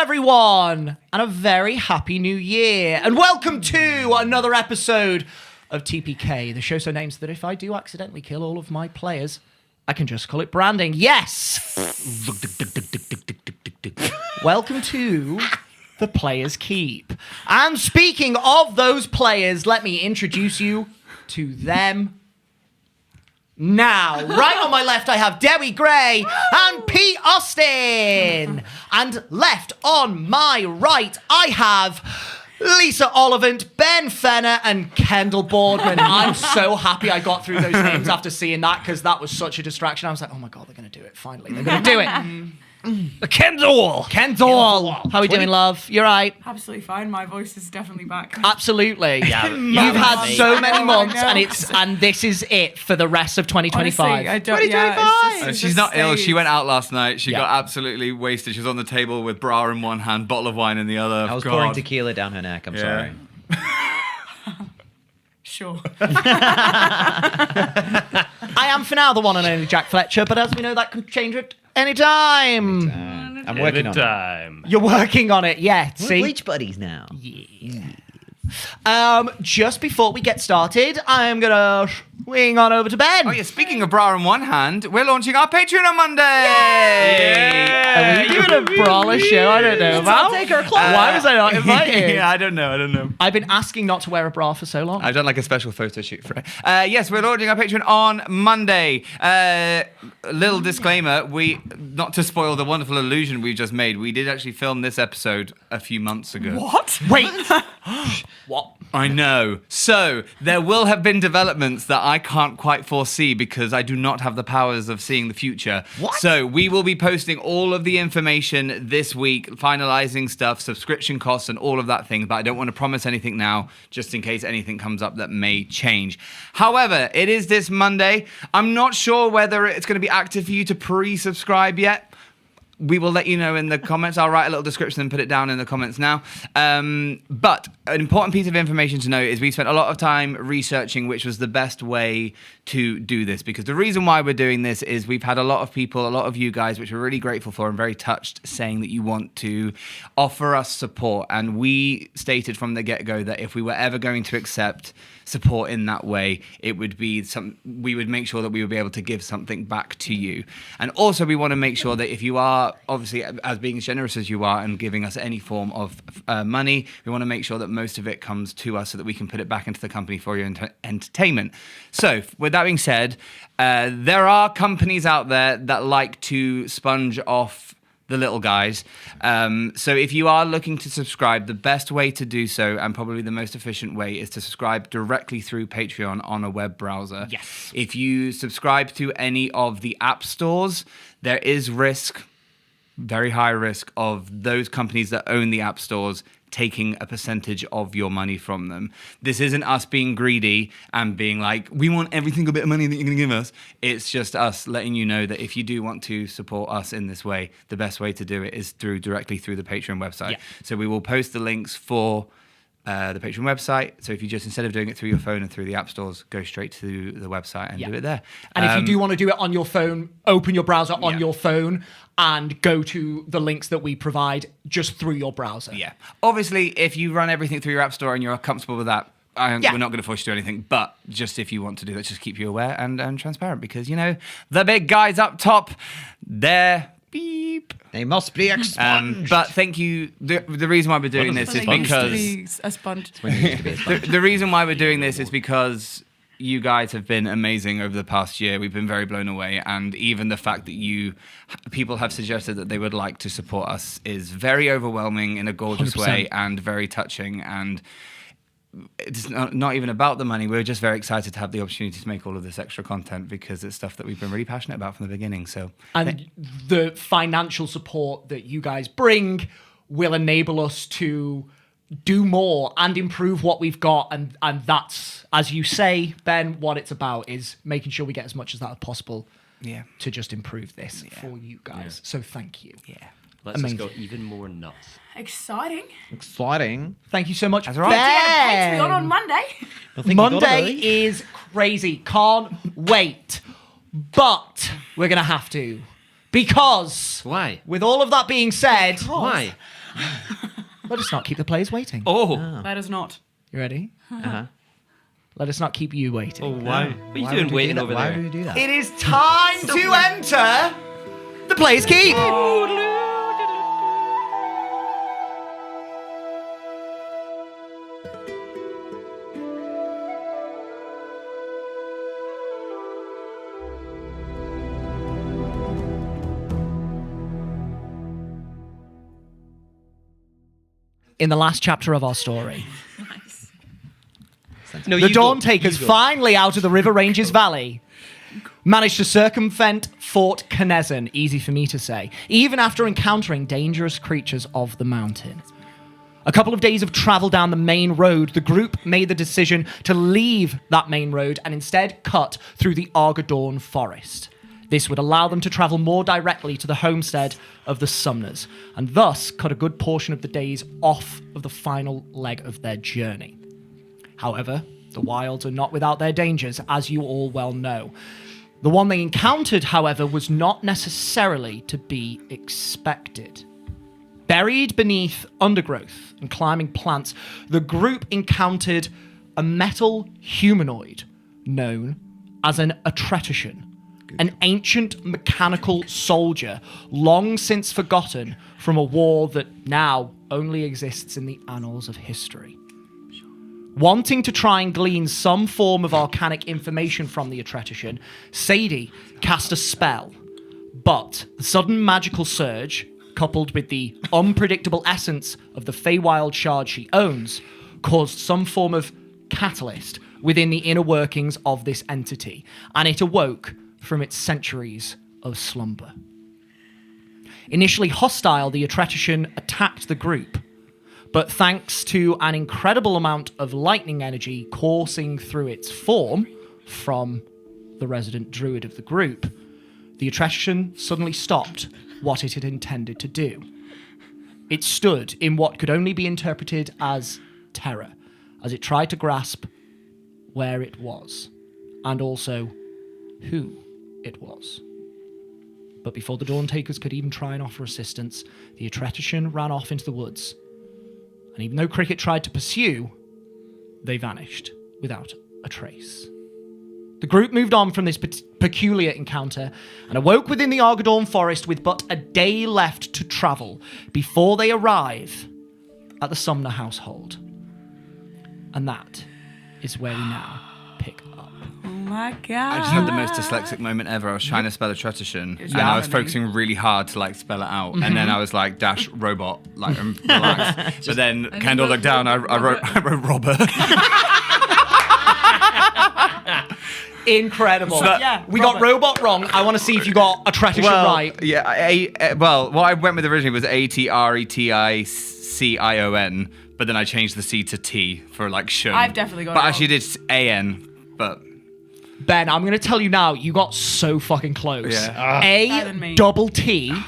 everyone, and a very happy new year. And welcome to another episode of TPK, the show so named so that if I do accidentally kill all of my players, I can just call it branding. Yes! Welcome to the Players Keep. And speaking of those players, let me introduce you to them now. Right on my left, I have Debbie Gray and Pete Austin. And left on my right, I have Lisa Ollivant, Ben Fenner, and Kendall Boardman. I'm so happy I got through those names after seeing that, because that was such a distraction. I was like, oh my God, they're going to do it. Finally, they're going to do it. Kendall! How are we doing, love? You're right. Absolutely fine. My voice is definitely back. Absolutely. You've had so many months, and this is it for the rest of 2025. Honestly, I don't, 2025. She's not ill. She went out last night. She got absolutely wasted. She was on the table with bra in one hand, bottle of wine in the other. I was pouring tequila down her neck. I'm sorry. Sure. I am for now the one and only Jack Fletcher, but as we know, that can change at any time. I'm working on it. You're working on it, yeah. We're See? bleach buddies now. Yeah. Just before we get started, I'm gonna swing on over to Ben. Oh yeah, speaking of bra in one hand, we're launching our Patreon on Monday! Are we doing a brawler show? I don't know about. Take her clothes. Why was I not invited? Yeah, I don't know. I've been asking not to wear a bra for so long. I've done like a special photo shoot for it. Yes, we're launching our Patreon on Monday. Little disclaimer, not to spoil the wonderful illusion we've just made, we did actually film this episode a few months ago. What? Wait. What? I know. So, there will have been developments that I can't quite foresee because I do not have the powers of seeing the future. What? So, we will be posting all of the information this week, finalizing stuff, subscription costs, and all of that thing. But I don't want to promise anything now, just in case anything comes up that may change. However, it is this Monday. I'm not sure whether it's going to be active for you to pre-subscribe yet. We will let you know in the comments. I'll write a little description and put it down in the comments now. But an important piece of information to note is we spent a lot of time researching which was the best way to do this, because the reason why we're doing this is we've had a lot of people, a lot of you guys, which we're really grateful for and very touched, saying that you want to offer us support. And we stated from the get-go that if we were ever going to accept support in that way, it would be we would make sure that we would be able to give something back to you. And also we want to make sure that if you are, obviously, as being as generous as you are and giving us any form of money, we want to make sure that most of it comes to us so that we can put it back into the company for your entertainment. So with that being said, there are companies out there that like to sponge off the little guys. So if you are looking to subscribe, the best way to do so, and probably the most efficient way, is to subscribe directly through Patreon on a web browser. Yes. If you subscribe to any of the app stores, there is risk, very high risk, of those companies that own the app stores taking a percentage of your money from them. This isn't us being greedy and being like, we want every single bit of money that you're going to give us. It's just us letting you know that if you do want to support us in this way, the best way to do it is directly through the Patreon website. Yeah. So we will post the links for the Patreon website. So if you just, instead of doing it through your phone and through the app stores, go straight to the website and do it there. And if you do want to do it on your phone, open your browser on your phone and go to the links that we provide just through your browser. Yeah. Obviously, if you run everything through your app store and you're comfortable with that, we're not going to force you to do anything. But just if you want to do that, just keep you aware and transparent, because, you know, the big guys up top, they're beep. They must be expunged. But thank you. The reason why we're doing this is because the reason why we're doing this is because you guys have been amazing over the past year. We've been very blown away, and even the fact that people have suggested that they would like to support us is very overwhelming in a gorgeous 100%. way and very touching. And it's not even about the money. We're just very excited to have the opportunity to make all of this extra content, because it's stuff that we've been really passionate about from the beginning. So, and the financial support that you guys bring will enable us to do more and improve what we've got. And that's, as you say, Ben, what it's about is making sure we get as much as that as possible to just improve this for you guys. So thank you. Yeah. Let's just go even more nuts. Exciting. Thank you so much. That's right. Yeah, Patreon on Monday. Monday is crazy. Can't wait. But we're going to have to. Because... Why? With all of that being said... Why? Let us not keep the players waiting. Oh. Let us not. You ready? Uh-huh. Let us not keep you waiting. Oh, why? What are you doing waiting over Why there? would we do that? It is time to enter the Players Keep. In the last chapter of our story, No, the you Dawn go. Takers, You go. finally out of the River Ranges Valley, managed to circumvent Fort Knezen, easy for me to say, even after encountering dangerous creatures of the mountain. A couple of days of travel down the main road, the group made the decision to leave that main road and instead cut through the Argadorn forest. This would allow them to travel more directly to the homestead of the Sumners, and thus cut a good portion of the days off of the final leg of their journey. However, the wilds are not without their dangers, as you all well know. The one they encountered, however, was not necessarily to be expected. Buried beneath undergrowth and climbing plants, the group encountered a metal humanoid known as an Atretishan, an ancient mechanical soldier long since forgotten from a war that now only exists in the annals of history. Wanting to try and glean some form of arcanic information from the Atretishan, Sadie cast a spell, but the sudden magical surge, coupled with the unpredictable essence of the Feywild shard she owns, caused some form of catalyst within the inner workings of this entity, and it awoke from its centuries of slumber. Initially hostile, the Atretishan attacked the group, but thanks to an incredible amount of lightning energy coursing through its form from the resident druid of the group, the Atretishan suddenly stopped what it had intended to do. It stood in what could only be interpreted as terror, as it tried to grasp where it was, and also who it was. But before the Dawn Takers could even try and offer assistance, the Atretishan ran off into the woods. And even though Cricket tried to pursue, they vanished without a trace. The group moved on from this peculiar encounter and awoke within the Argadorn forest with but a day left to travel before they arrive at the Sumner household. And that is where we now pick up. Oh my god. I just had the most dyslexic moment ever. I was trying to spell Atretishan, and Yeah. I was focusing really hard to spell it out, and then I was like dash robot and relax. But then Kendall looked down. I wrote Robert. Incredible. Yeah, we got robot wrong. I want to see if you got Atretishan right. Yeah. What I went with originally was Atreticon, but then I changed the C to T for shun. I've definitely got But it actually did AN. But Ben, I'm going to tell you now, you got so fucking close. Yeah. Better than me. ATTRETICIAN.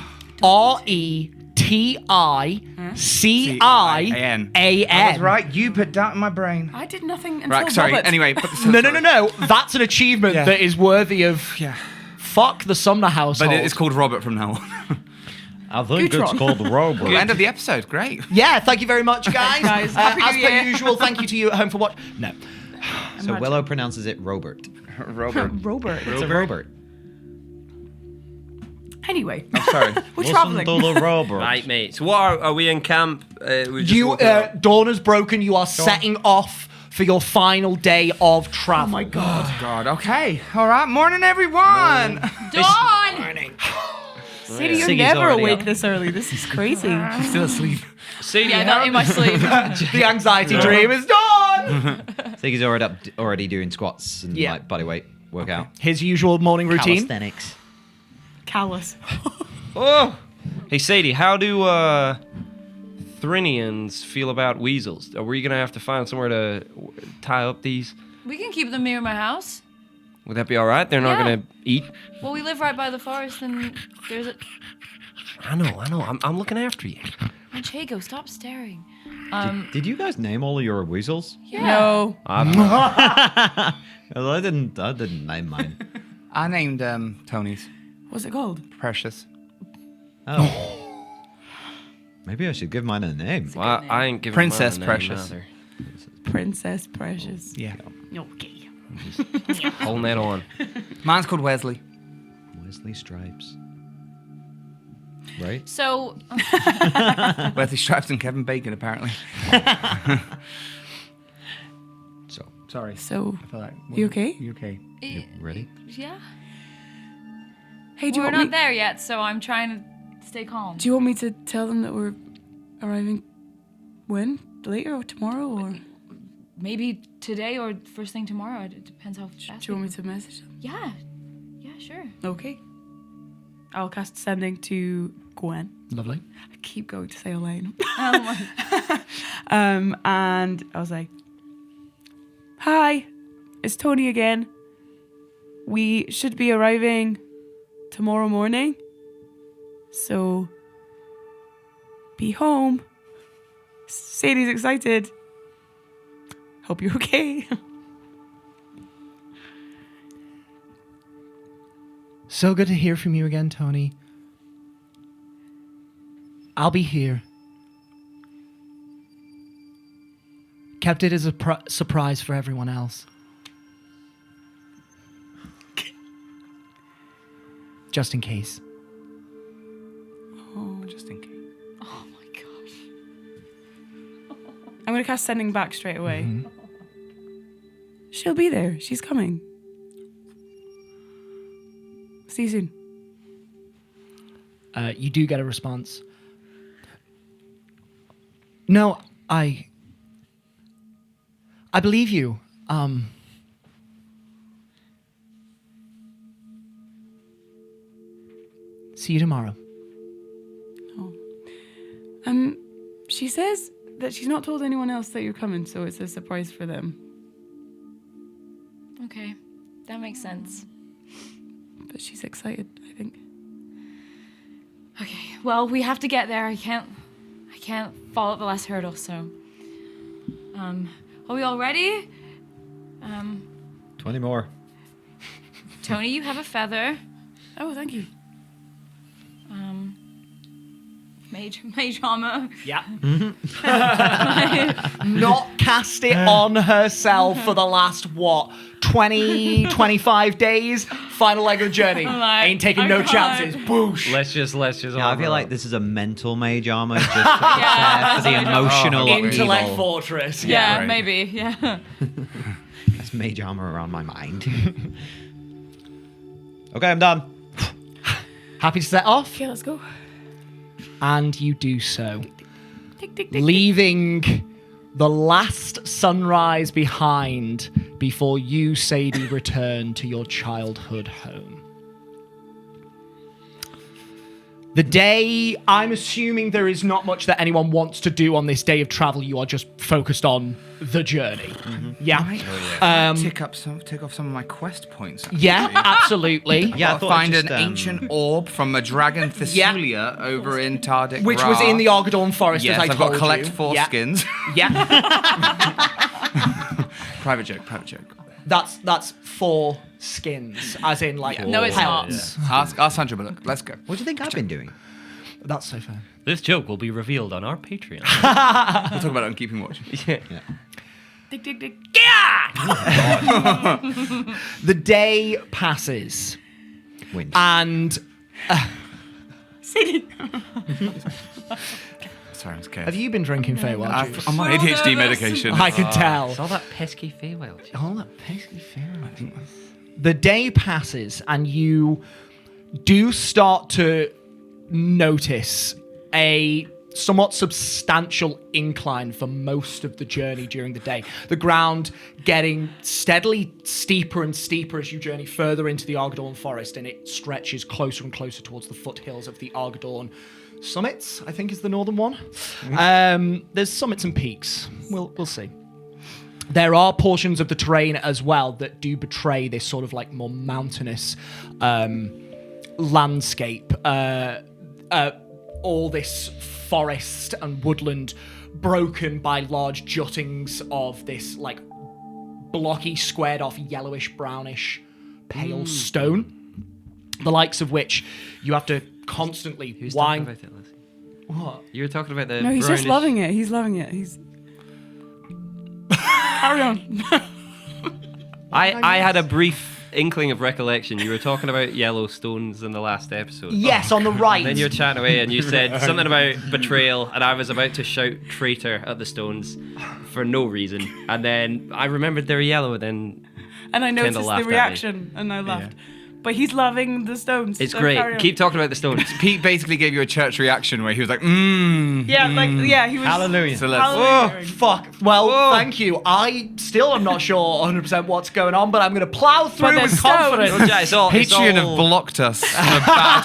T-I-A-N. Right, you put that in my brain. I did nothing until Right, sorry. Robert. Anyway. No. That's an achievement Yeah. that is worthy of... Yeah. Fuck the Sumner household. But it's called Robert from now on. I think Good it's try. called Robot. End of the episode. Great. Yeah, thank you very much, guys. Guys, Happy as New per Year. usual, thank you to you at home for what? No. So Willow pronounces it Robert. Robert. Robert. It's a Robert. Anyway, Sorry. we're traveling. Robert. Right, mate. So what are we in camp? We just You, woke up. Dawn has broken. You are setting off for your final day of travel. Oh my god. God. Okay. All right. Morning, everyone. Dawn! Sadie, you're Siggy's never already awake up. this early. This is crazy. She's still asleep. Sadie, Yeah, not in my sleep. The anxiety dream is done. I think he's already doing squats and Yeah. body weight workout. His usual morning routine. Calisthenics. Callous. Oh! Hey, Sadie, how do Thrinians feel about weasels? Are we going to have to find somewhere to tie up these? We can keep them near my house. Would that be all right? They're not Yeah. going to eat? Well, we live right by the forest, and there's a. I know. I'm looking after you. Manchego, stop staring. Did you guys name all of your weasels? Yeah. No. Well, I didn't name mine. I named Tony's What's it called? Precious. Oh. Maybe I should give mine a name. Well, I ain't giving Princess mine a name Precious. either. Princess Precious. Yeah. Okay. Holding that on. Mine's called Wesley. Wesley Stripes. Right? So, Wesley Stripes and Kevin Bacon, apparently. So, Sorry. So, I feel like, you okay? You okay? you ready? yeah. Hey, do you We're want not me? there yet, so I'm trying to stay calm. Do you want me to tell them that we're arriving? When? Later or tomorrow or? Do Maybe today or first thing tomorrow. It depends how fast. you want me to message them? Yeah. Yeah, sure. Okay. I'll cast sending to Gwen. Lovely. I keep going to say Elaine. Oh my. And I was like, "Hi, it's Tony again. We should be arriving tomorrow morning. So be home. Sadie's excited. Hope you're okay." So good to hear from you again, Tony. I'll be here. Kept it as a surprise for everyone else. Just in case. Just in case. Oh my gosh. I'm going to cast sending back straight away. She'll be there. She's coming. See you soon. You do get a response. No, I believe you. See you tomorrow. She says that she's not told anyone else that you're coming, so it's a surprise for them. Okay. That makes sense. But she's excited, I think. Okay. Well, we have to get there. I can't fall at the last hurdle, so are we all ready? 20 more. Tony, you have a feather. Oh, thank you. Mage armor. Yeah. Not cast it on herself for the last, 25 days? Final leg of the journey. Like, Ain't taking I no can't. chances. Boosh. Let's just. Yeah, I feel like this is a mental mage armor just to prepare for the emotional Intellect evil. fortress. Yeah, right. maybe. Yeah. That's mage armor around my mind. Okay, I'm done. Happy to set off? Okay, let's go. And you do so. Tick, tick, tick. Leaving the last sunrise behind before you, Sadie, return to your childhood home. The day, I'm assuming there is not much that anyone wants to do on this day of travel. You are just focused on the journey. Yeah. Tick off some of my quest points. actually. Yeah, absolutely. Yeah, I Gotta thought find just, an ancient orb from a dragon Thessulia over in Tardik Which was in the Argadorn forest, Yes, as I I've told got to collect you. 4 Yeah. skins. Yeah. Private joke. That's 4 skins, as in like No, it's not. pelts. Ask Sandra Bullock. Let's go. What do you think I've been doing? That's so fair. This joke will be revealed on our Patreon. We'll talk about it on Keeping Watch. Tick, tick, tick. The day passes, Wind. and Sadie. Sorry, I'm scared. have you been drinking Feywild juice? I'm on ADHD medication. I could tell. It's all that pesky Feywild. Oh, that pesky Feywild. The day passes, and you do start to notice a somewhat substantial incline for most of the journey during the day. The ground getting steadily steeper and steeper as you journey further into the Argadorn forest, and it stretches closer and closer towards the foothills of the Argadorn summits, I think is the northern one. There's summits and peaks. We'll see. There are portions of the terrain as well that do betray this sort of like more mountainous landscape. All this forest and woodland broken by large juttings of this like blocky, squared off, yellowish, brownish, pale stone. The likes of which you have to constantly Who's wind. talking about it, Leslie? What? You were talking about the. No, he's just brownish- loving it. He's loving it. He's. Carry on. I had a brief inkling of recollection. You were talking about yellow stones in the last episode. Yes, on the right. And then you were chatting away and you said something about betrayal, and I was about to shout traitor at the stones for no reason. And then I remembered they were yellow, and then And I noticed laughed at the me. reaction, and I laughed. But he's loving the stones. it's so carry great. on. Keep talking about the stones. Pete basically gave you a church reaction where he was like, Yeah, he was. Hallelujah. So let's. Hallelujah. Fuck. Well, thank you. I still am not sure 100% what's going on, but I'm going to plow through there's with stones. confidence. Oh, yeah, it's all, Patreon have blocked us for bad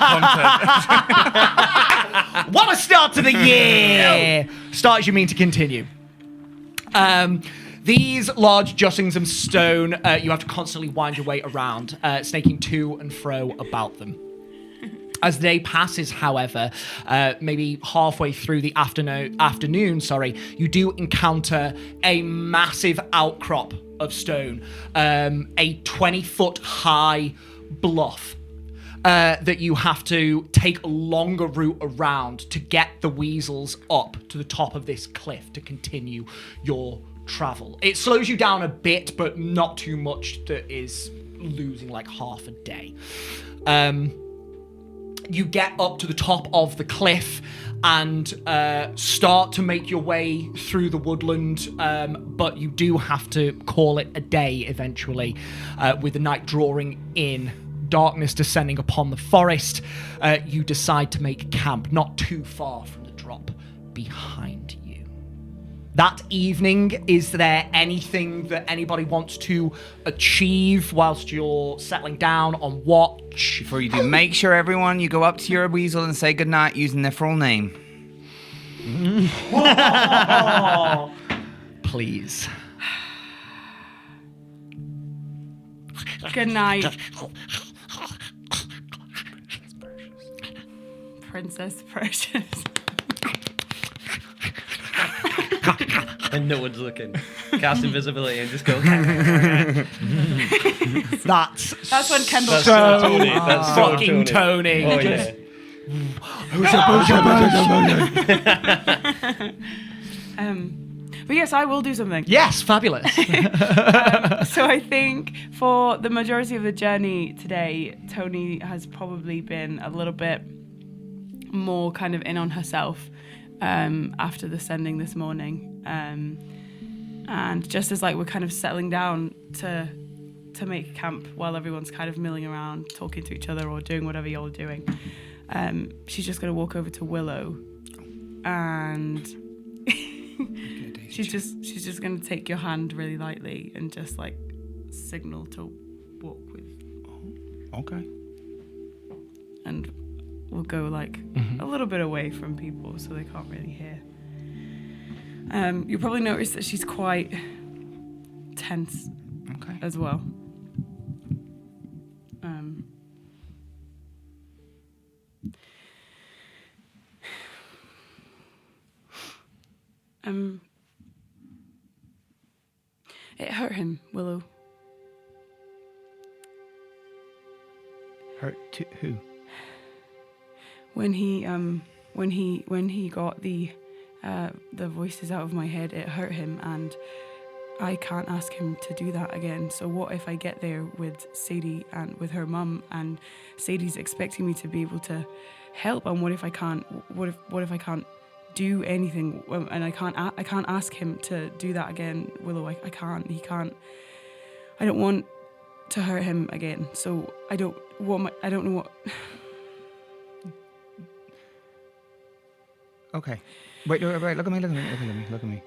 content. What a start to the year! Start as you mean to continue. These large juttings of stone, you have to constantly wind your way around, snaking to and fro about them. As the day passes, however, maybe halfway through the afternoon, you do encounter a massive outcrop of stone, a 20-foot high bluff. That you have to take a longer route around to get the weasels up to the top of this cliff to continue your travel. It slows you down a bit, but not too much that is losing like half a day. You get up to the top of the cliff and start to make your way through the woodland, but you do have to call it a day eventually, with the night drawing in. Darkness descending upon the forest, you decide to make camp not too far from the drop behind you. That evening, is there anything that anybody wants to achieve whilst you're settling down on watch? Before you do, make sure everyone, you go up to your weasel and say goodnight using their full name. Please. Good night. Princess Precious. And no one's looking. Cast invisibility and just go. That's when Kendall That's so Tony. That's so fucking Tony. Oh, Just- But yes, I will do something. Yes, fabulous. So I think for the majority of the journey today, Tony has probably been a little bit more kind of in on herself after the sending this morning. And just as like we're kind of settling down to make camp while everyone's kind of milling around, talking to each other or doing whatever you're doing, she's just going to walk over to Willow and she's just going to take your hand really lightly and just like signal to walk with. Okay. And we'll go like a little bit away from people so they can't really hear. You'll probably notice that she's quite tense as well. It hurt him, Willow. Hurt to who? When he got the voices out of my head, it hurt him, and I can't ask him to do that again. So what if I get there with Sadie and with her mum, and Sadie's expecting me to be able to help, and what if I can't? What if I can't do anything, and I can't ask him to do that again, Willow? I can't. He can't. I don't want to hurt him again. So I don't know what. Okay. Wait, look at me.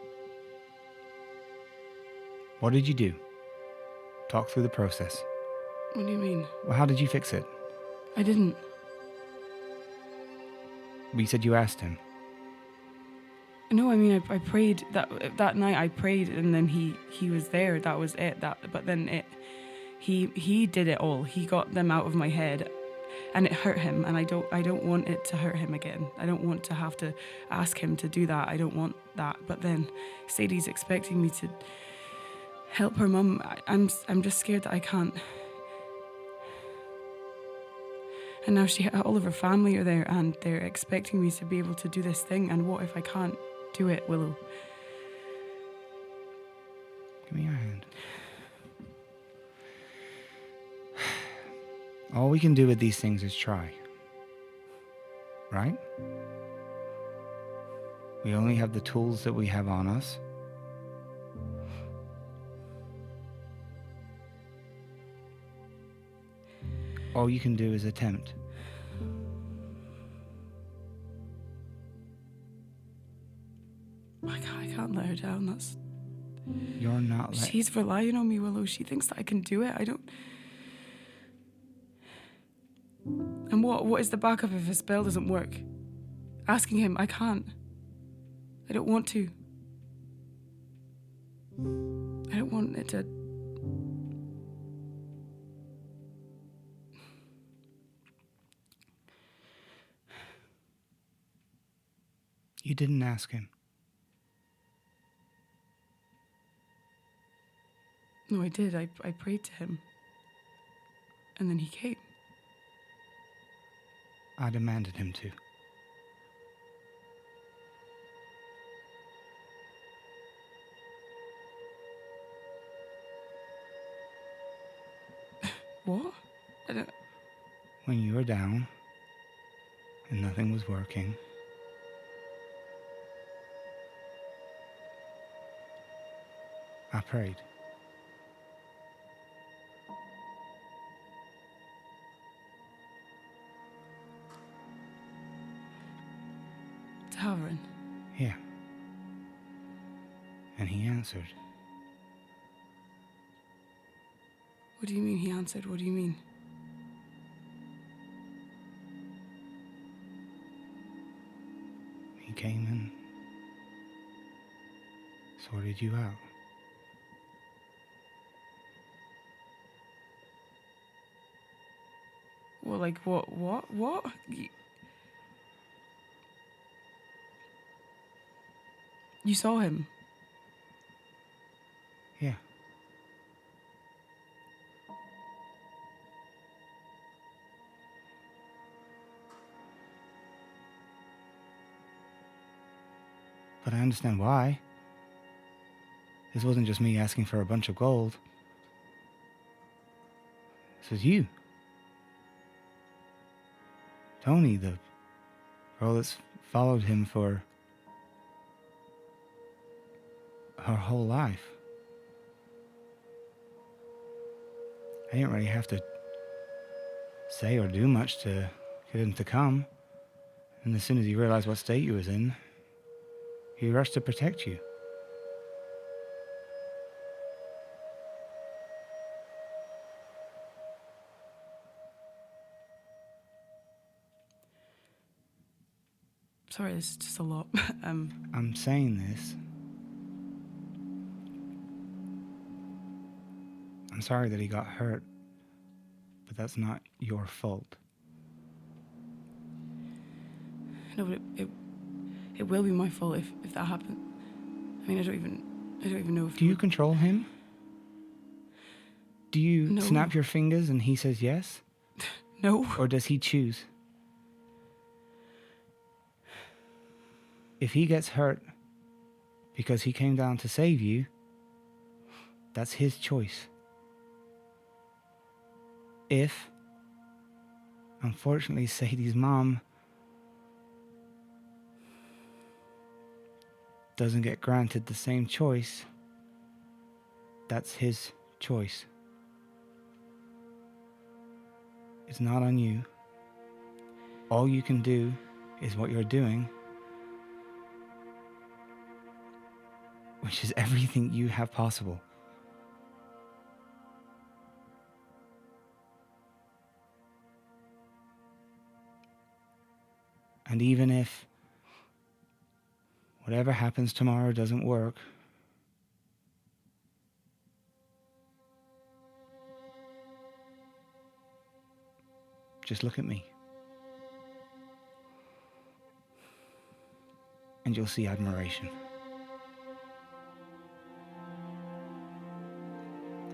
What did you do? Talk through the process. What do you mean? Well, how did you fix it? I didn't. Well, you said you asked him. No, I mean I prayed that night. I prayed, and then he was there. That was it. But then he did it all. He got them out of my head, and it hurt him. And I don't want it to hurt him again. I don't want to have to ask him to do that. I don't want that. But then Sadie's expecting me to help her mum. I'm just scared that I can't. And now all of her family are there, and they're expecting me to be able to do this thing. And what if I can't do it, Willow? Give me your hand. All we can do with these things is try. Right? We only have the tools that we have on us. All you can do is attempt. I can't let her down. You're not She's relying on me, Willow. She thinks that I can do it. I don't. And what is the backup if his spell doesn't work? Asking him, I can't. I don't want to. I don't want it to. You didn't ask him. No, I did. I prayed to him. And then he came. I demanded him to. What? I don't. When you were down and nothing was working, I prayed. Tavern. Yeah. And he answered. What do you mean he answered? What do you mean? He came and sorted you out. Well, like, what? You saw him? Yeah. But I understand why. This wasn't just me asking for a bunch of gold. This was you. Tony, the girl that's followed him for her whole life. I didn't really have to say or do much to get him to come. And as soon as he realized what state you was in, he rushed to protect you. Sorry, this is just a lot. I'm saying this. I'm sorry that he got hurt, but that's not your fault. No, but it will be my fault if that happened. I mean, I don't even know if. Do you control him? Do you No. snap your fingers and he says yes? No. Or does he choose? If he gets hurt because he came down to save you, that's his choice. If, unfortunately, Sadie's mom doesn't get granted the same choice, that's his choice. It's not on you. All you can do is what you're doing, which is everything you have possible. And even if whatever happens tomorrow doesn't work, just look at me. And you'll see admiration.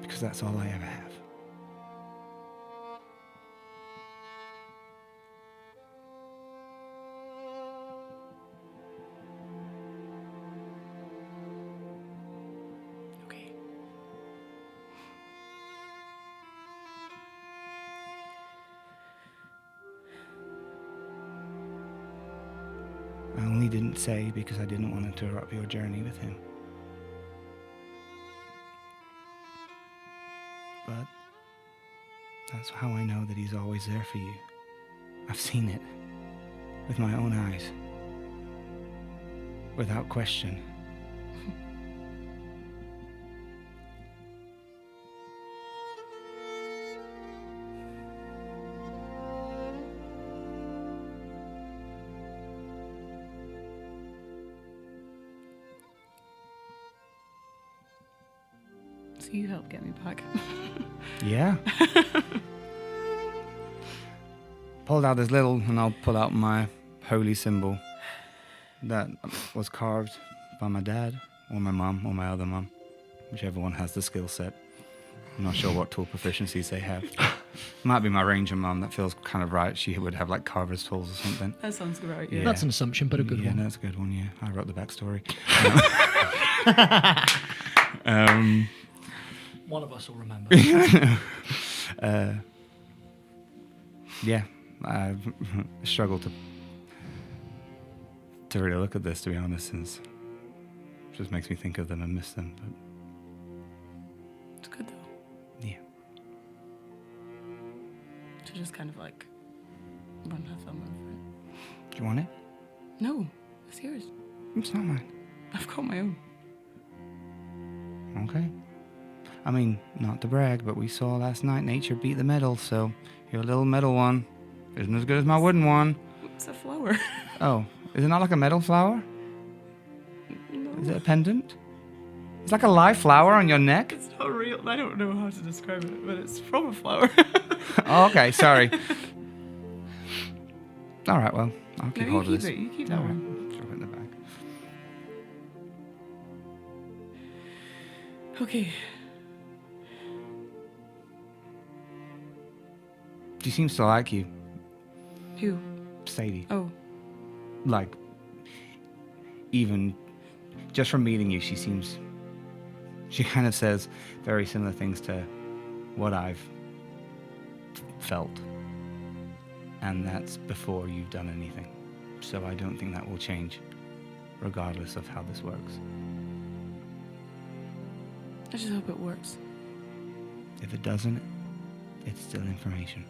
Because that's all I ever have. only didn't say because I didn't want to interrupt your journey with him. But that's how I know that he's always there for you. I've seen it with my own eyes, without question. So you helped get me back. Yeah. Pulled out this little, and I'll pull out my holy symbol that was carved by my dad, or my mum, or my other mum, whichever one has the skill set. I'm not sure what tool proficiencies they have. Might be my ranger mum. That feels kind of right. She would have like carver's tools or something. That sounds good, right? Yeah. That's an assumption, but a good one. Yeah, that's a good one. Yeah, I wrote the backstory. One of us will remember. Yeah, I've struggled to really look at this, to be honest, since it just makes me think of them and miss them. But It's good though. yeah, To just kind of like run her thumb over it. do you want it? No, it's yours. It's not mine. I've got my own. Okay. I mean, not to brag, but we saw last night nature beat the metal, so your little metal one isn't as good as my wooden one. It's a flower. Oh, is it not like a metal flower? No. Is it a pendant? It's like a live flower on your neck? It's not real. I don't know how to describe it, but it's from a flower. Oh, okay, sorry. All right, well, I'll keep No, hold you of keep this. it. You keep that All right, one. throw it in the bag. Okay. She seems to like you, Who? Sadie. Oh. Like, even just from meeting you, she kind of says very similar things to what I've felt. And that's before you've done anything. So I don't think that will change, regardless of how this works. I just hope it works. If it doesn't, it's still information.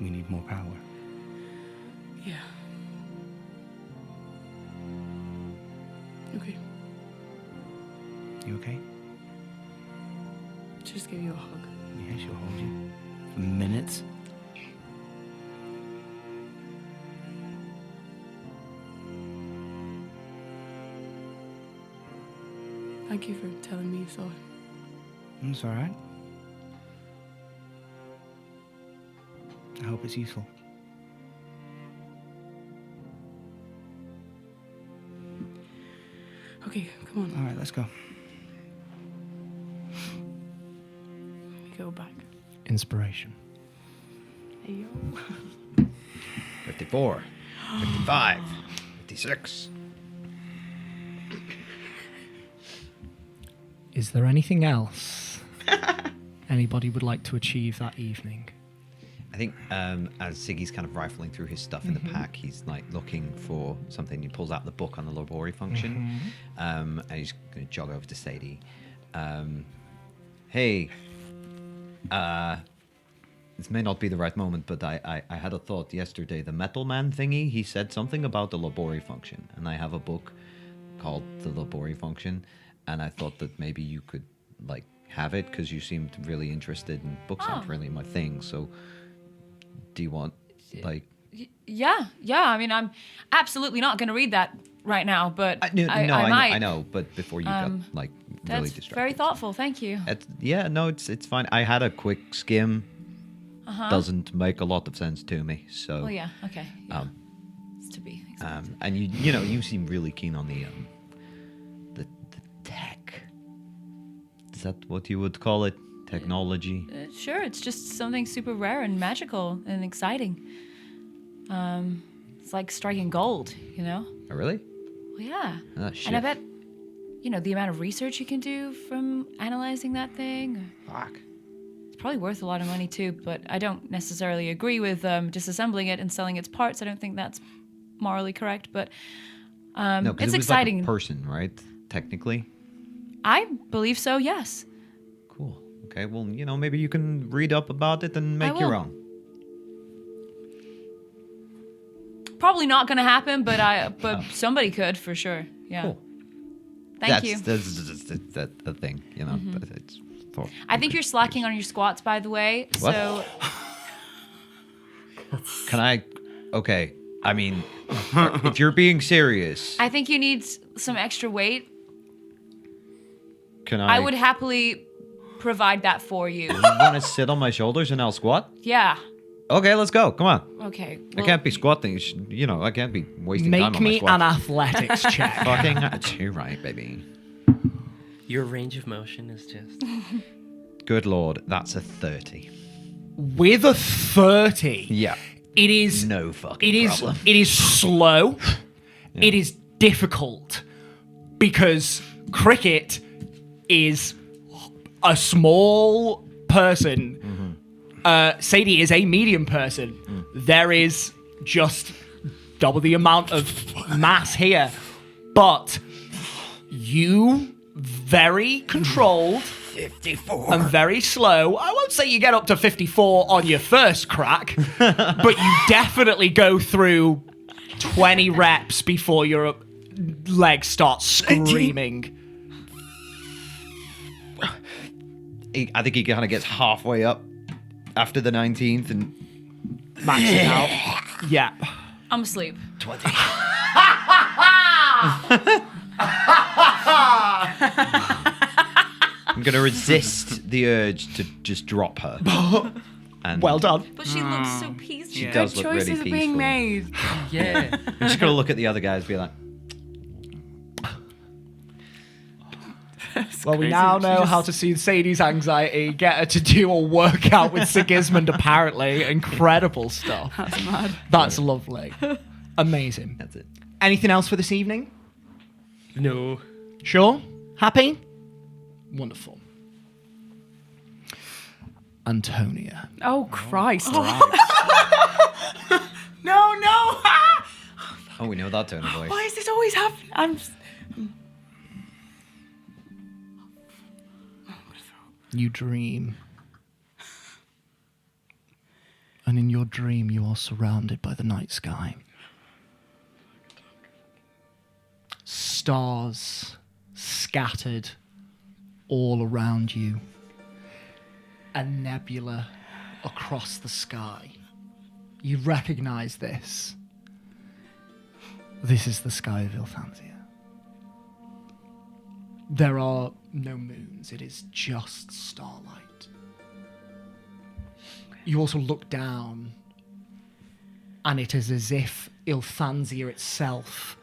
We need more power. Yeah. Okay. You okay? Just give you a hug. Yeah, she'll hold you for minutes. Thank you for telling me you saw it. It's all right. I hope it's useful. Okay, come on. All right, let's go. We go back. Inspiration. Hey, yo. 54, 55, 56. Is there anything else anybody would like to achieve that evening? I think as Siggy's kind of rifling through his stuff in the pack, he's like looking for something. He pulls out the book on the labori function, and he's going to jog over to Sadie. Hey, this may not be the right moment, but I had a thought yesterday. The metal man thingy, he said something about the labori function, and I have a book called the labori function, and I thought that maybe you could like have it because you seemed really interested, and books aren't really my thing. So, do you want like? Yeah. I mean, I'm absolutely not going to read that right now, but I might. I know, but before you got like really That's distracted. very thoughtful. Thank you. It's fine. I had a quick skim. Doesn't make a lot of sense to me. So. Well, yeah. Okay. Yeah. It's to be expected. And you seem really keen on the tech. Is that what you would call it? Technology? Sure, it's just something super rare and magical and exciting. It's like striking gold, you know? Oh, really? Well, yeah. Oh, shit. And I bet, the amount of research you can do from analyzing that thing. Fuck. It's probably worth a lot of money too, but I don't necessarily agree with disassembling it and selling its parts. I don't think that's morally correct, but No, because it's it was exciting. like a person, right? Technically. I believe so. Yes. Cool. Okay, well, maybe you can read up about it and make your will. own. Probably not going to happen, but somebody could for sure. Yeah. Cool. Thank you. That's the thing, But it's I think you're slacking on your squats, by the way. What? So Can I? Okay. I mean, if you're being serious, I think you need some extra weight. can I? I would happily provide that for you. You want to sit on my shoulders and I'll squat? Yeah. Okay, let's go. Come on. Okay. I can't be squatting. I can't be wasting time Make on my me squats. an athletics check. Fucking too right, baby. Your range of motion is just. Good lord, that's a 30. With a 30, Yeah. it is No fucking It is problem. it is slow. It is difficult because cricket is a small person. Sadie is a medium person. There is just double the amount of mass here, but you very controlled 54. and very slow. I won't say you get up to 54 on your first crack, but you definitely go through 20 reps before your legs start screaming. I think he kind of gets halfway up after the 19th and Maxing out. Yeah. I'm asleep. 20. I'm going to resist the urge to just drop her. And Well done. But she looks so peaceful. She Yeah. does Good look really choices are peaceful. being made. Yeah. I'm just going to look at the other guys and be like, Well, we crazy. now She know just- how to soothe Sadie's anxiety, get her to do a workout with Sigismund, apparently. Incredible stuff. That's mad. That's lovely. Amazing. that's it. Anything else for this evening? No. Sure? Happy? Wonderful. Antonia. Oh Christ. No, no. Oh, we know that tone of voice. Why is this always happening? You dream. And in your dream, you are surrounded by the night sky. Stars scattered all around you. A nebula across the sky. You recognize this. This is the sky of Ilthansia. There are no moons, it is just starlight. You also look down, and it is as if Ilthansia itself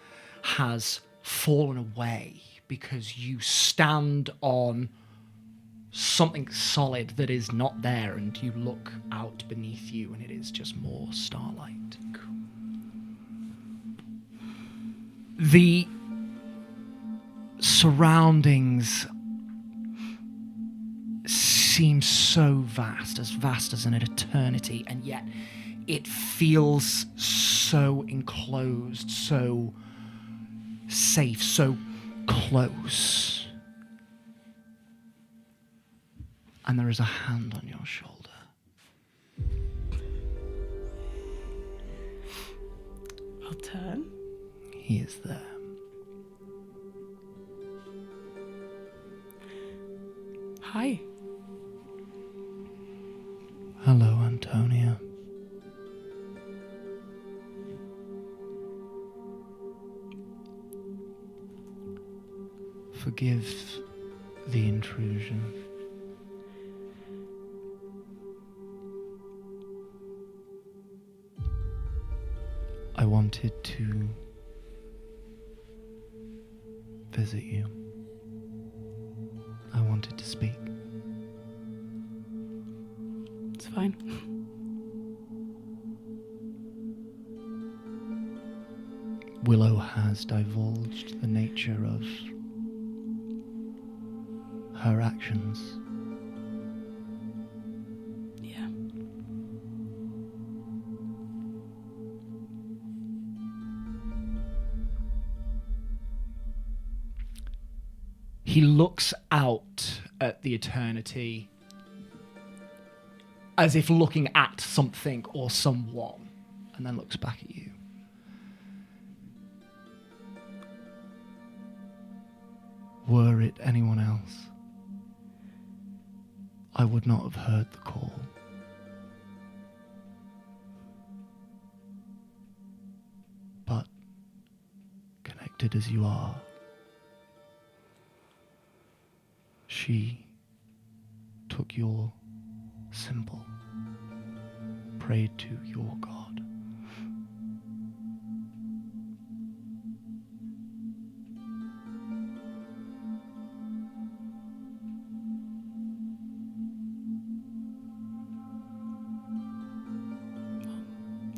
has fallen away because you stand on something solid that is not there, and you look out beneath you, and it is just more starlight. The surroundings seem so vast as an eternity, and yet it feels so enclosed, so safe, so close. And there is a hand on your shoulder. I'll turn. He is there. Hi. Hello, Antonia. Forgive the intrusion. I wanted to visit you. I wanted to speak. It's fine. Willow has divulged the nature of her actions. Yeah. He looks out at the eternity as if looking at something or someone, and then looks back at you. Were it anyone else, I would not have heard the call. But, connected as you are, she took your symbol, prayed to your God.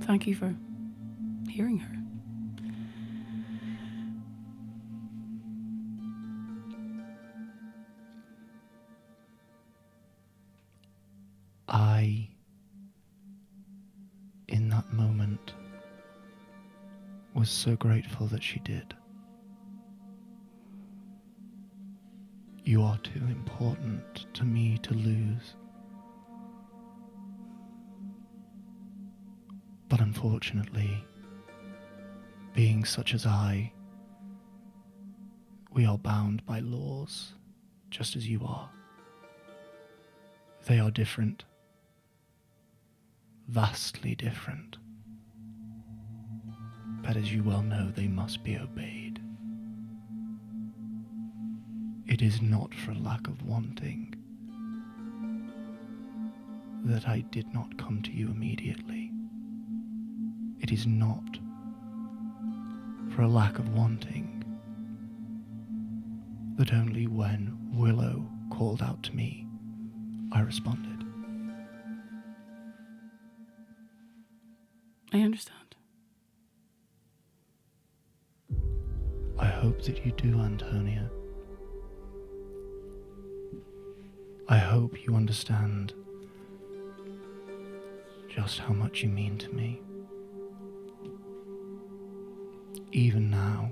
Thank you for hearing her. I, in that moment, was so grateful that she did. You are too important to me to lose. But unfortunately, being such as I, we are bound by laws, just as you are. They are different. Vastly different. But as you well know, they must be obeyed. It is not for lack of wanting that I did not come to you immediately. It is not for a lack of wanting that only when Willow called out to me, I responded. I understand. I hope that you do, Antonia. I hope you understand just how much you mean to me. Even now,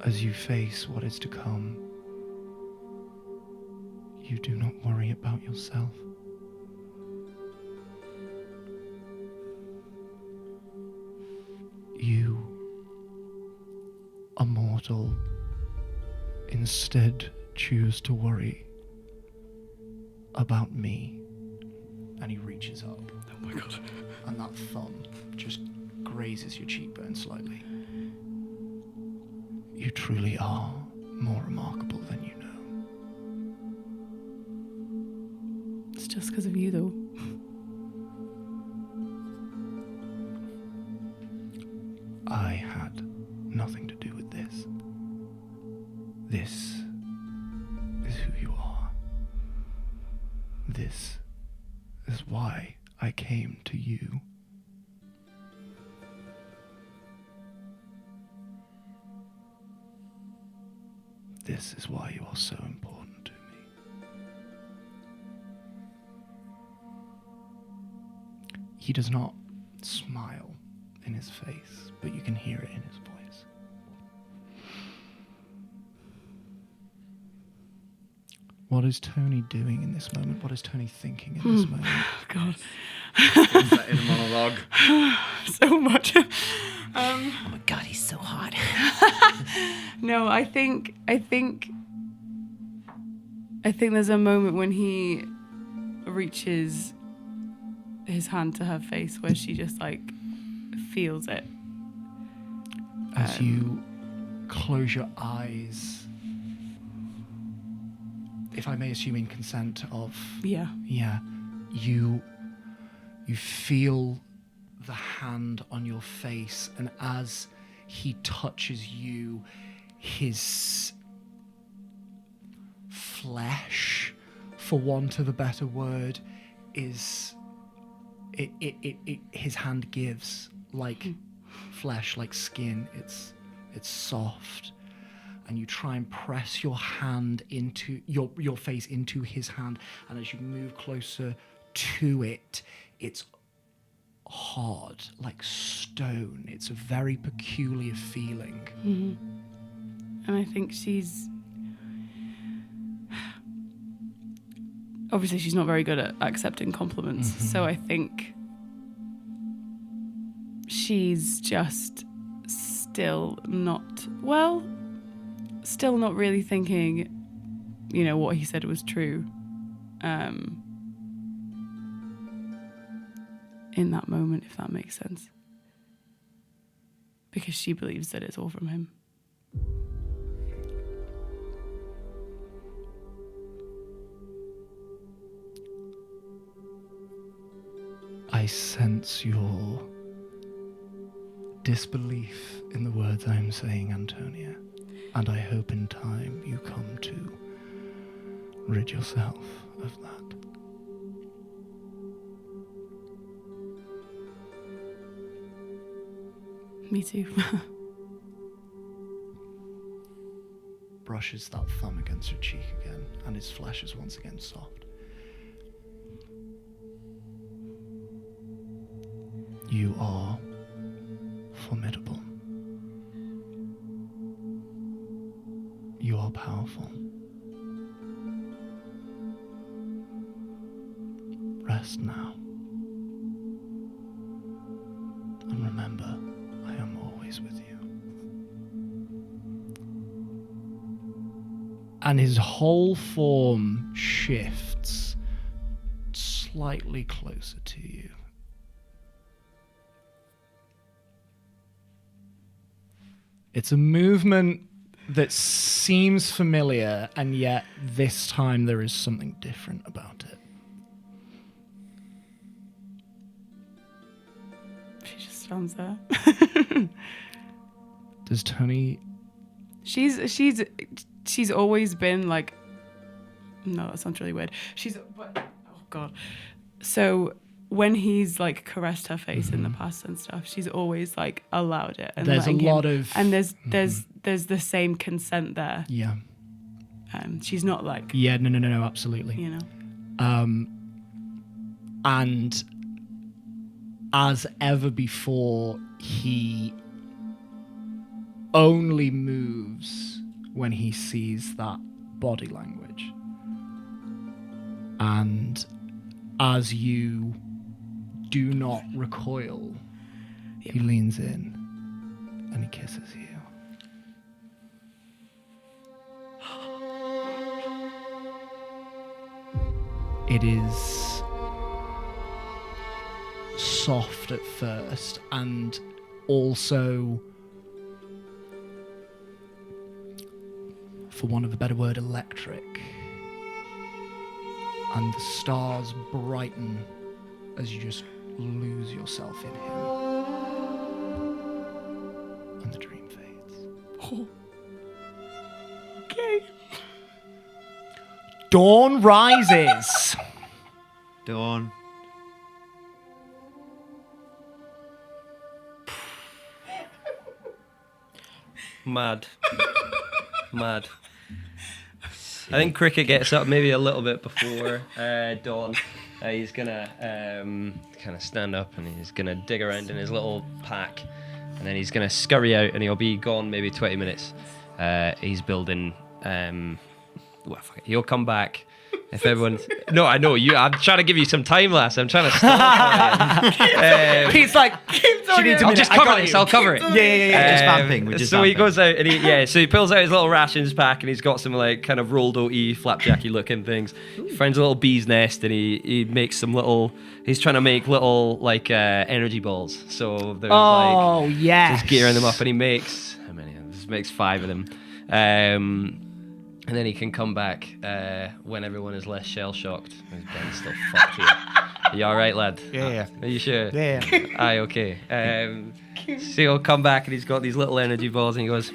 as you face what is to come, you do not worry about yourself. You, a mortal, instead choose to worry about me. And he reaches up. Oh my god. And that thumb just grazes your cheekbone slightly. You truly are more remarkable than you know. It's just because of you, though. I had nothing to do with this. This is who you are. This is why I came to you. This is why you are so important to me. He does not smile in his face, but you can hear it in his voice. What is Tony doing in this moment? What is Tony thinking in this moment? God. In a monologue. So much. Oh my god, he's so hot. No, I think there's a moment when he reaches his hand to her face where she just like feels it. As you close your eyes, if I may assume in consent of... Yeah. Yeah. You feel the hand on your face, and as he touches you, his flesh, for want of a better word, is... his hand gives like flesh, like skin. It's soft, and you try and press your hand into your face into his hand, and as you move closer to it, it's hard, like stone. It's a very peculiar feeling. And I think she's obviously she's not very good at accepting compliments. So I think she's just still not really thinking, what he said was true. In that moment, if that makes sense. Because she believes that it's all from him. I sense your disbelief in the words I'm saying, Antonia, and I hope in time you come to rid yourself of that. Me too. Brushes that thumb against her cheek again, and his flesh is once again soft. You are formidable. You are powerful. Rest now. And remember, I am always with you. And his whole form shifts slightly closer to you. It's a movement that seems familiar, and yet this time there is something different about it. She just stands there. Does Tony... She's always been like... No, that sounds really weird. Oh, God. So... when he's like caressed her face in the past and stuff, she's always like allowed it. And there's a lot of... And there's the same consent there. Yeah. She's not like... Yeah, no, absolutely. And as ever before, he only moves when he sees that body language. And as you do not recoil, he leans in and he kisses you. It is soft at first and also, for want of a better word, electric. And the stars brighten as you just lose yourself in him. And the dream fades. Oh. Okay. Dawn rises. Dawn. Mad. I think Cricket gets up maybe a little bit before dawn. He's gonna kind of stand up and he's gonna dig around in his little pack, and then he's gonna scurry out and he'll be gone maybe 20 minutes. He's building. He'll come back. If everyone, no, I know you. I'm trying to give you some time, lass. I'm trying to stop. He's like, I'll just cover this. I'll cover it. Yeah. Just vamping. We're just So he vamping. goes out and so he pulls out his little rations pack and he's got some like kind of rolled oaty, flapjacky looking things. He finds a little bee's nest and he makes some little. He's trying to make little like energy balls. So there's yes. just gearing them up, and he makes how many? He makes 5 of them. And then he can come back when everyone is less shell-shocked. Ben's still fucked here. Are you all right, lad? Yeah. Are you sure? Yeah. Aye, okay. So he'll come back and he's got these little energy balls, and he goes,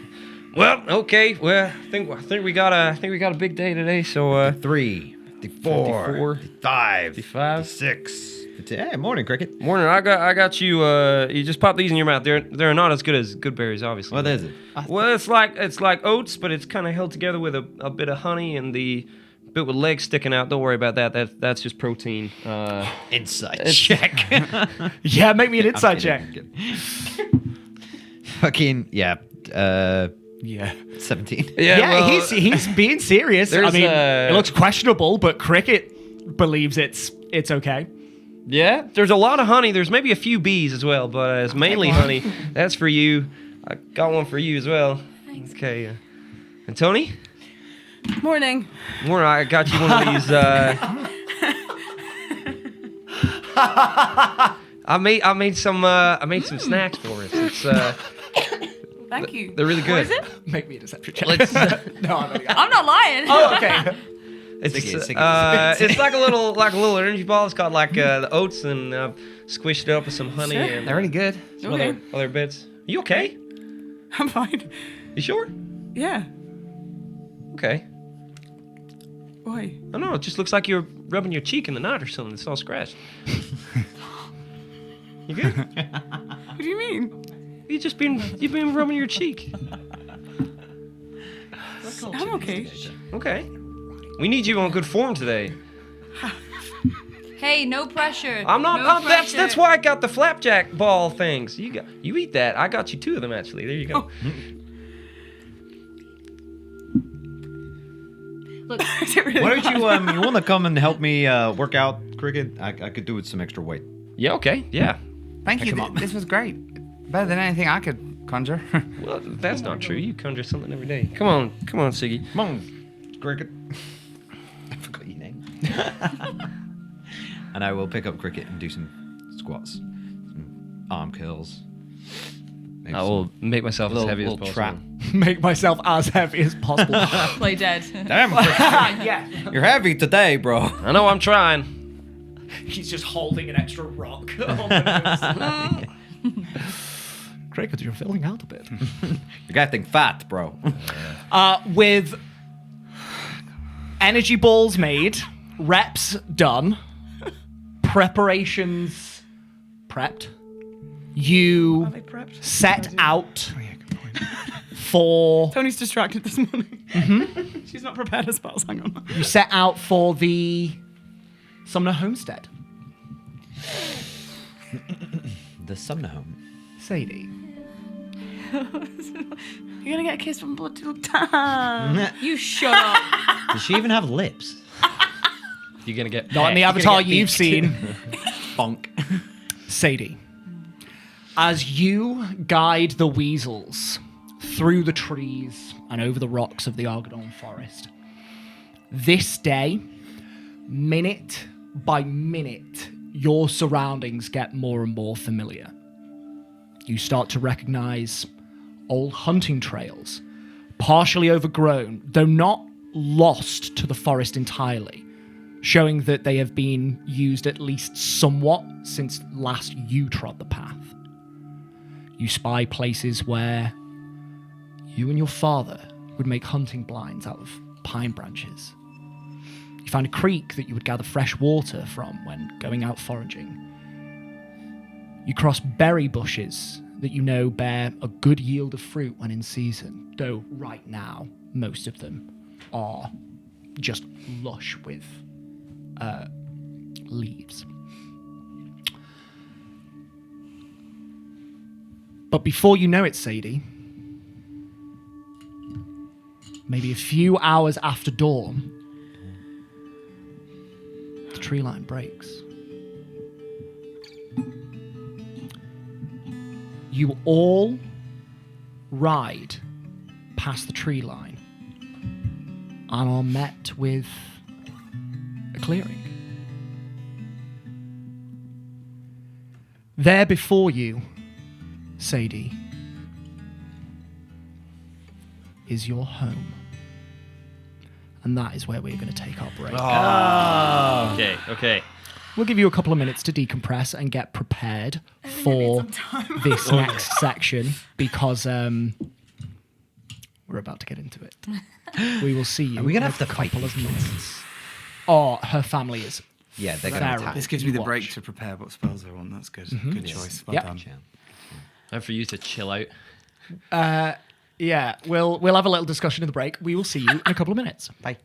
"Well, okay. Well, I think we got a big day today. So 3, 54, 55, 55, 6. Yeah, morning, Cricket. morning. I got you. You just pop these in your mouth. They're not as good as good berries, obviously. What is it? Well, it's like oats, but it's kind of held together with a bit of honey and the bit with legs sticking out. Don't worry about that. That's just protein. Insight check. Yeah, make me an insight check. Fucking, yeah. Yeah. 17. Yeah, well, he's being serious. I there's, mean, it looks questionable, but Cricket believes it's okay. Yeah, there's a lot of honey. There's maybe a few bees as well, but it's mainly honey. That's for you. I got one for you as well. Thanks. Okay. And Tony? Morning. Morning. I got you one of these. I made some snacks for us. It's Thank you. they're really good. What is it? Make me a deception check. Let's, No, I'm not. I'm not lying. Oh, okay. It's like a little energy ball. It's got like the oats and squished it up with some honey Sure. and They're really good. some Okay. other bits. You okay? I'm fine. You sure? Yeah. Okay. Why? I don't know. It just looks like you're rubbing your cheek in the night or something. It's all scratched. You good? What do you mean? You've been rubbing your cheek. I'm okay. Okay. We need you on good form today. Hey, no pressure. I'm not. No That's pressure. why I got the flapjack ball things. You eat that. I got you 2 of them actually. There you go. Look, Is it really Why don't bad? you want to come and help me work out, Cricket? I could do with some extra weight. Yeah. Okay. Yeah. Thank Pick you. 'em up. This was great. Better than anything I could conjure. Well, that's not true. You conjure something every day. Come on, Siggy. Come on, Cricket. I forgot your name. And I will pick up Cricket and do some squats, some arm curls. Maybe I will make myself as little, heavy as little possible. trap. Make myself as heavy as possible. play dead. Damn, Cricket, Yeah. you're heavy today, bro. I know I'm trying. He's just holding an extra rock on the nose. Cricket, you're filling out a bit. You're getting fat, bro. With energy balls made, reps done, preparations prepped, you They prepped. set out for Tony's distracted this morning. Mm-hmm. She's not prepared as spells. Hang on. you set out for the Sumner homestead. The Sumner home. Sadie. You're gonna get a kiss from blood till time. You shut up. Does she even have lips? You're gonna get Not in the pecked. avatar you've seen. Bonk. Sadie, as you guide the weasels through the trees and over the rocks of the Argonauan forest, this day, minute by minute, your surroundings get more and more familiar. You start to recognize old hunting trails, partially overgrown, though not lost to the forest entirely, showing that they have been used at least somewhat since last you trod the path. You spy places where you and your father would make hunting blinds out of pine branches. You find a creek that you would gather fresh water from when going out foraging. You cross berry bushes that you know bear a good yield of fruit when in season, though right now most of them are just lush with leaves. But before you know it, Sadie, maybe a few hours after dawn, the tree line breaks. You all ride past the tree line and are met with a clearing. There before you, Sadie, is your home. And that is where we're going to take our break. Okay. We'll give you a couple of minutes to decompress and get prepared for this next section because we're about to get into it. We will see you. Are we gonna in have a to fight couple of minutes. Oh, her family is. Yeah, they're gonna feral. attack. This gives me the Watch. break to prepare what spells I want. That's good. Good choice. Well Yep. done. Time for you to chill out. Yeah, we'll have a little discussion in the break. We will see you in a couple of minutes. Bye.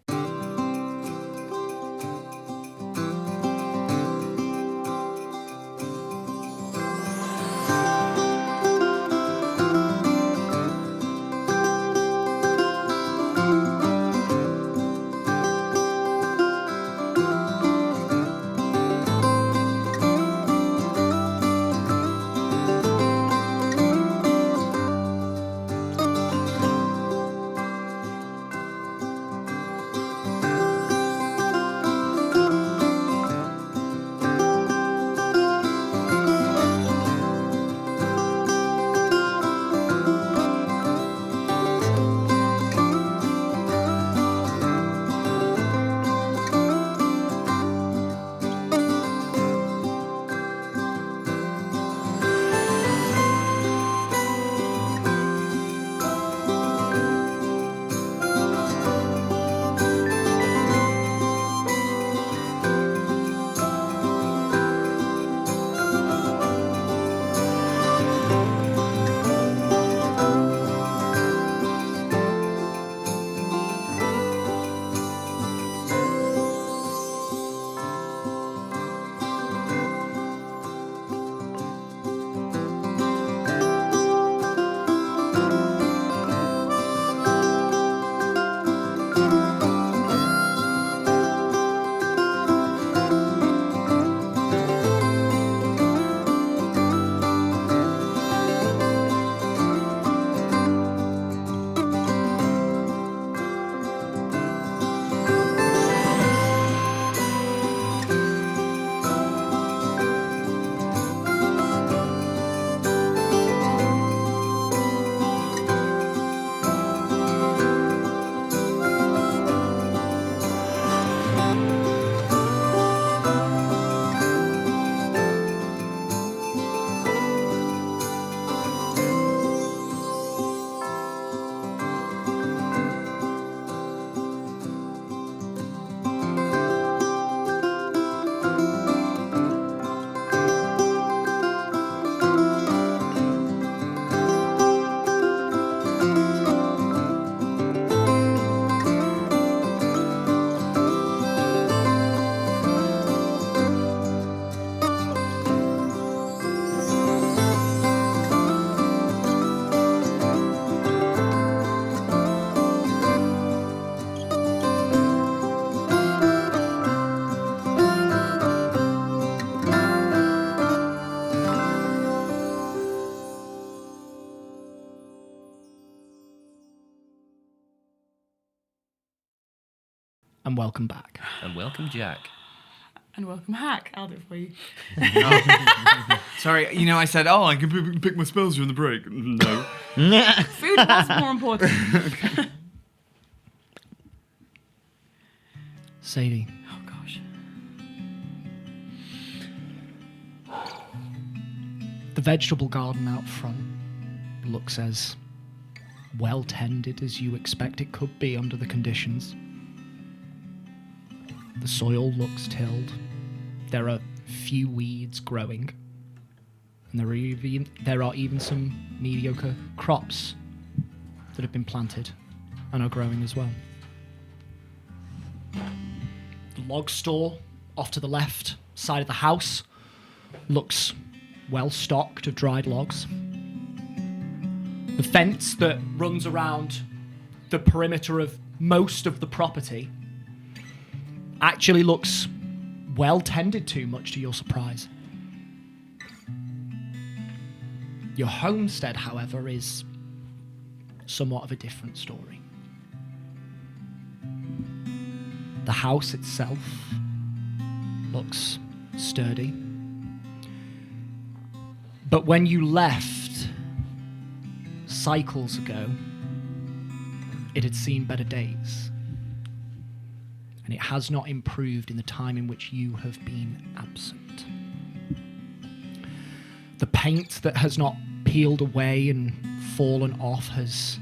and welcome back. And welcome, Jack. And welcome, Hack. I'll do it for you. Sorry, I said, I can pick my spells during the break. No. Food was more important. Sadie. Oh, gosh. The vegetable garden out front looks as well tended as you expect it could be under the conditions. The soil looks tilled. There are few weeds growing. And there are even some mediocre crops that have been planted and are growing as well. The log store off to the left side of the house looks well stocked of dried logs. The fence that runs around the perimeter of most of the property actually looks well tended to, much to your surprise. Your homestead, however, is somewhat of a different story. The house itself looks sturdy. But when you left cycles ago, it had seen better days. And it has not improved in the time in which you have been absent. The paint that has not peeled away and fallen off has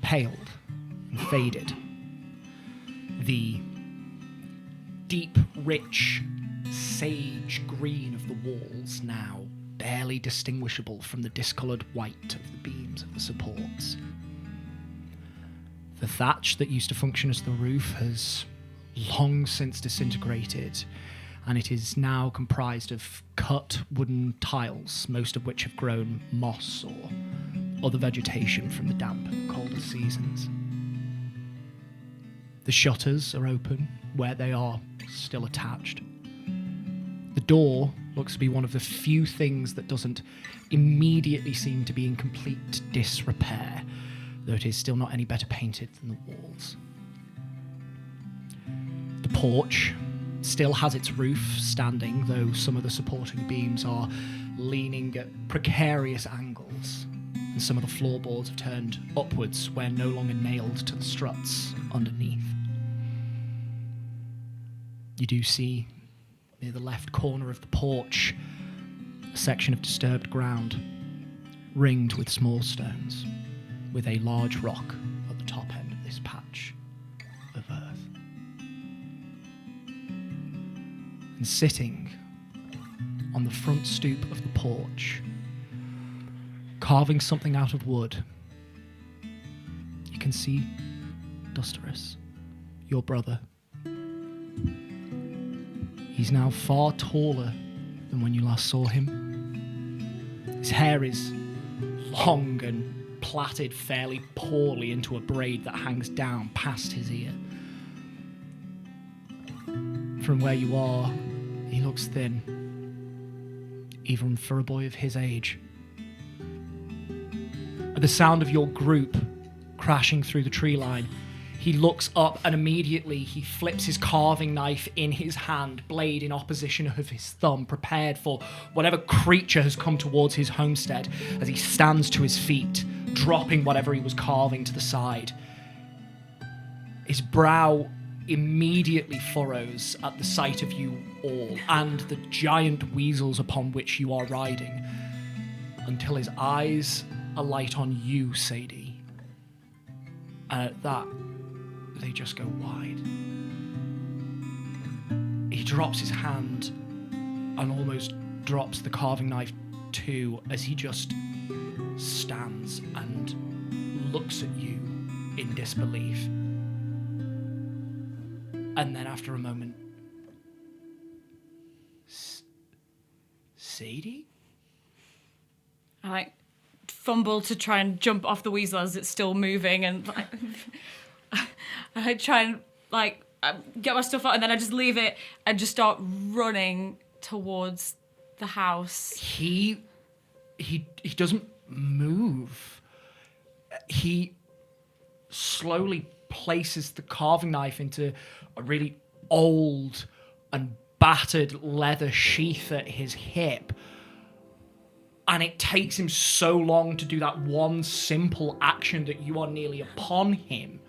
paled and faded. The deep, rich, sage green of the walls now barely distinguishable from the discoloured white of the beams of the supports. The thatch that used to function as the roof has long since disintegrated, and it is now comprised of cut wooden tiles, most of which have grown moss or other vegetation from the damp, colder seasons. The shutters are open where they are still attached. The door looks to be one of the few things that doesn't immediately seem to be in complete disrepair, though it is still not any better painted than the walls. The porch still has its roof standing, though some of the supporting beams are leaning at precarious angles, and some of the floorboards have turned upwards where no longer nailed to the struts underneath. You do see, near the left corner of the porch, a section of disturbed ground, ringed with small stones, with a large rock at the top end of this patch of earth. And sitting on the front stoop of the porch, carving something out of wood, you can see Dusterus, your brother. He's now far taller than when you last saw him. His hair is long and plaited fairly poorly into a braid that hangs down past his ear. From where you are, he looks thin, even for a boy of his age. At the sound of your group crashing through the tree line, he looks up and immediately he flips his carving knife in his hand, blade in opposition of his thumb, prepared for whatever creature has come towards his homestead as he stands to his feet, dropping whatever he was carving to the side. His brow immediately furrows at the sight of you all and the giant weasels upon which you are riding, until his eyes alight on you, Sadie. And at that, they just go wide. He drops his hand and almost drops the carving knife too, as he just stands and looks at you in disbelief. And then after a moment, Sadie? I fumble to try and jump off the weasel as it's still moving, and I try and get my stuff out, and then I just leave it and just start running towards the house. He doesn't move. He slowly places the carving knife into a really old and battered leather sheath at his hip. And it takes him so long to do that one simple action that you are nearly upon him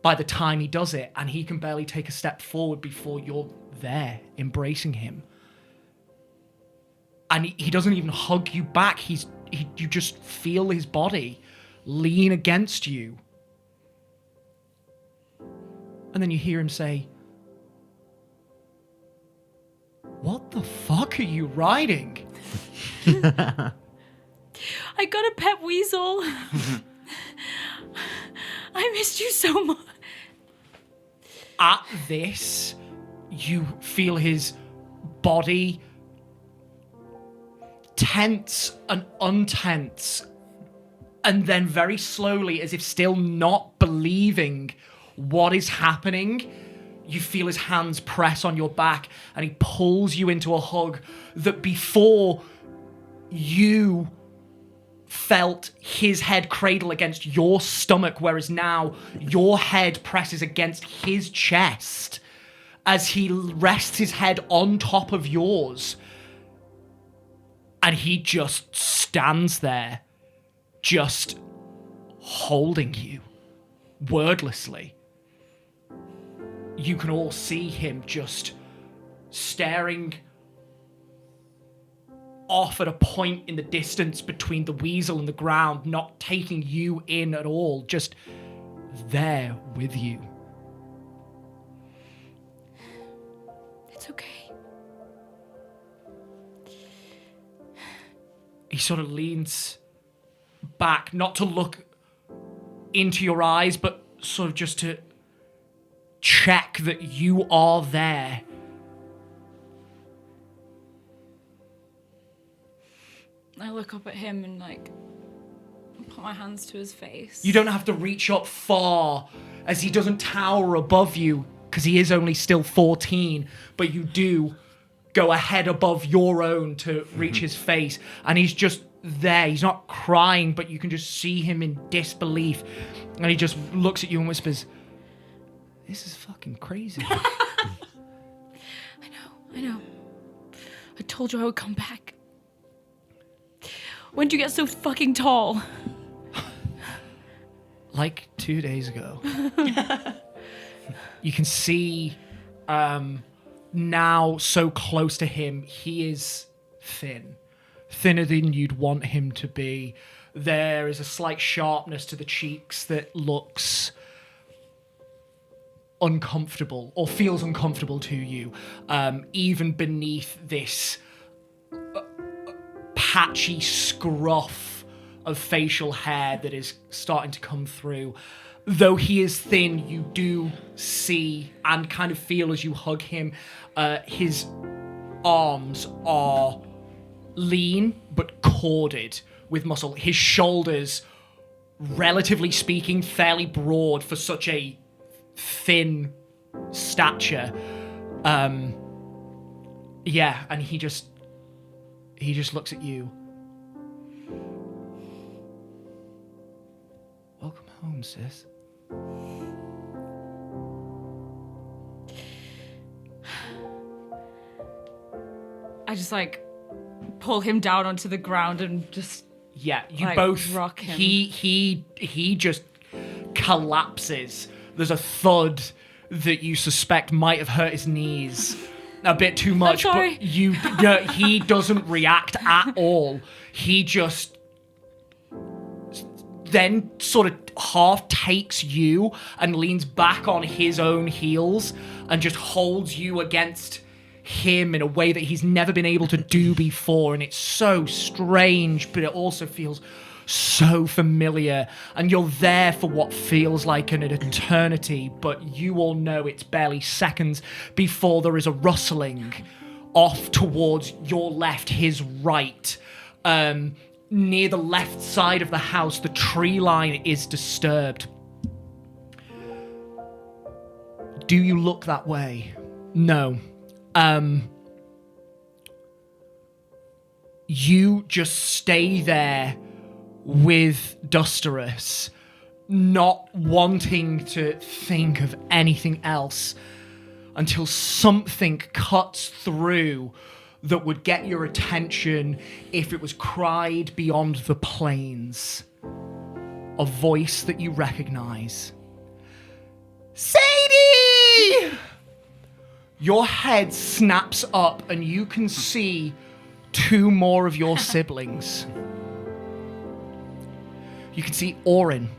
by the time he does it, and he can barely take a step forward before you're there, embracing him. And he doesn't even hug you back. You just feel his body lean against you. And then you hear him say, "What the fuck are you riding?" I got a pet weasel. I missed you so much. At this, you feel his body tense and untense, and then very slowly, as if still not believing what is happening, you feel his hands press on your back, and he pulls you into a hug that before you felt his head cradle against your stomach, whereas now your head presses against his chest as he rests his head on top of yours. And he just stands there, just holding you, wordlessly. You can all see him just staring off at a point in the distance between the weasel and the ground, not taking you in at all, just there with you. It's okay. He sort of leans back, not to look into your eyes, but sort of just to check that you are there. I look up at him and put my hands to his face. You don't have to reach up far, as he doesn't tower above you, because he is only still 14, but you do go ahead above your own to reach his face, and he's just there. He's not crying, but you can just see him in disbelief, and he just looks at you and whispers, "This is fucking crazy." I know. I told you I would come back. When did you get so fucking tall? Like 2 days ago. You can see now so close to him, he is thin. Thinner than you'd want him to be. There is a slight sharpness to the cheeks that looks uncomfortable or feels uncomfortable to you, even beneath this patchy scruff of facial hair that is starting to come through. Though he is thin, you do see and kind of feel as you hug him, his arms are lean but corded with muscle. His shoulders, relatively speaking, fairly broad for such a thin stature. Yeah, and he just looks at you. "Welcome home, sis." I just pull him down onto the ground and just Yeah, you both rock him. He just collapses. There's a thud that you suspect might have hurt his knees a bit too much, sorry. but he doesn't react at all. He just then sort of half takes you and leans back on his own heels and just holds you against him in a way that he's never been able to do before, and it's so strange, but it also feels so familiar, and you're there for what feels like an eternity, but you all know it's barely seconds before there is a rustling off towards your left, his right. Near the left side of the house, the tree line is disturbed. Do you look that way? No. You just stay there with Dusterus, not wanting to think of anything else until something cuts through that would get your attention if it was cried beyond the plains. A voice that you recognize. Sadie! Your head snaps up and you can see two more of your siblings. You can see Orin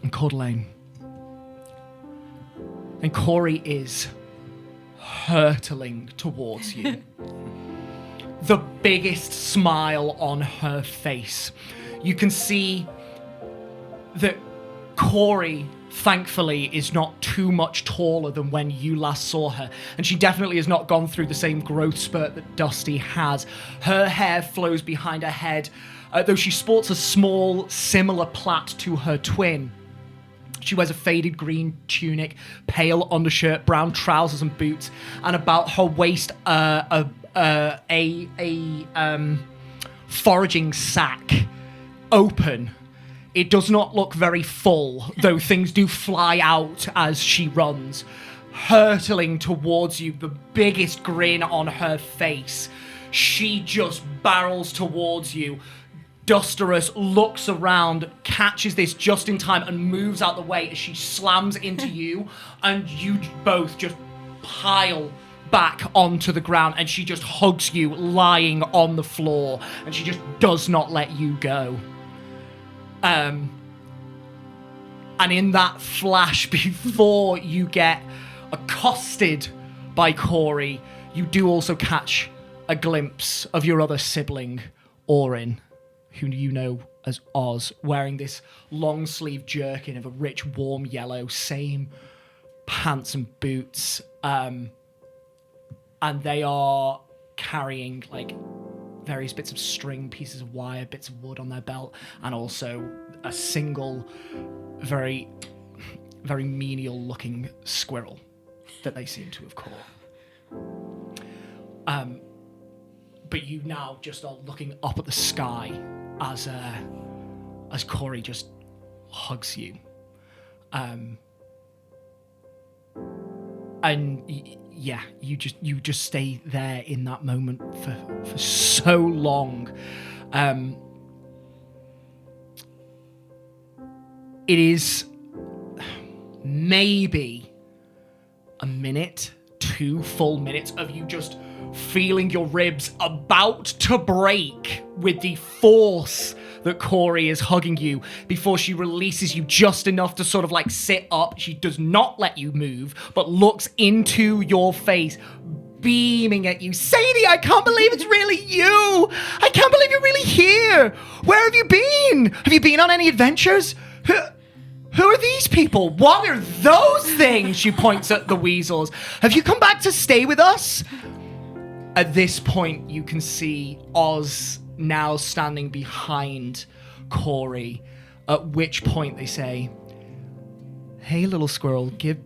and Cordeline. And Corey is hurtling towards you. The biggest smile on her face. You can see that Corey, thankfully, is not too much taller than when you last saw her. And she definitely has not gone through the same growth spurt that Dusty has. Her hair flows behind her head, though she sports a small, similar plait to her twin. She wears a faded green tunic, pale undershirt, brown trousers and boots, and about her waist a foraging sack, open. It does not look very full, though things do fly out as she runs, hurtling towards you, the biggest grin on her face. She just barrels towards you. Dusterus looks around, catches this just in time, and moves out the way as she slams into you, and you both just pile back onto the ground, and she just hugs you lying on the floor, and she just does not let you go. And in that flash, before you get accosted by Corey, you do also catch a glimpse of your other sibling, Orin, who you know as Oz, wearing this long-sleeve jerkin of a rich, warm yellow, same pants and boots. And they are carrying, like, various bits of string, pieces of wire, bits of wood on their belt, and also a single, very, very menial-looking squirrel that they seem to have caught. But you now just are looking up at the sky as Corey just hugs you. You just stay there in that moment for so long. It is maybe a minute, 2 full minutes of you just feeling your ribs about to break with the force that Corey is hugging you before she releases you just enough to sort of like sit up. She does not let you move, but looks into your face, beaming at you. Sadie, I can't believe it's really you. I can't believe you're really here. Where have you been? Have you been on any adventures? Who are these people? What are those things? She points at the weasels. Have you come back to stay with us? At this point, you can see Oz now standing behind Corey, at which point they say, "Hey, little squirrel, give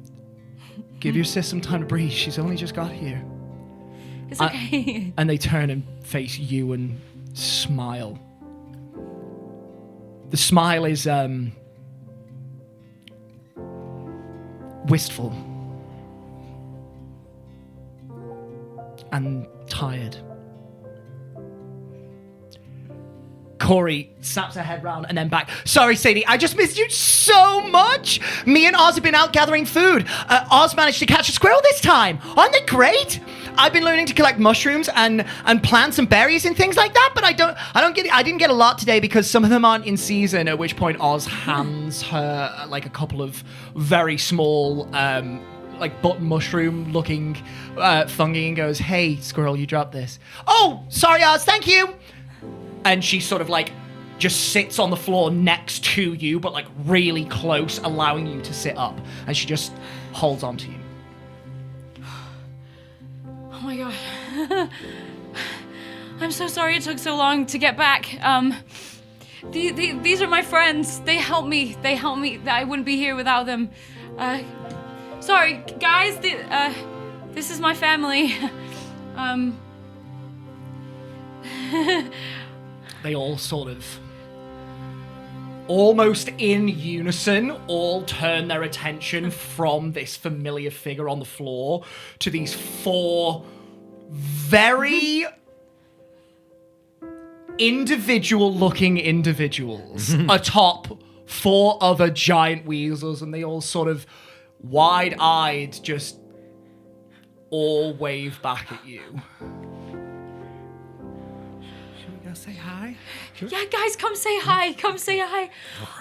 your sis some time to breathe. She's only just got here." It's okay. And they turn and face you and smile. The smile is wistful and tired. Corey snaps her head round and then back. "Sorry, Sadie, I just missed you so much. Me and Oz have been out gathering food. Oz managed to catch a squirrel this time. Aren't they great? I've been learning to collect mushrooms and plants and berries and things like that, but I didn't get a lot today because some of them aren't in season." At which point Oz hands her like a couple of very small like button mushroom looking fungi and goes, "Hey, squirrel, you dropped this." "Oh, sorry, Oz, thank you." And she sort of like just sits on the floor next to you, but like really close, allowing you to sit up. And she just holds on to you. Oh my god. I'm so sorry it took so long to get back. These are my friends. They help me. I wouldn't be here without them. Sorry, guys. This is my family. They all sort of almost in unison, all turn their attention from this familiar figure on the floor to these 4 very individual-looking individuals atop 4 other giant weasels, and they all sort of wide-eyed just all wave back at you. Should we go say hi? Yeah, guys, come say hi. Come say hi.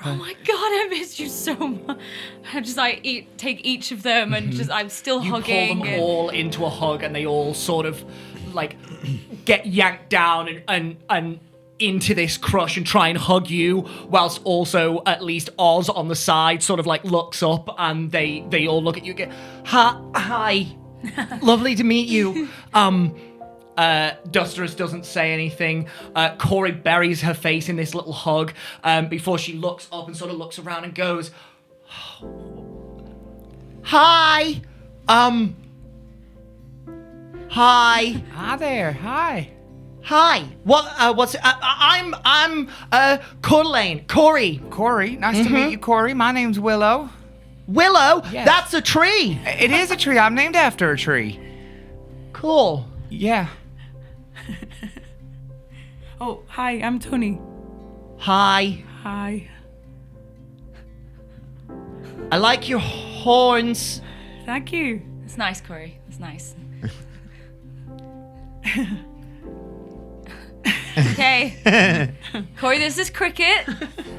Oh my god, I missed you so much. I just take each of them and just I'm still You hugging. pull them all into a hug, and they all sort of like get yanked down and into this crush and try and hug you, whilst also at least Oz on the side sort of like looks up, and they all look at you and go, hi, lovely to meet you. Dusterous doesn't say anything. Corey buries her face in this little hug before she looks up and sort of looks around and goes, hi. Hi. Hi there. Hi. Hi. I'm Coeur d'Alene. Corey. Corey. Nice to meet you, Corey. My name's Willow. Willow? Yes. That's a tree. It is a tree. I'm named after a tree. Cool. Yeah. Oh, hi, I'm Tony. Hi. Hi. I like your horns. Thank you. It's nice, Corey. It's nice. Okay. Corey, this is Cricket.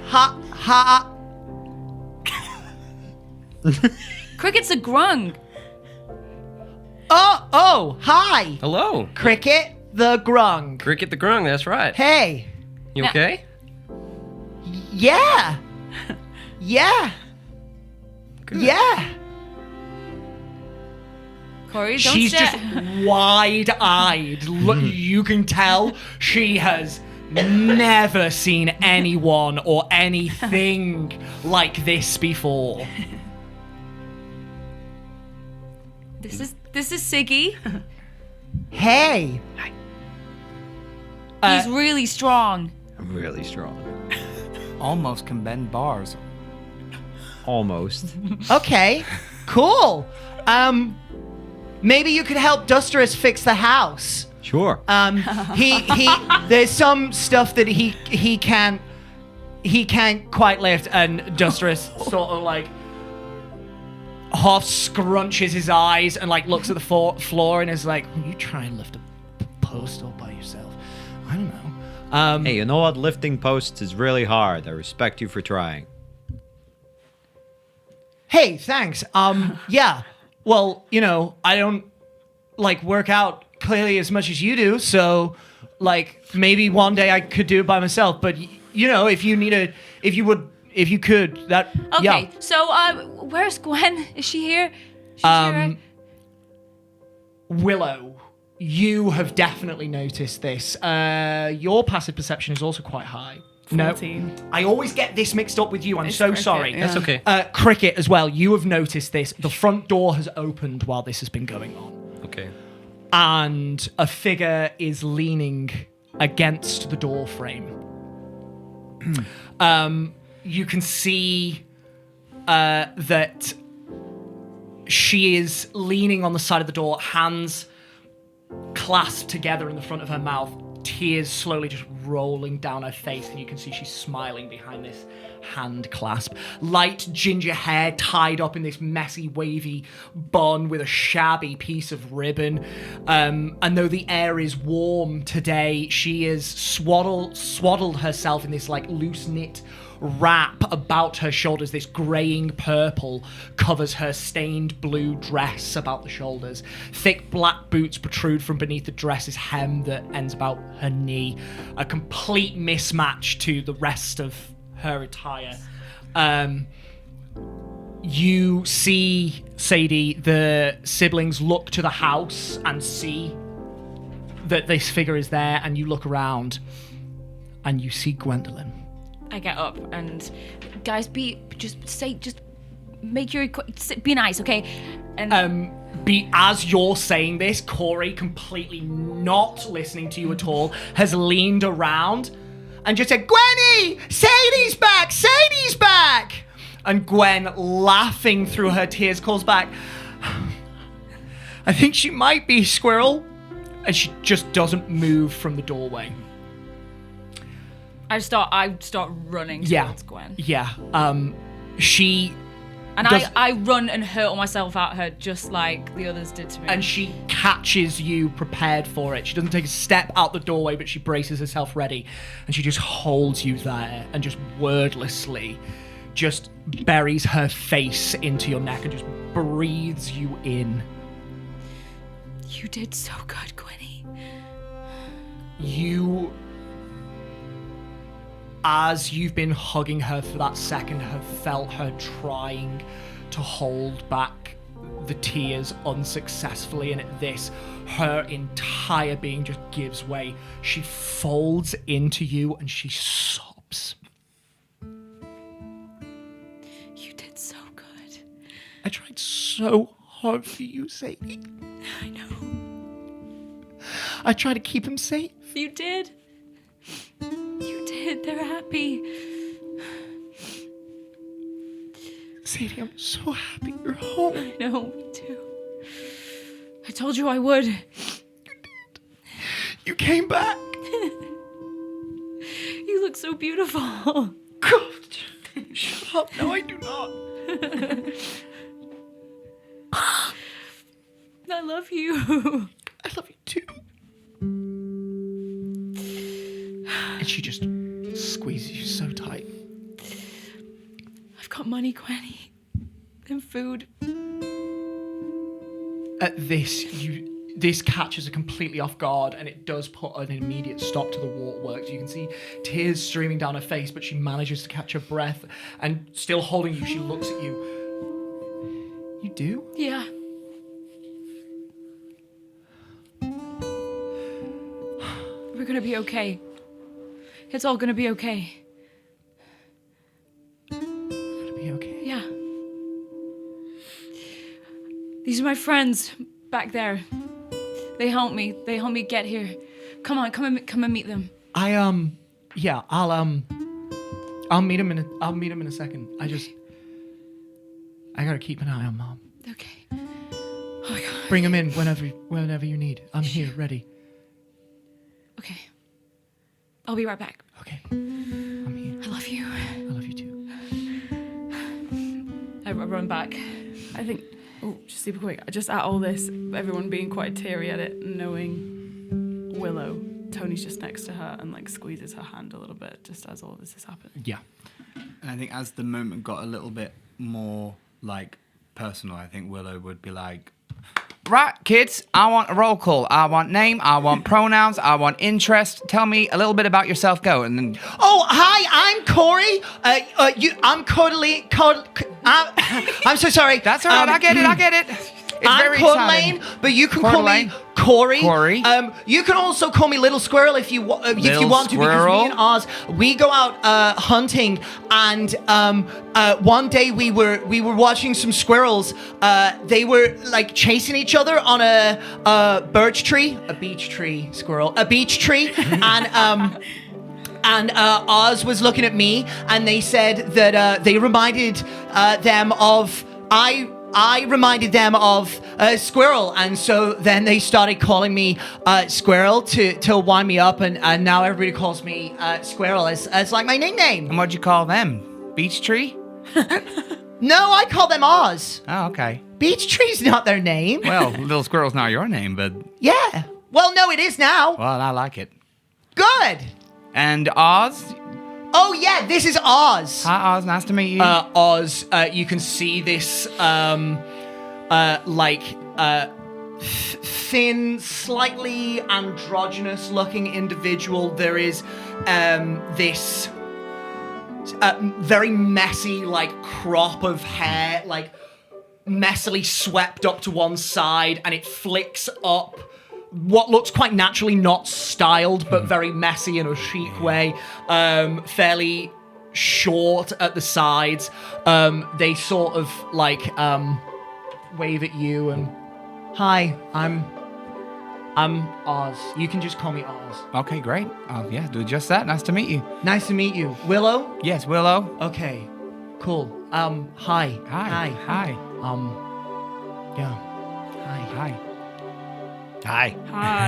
Ha. Cricket's a grung. Oh, hi. Hello. Cricket the Grung. Cricket the Grung, that's right. Hey. You Yeah. okay? Yeah. Yeah. Yeah. Corey, don't She's stare. just wide-eyed. Look, you can tell she has never seen anyone or anything like this before. This is Siggy. Hey. He's really strong. Really strong. Almost can bend bars. Almost. Okay. Cool. Maybe you could help Dusterous fix the house. Sure. He there's some stuff that he can't quite lift, and Dusterous sort of like half scrunches his eyes and like looks at the floor and is like, "Will you try and lift a post all by yourself?" I don't know. Hey, you know what? Lifting posts is really hard. I respect you for trying. Hey, thanks. Yeah. Well, you know, I don't like work out clearly as much as you do, so like maybe one day I could do it by myself. But you know, if you could, that Okay, yeah. so where's Gwen? Is she here? She's here. Willow, you have definitely noticed this. Your passive perception is also quite high. 14. No, I always get this mixed up with you. I'm It's so Cricket, sorry. yeah. That's okay. Cricket as well. You have noticed this. The front door has opened while this has been going on, Okay. and a figure is leaning against the door frame. You can see that she is leaning on the side of the door, hands clasped together in the front of her mouth, tears slowly just rolling down her face, and you can see she's smiling behind this hand clasp. Light ginger hair tied up in this messy, wavy bun with a shabby piece of ribbon. And though the air is warm today, she is swaddled herself in this like loose knit wrap about her shoulders. This graying purple covers her stained blue dress about the shoulders. Thick black boots protrude from beneath the dress's hem that ends about her knee, a complete mismatch to the rest of her attire. You see, Sadie, the siblings look to the house and see that this figure is there, and you look around and you see Gwendolyn. I get up and guys, be nice, okay? And As you're saying this, Corey, completely not listening to you at all, has leaned around and just said, Gwenny, Sadie's back, Sadie's back. And Gwen, laughing through her tears, calls back, I think she might be Squirrel. And she just doesn't move from the doorway. I start running towards Gwen. Yeah. She... And I run and hurl myself at her just like the others did to me. And she catches you prepared for it. She doesn't take a step out the doorway, but she braces herself ready. And she just holds you there and just wordlessly just buries her face into your neck and just breathes you in. You did so good, Gwenny. You, as you've been hugging her for that second, have felt her trying to hold back the tears unsuccessfully, and at this, her entire being just gives way. She folds into you and she sobs. You did so good. I tried so hard for you, Sadie. I know. I tried to keep him safe. You did. You did. They're happy. Sadie, I'm so happy you're home. I know, me too. I told you I would. You did. You came back. You look so beautiful. God, shut up. No, I do not. I love you. I love you too. And she just squeezes you so tight. I've got money, Gwenny. And food. At this, this catches her completely off guard, and it does put an immediate stop to the waterworks. You can see tears streaming down her face, but she manages to catch her breath, and still holding you, she looks at you. You do? Yeah. We're gonna be okay. It's all gonna be okay. Gonna be okay. Yeah. These are my friends back there. They helped me. They helped me get here. Come on, come and meet them. I'll meet him in a second. I gotta keep an eye on Mom. Okay. Oh my god. Bring him in whenever you need. I'm here, ready. Okay. I'll be right back. Okay. I'm here. I love you. I love you too. I run back. I think, just super quick, just at all this, everyone being quite teary at it, knowing Willow, Tony's just next to her and like squeezes her hand a little bit just as all this is happening. Yeah. And I think as the moment got a little bit more like personal, I think Willow would be like, Right, kids, I want a roll call. I want name, I want pronouns, I want interest. Tell me a little bit about yourself. Go. And then, Oh, hi, I'm Corey. I'm Cordeline. I'm so sorry. that's all right, I get it. It's I'm very Cordeline, exciting. but you can call me Corey. Corey. You can also call me Little Squirrel if you want to, because Squirrel. me and Oz, we go out hunting, and one day we were watching some squirrels. They were like chasing each other on a beech tree, and Oz was looking at me, and they said that they reminded them of I reminded them of Squirrel, and so then they started calling me Squirrel to wind me up, and now everybody calls me Squirrel as like my nickname. And what'd you call them? Beech tree? No, I call them Oz. Oh, okay. Beech Tree's not their name. Well, Little Squirrel's not your name, but Yeah. Well, no, it is now. well, I like it. Good. And Oz? Oh yeah, this is Oz. Hi, Oz. Nice to meet you. Oz, you can see this thin, slightly androgynous looking individual. There is this very messy like crop of hair, like messily swept up to one side, and it flicks up what looks quite naturally not styled, but very messy in a chic way. Fairly short at the sides. They sort of like wave at you and, hi, I'm I'm Oz. You can just call me Oz. Okay, great. Yeah, do just that. Nice to meet you. Nice to meet you. Willow? Yes, Willow. Okay. Cool. Hi. Hi. Hi. Yeah. Hi. Hi. Hi.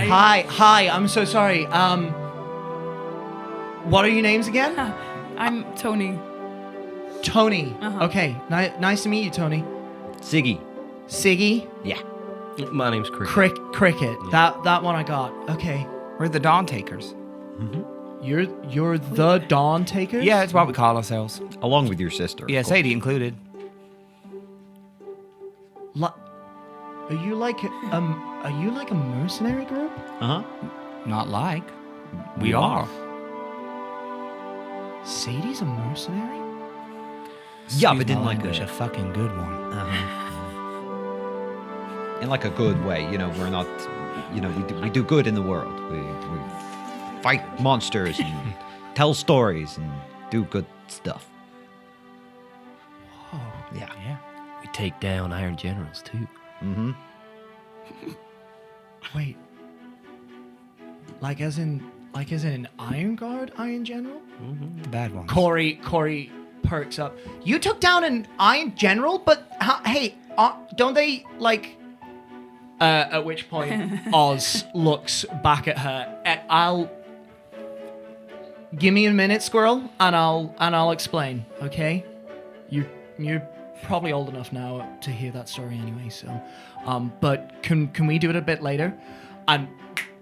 Hi. Hi. I'm so sorry. What are your names again? I'm Tony. Tony. Uh-huh. Okay. Nice to meet you, Tony. Siggy. Siggy. Yeah. My name's Cricket. Cricket. That one I got. Okay. We're the Dawn Takers. You're the Dawn Takers? Yeah, it's what we call ourselves. Along with your sister. of Yeah, course. Sadie included. Are you like a mercenary group? Uh-huh. Not like. We are. Sadie's a mercenary? Yeah, but Excuse in my like language, a, a fucking good one. in like a good way. You know, we're not. You know, we do good in the world. We fight monsters and tell stories and do good stuff. Oh. Yeah. Yeah. We take down Iron Generals too. Mm-hmm. Wait. Like as in Iron Guard, Iron General? The bad ones. Corey perks up. You took down an Iron General, but hey, don't they like? At which point Oz looks back at her. I'll give me a minute, Squirrel, and I'll explain. Okay, you're probably old enough now to hear that story anyway. So, but can we do it a bit later? And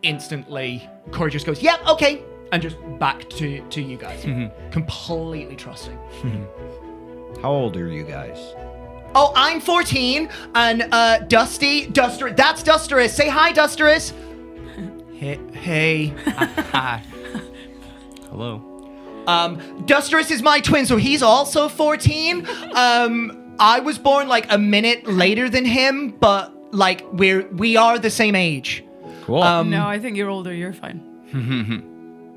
instantly, Corey just goes, "Yep, okay," and just back to you guys, completely trusting. How old are you guys? Oh, I'm 14, and Duster, that's Dusterus. Say hi, Dusterus. Hey. Hi. Hello. Dusterus is my twin, so he's also 14. I was born like a minute later than him, but like we are the same age. Cool. No, I think you're older. You're fine.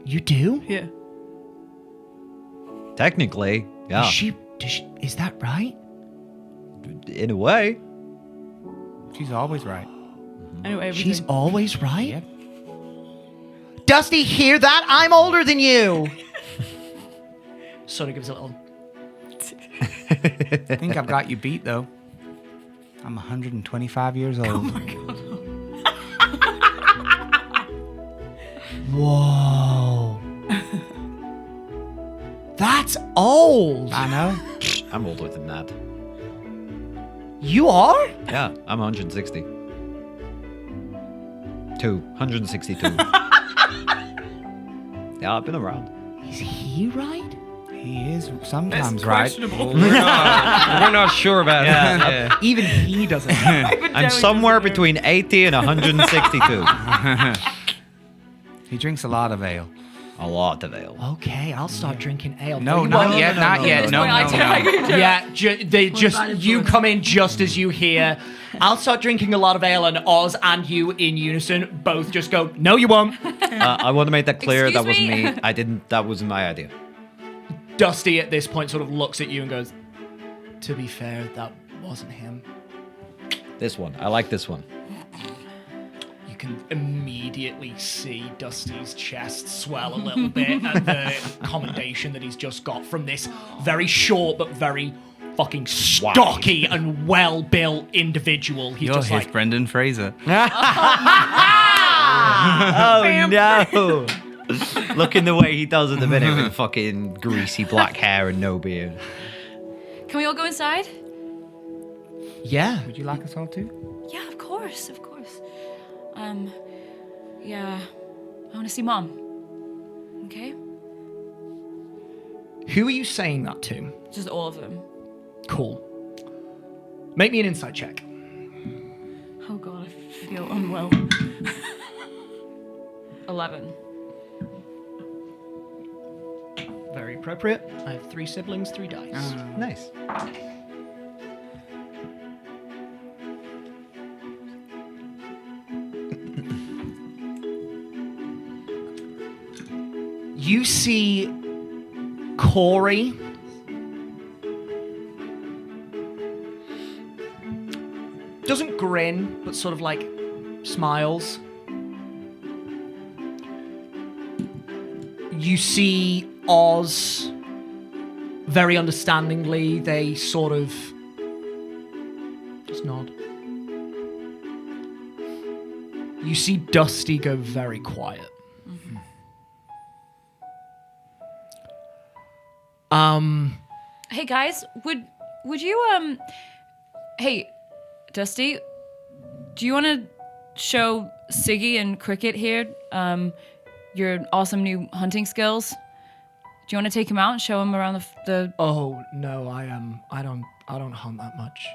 You do? Yeah. Technically, yeah. Is that right? In a way. She's always right. Anyway, everything. She's always right? Yep. Dusty, hear that? I'm older than you. Sort of gives a little... I think I've got you beat, though. I'm 125 years old. Oh, my God. Whoa. That's old. I know. I'm older than that. You are? Yeah, I'm 160. 162. Yeah, I've been around. Is he right? He is sometimes right. We're not sure about that. Yeah. Even he doesn't. I'm somewhere between 80 and 162. He drinks a lot of ale. A lot of ale. Okay, I'll start drinking ale. No, But not you yet, not yet. No, no, no. Yeah, you come in just as you hear. I'll start drinking a lot of ale, and Oz and you in unison both just go, "No, you won't." I want to make that clear. Excuse that wasn't me? me. I didn't. That wasn't my idea. Dusty at this point sort of looks at you and goes, "To be fair, that wasn't him." This one. I like this one. You can immediately see Dusty's chest swell a little bit at the commendation that he's just got from this very short but very fucking stocky and well-built individual. He's You're just his like, Brendan Fraser. Oh no! Looking the way he does at the minute with fucking greasy black hair and no beard. Can we all go inside? yeah. Would you like us all to? Yeah, of course, of course. Yeah, I want to see Mom. Okay? Who are you saying that to? Just all of them. Cool. Make me an insight check. Oh God, I feel unwell. 11. Very appropriate. I have 3 siblings, 3 dice. Nice. You see Corey doesn't grin, but sort of like smiles. You see Oz very understandingly. They sort of just nod. You see Dusty go very quiet. Hey guys, would you hey Dusty, do you want to show Siggy and Cricket here your awesome new hunting skills? Do you want to take him out and show him around the Oh no, I don't hunt that much.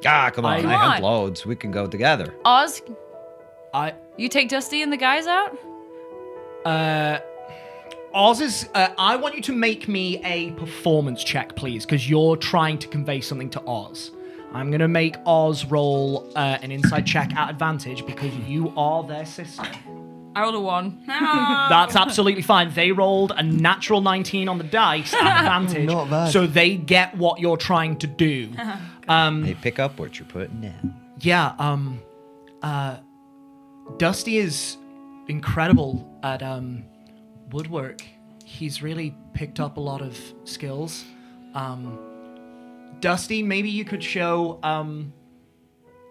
Ah, come on. I I hunt want- loads. We can go together. Oz? I You take Dusty and the guys out? Oz is. I want you to make me a performance check, please, because you're trying to convey something to Oz. I'm gonna make Oz roll an inside check at advantage because you are their sister. I rolled a 1. That's absolutely fine. They rolled a natural 19 on the dice at advantage, Not bad. so they get what you're trying to do. They pick up what you're putting down. Yeah. Dusty is incredible at woodwork. He's really picked up a lot of skills. Dusty, maybe you could show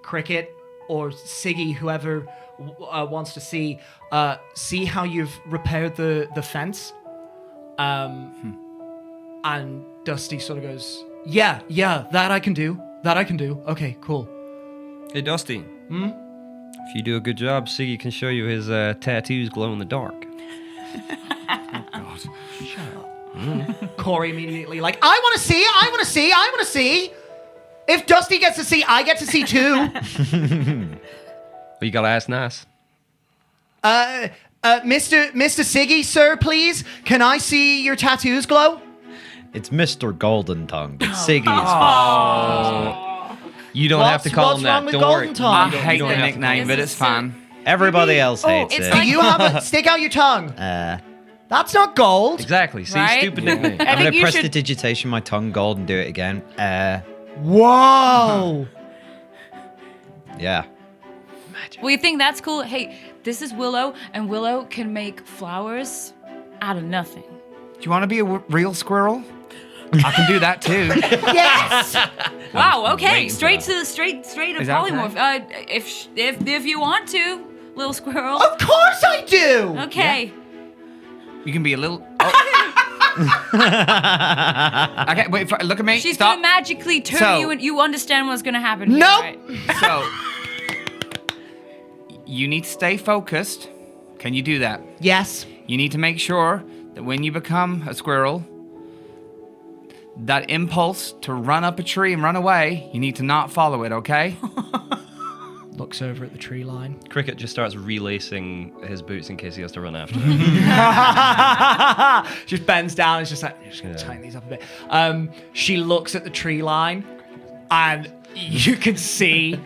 Cricket or Siggy, whoever wants to see how you've repaired the fence. And Dusty sort of goes, yeah, that I can do. Okay, cool. Hey, Dusty. If you do a good job, Siggy can show you his tattoos glow in the dark. Corey immediately like, I want to see. If Dusty gets to see, I get to see too. Well, you gotta ask nice. Mr. Siggy, sir, please, can I see your tattoos glow? It's Mr. Golden Tongue, but Siggy is fine. You don't have to call what's him wrong that. with Don't worry. Golden Tongue? I You hate don't the have to nickname, call but him it's that. fun. Everybody else hates it's it. like- Do you have a stick out your tongue? That's not gold. Exactly. See, Right? stupid nickname. I I'm think gonna you press should. the digitation my tongue gold and do it again. Whoa. Yeah. Well, you think that's cool? Hey, this is Willow, and Willow can make flowers out of nothing. Do you want to be a real squirrel? I can do that too. Yes. Wow. Okay. waiting for Straight that. to straight to Is that polymorph. If you want to, little squirrel. Of course I do. Okay. You can be a little. Oh. Okay, wait. Look at me. She's Stop. gonna magically turn So- you, and you understand what's gonna happen. Here, Nope. right? So, you need to stay focused. Can you do that? Yes. You need to make sure that when you become a squirrel, that impulse to run up a tree and run away, you need to not follow it, okay? Looks over at the tree line. Cricket just starts relacing his boots in case he has to run after. Just bends down and is just like, I'm just gonna tighten these up a bit. She looks at the tree line, and you can see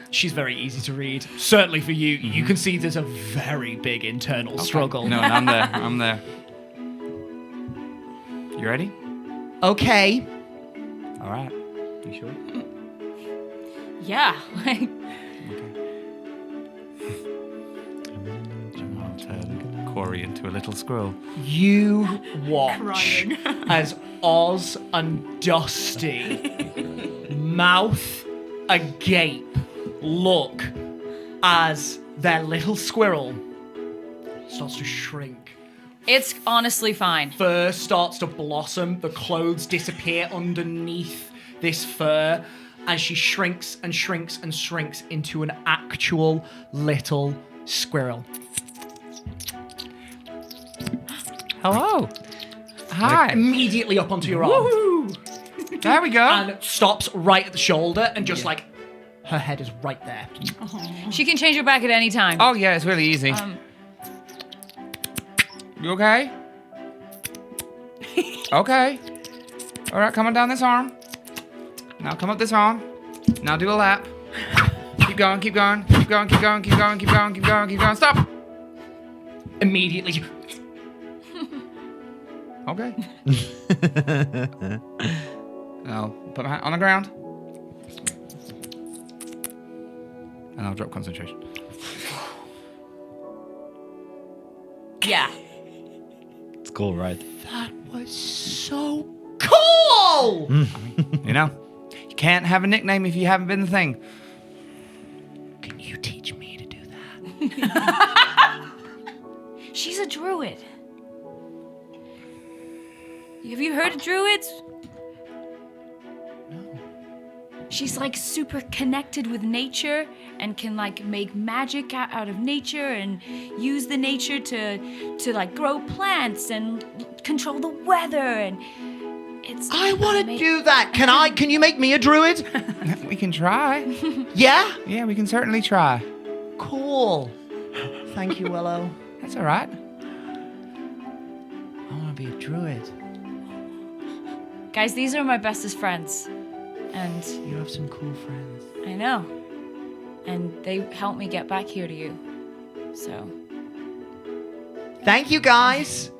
she's very easy to read. Certainly for you, you can see there's a very big internal struggle. No, I'm there. I'm there. You ready? Okay. All right. You sure? Yeah. Like, Turn Corey into a little squirrel. You watch as Oz and Dusty, mouth agape, look as their little squirrel starts to shrink. it's honestly fine. Fur starts to blossom, the clothes disappear underneath this fur, and she shrinks and shrinks and shrinks into an actual little squirrel. Hello. Hi. Immediately up onto your arm. There we go. And stops right at the shoulder and just like her head is right there. She can change her back at any time. Oh yeah, it's really easy. You okay? Okay. All right, come on down this arm. Now come up this arm. Now do a lap. Keep going, keep going, keep going, keep going, keep going, keep going, keep going, keep going. Stop. Immediately she- Okay. I'll put my hand on the ground. And I'll drop concentration. Yeah. cool, right? That was so cool! You know, you can't have a nickname if you haven't been the thing. Can you teach me to do that? She's a druid. Have you heard of druids? No. She's like super connected with nature and can like make magic out of nature and use the nature to like grow plants and control the weather and it's. I want to do that. Can you make me a druid? We can try. Yeah? Yeah, we can certainly try. Cool. Thank you, Willow. That's all right. I want to be a druid. Guys, these are my bestest friends, and You have some cool friends. I know, and they helped me get back here to you. So Thank you, guys.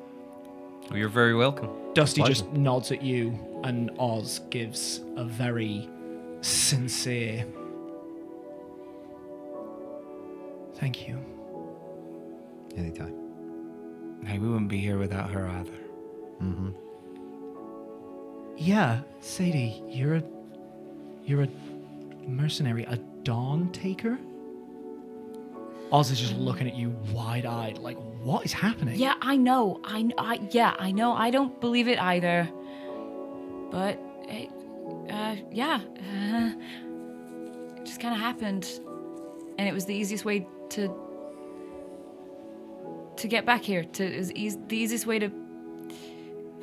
Well, you're very welcome. Dusty Pleasure. just nods at you, and Oz gives a very sincere thank you. Anytime. Hey, we wouldn't be here without her either. Mm-hmm. Yeah, Sadie, you're a mercenary, a dawn taker? Oz is just looking at you wide-eyed, like, what is happening? yeah, I know. I know. I don't believe it either, but it just kind of happened, and it was the easiest way to get back here. It was the easiest way to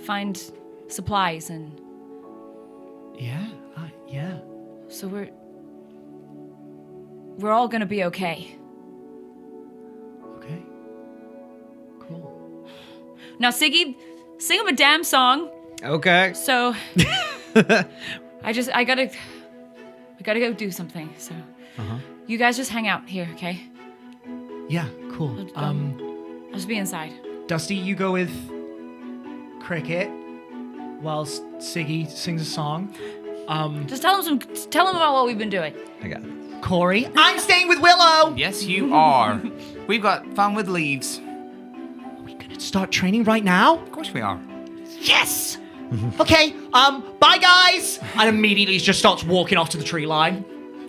find supplies, and Yeah, yeah. so we're all gonna be okay. Okay. Cool. Now, Siggy, sing him a damn song. Okay. So I gotta go do something. So you guys just hang out here, okay? Yeah, cool. I'll just be inside. Dusty, you go with Cricket, whilst Siggy sings a song. Just tell him about what we've been doing. I got it. Corey, I'm staying with Willow. Yes, you are. We've got fun with leaves. Are we gonna start training right now? Of course we are. Yes. Okay. Bye, guys. And immediately just starts walking off to the tree line.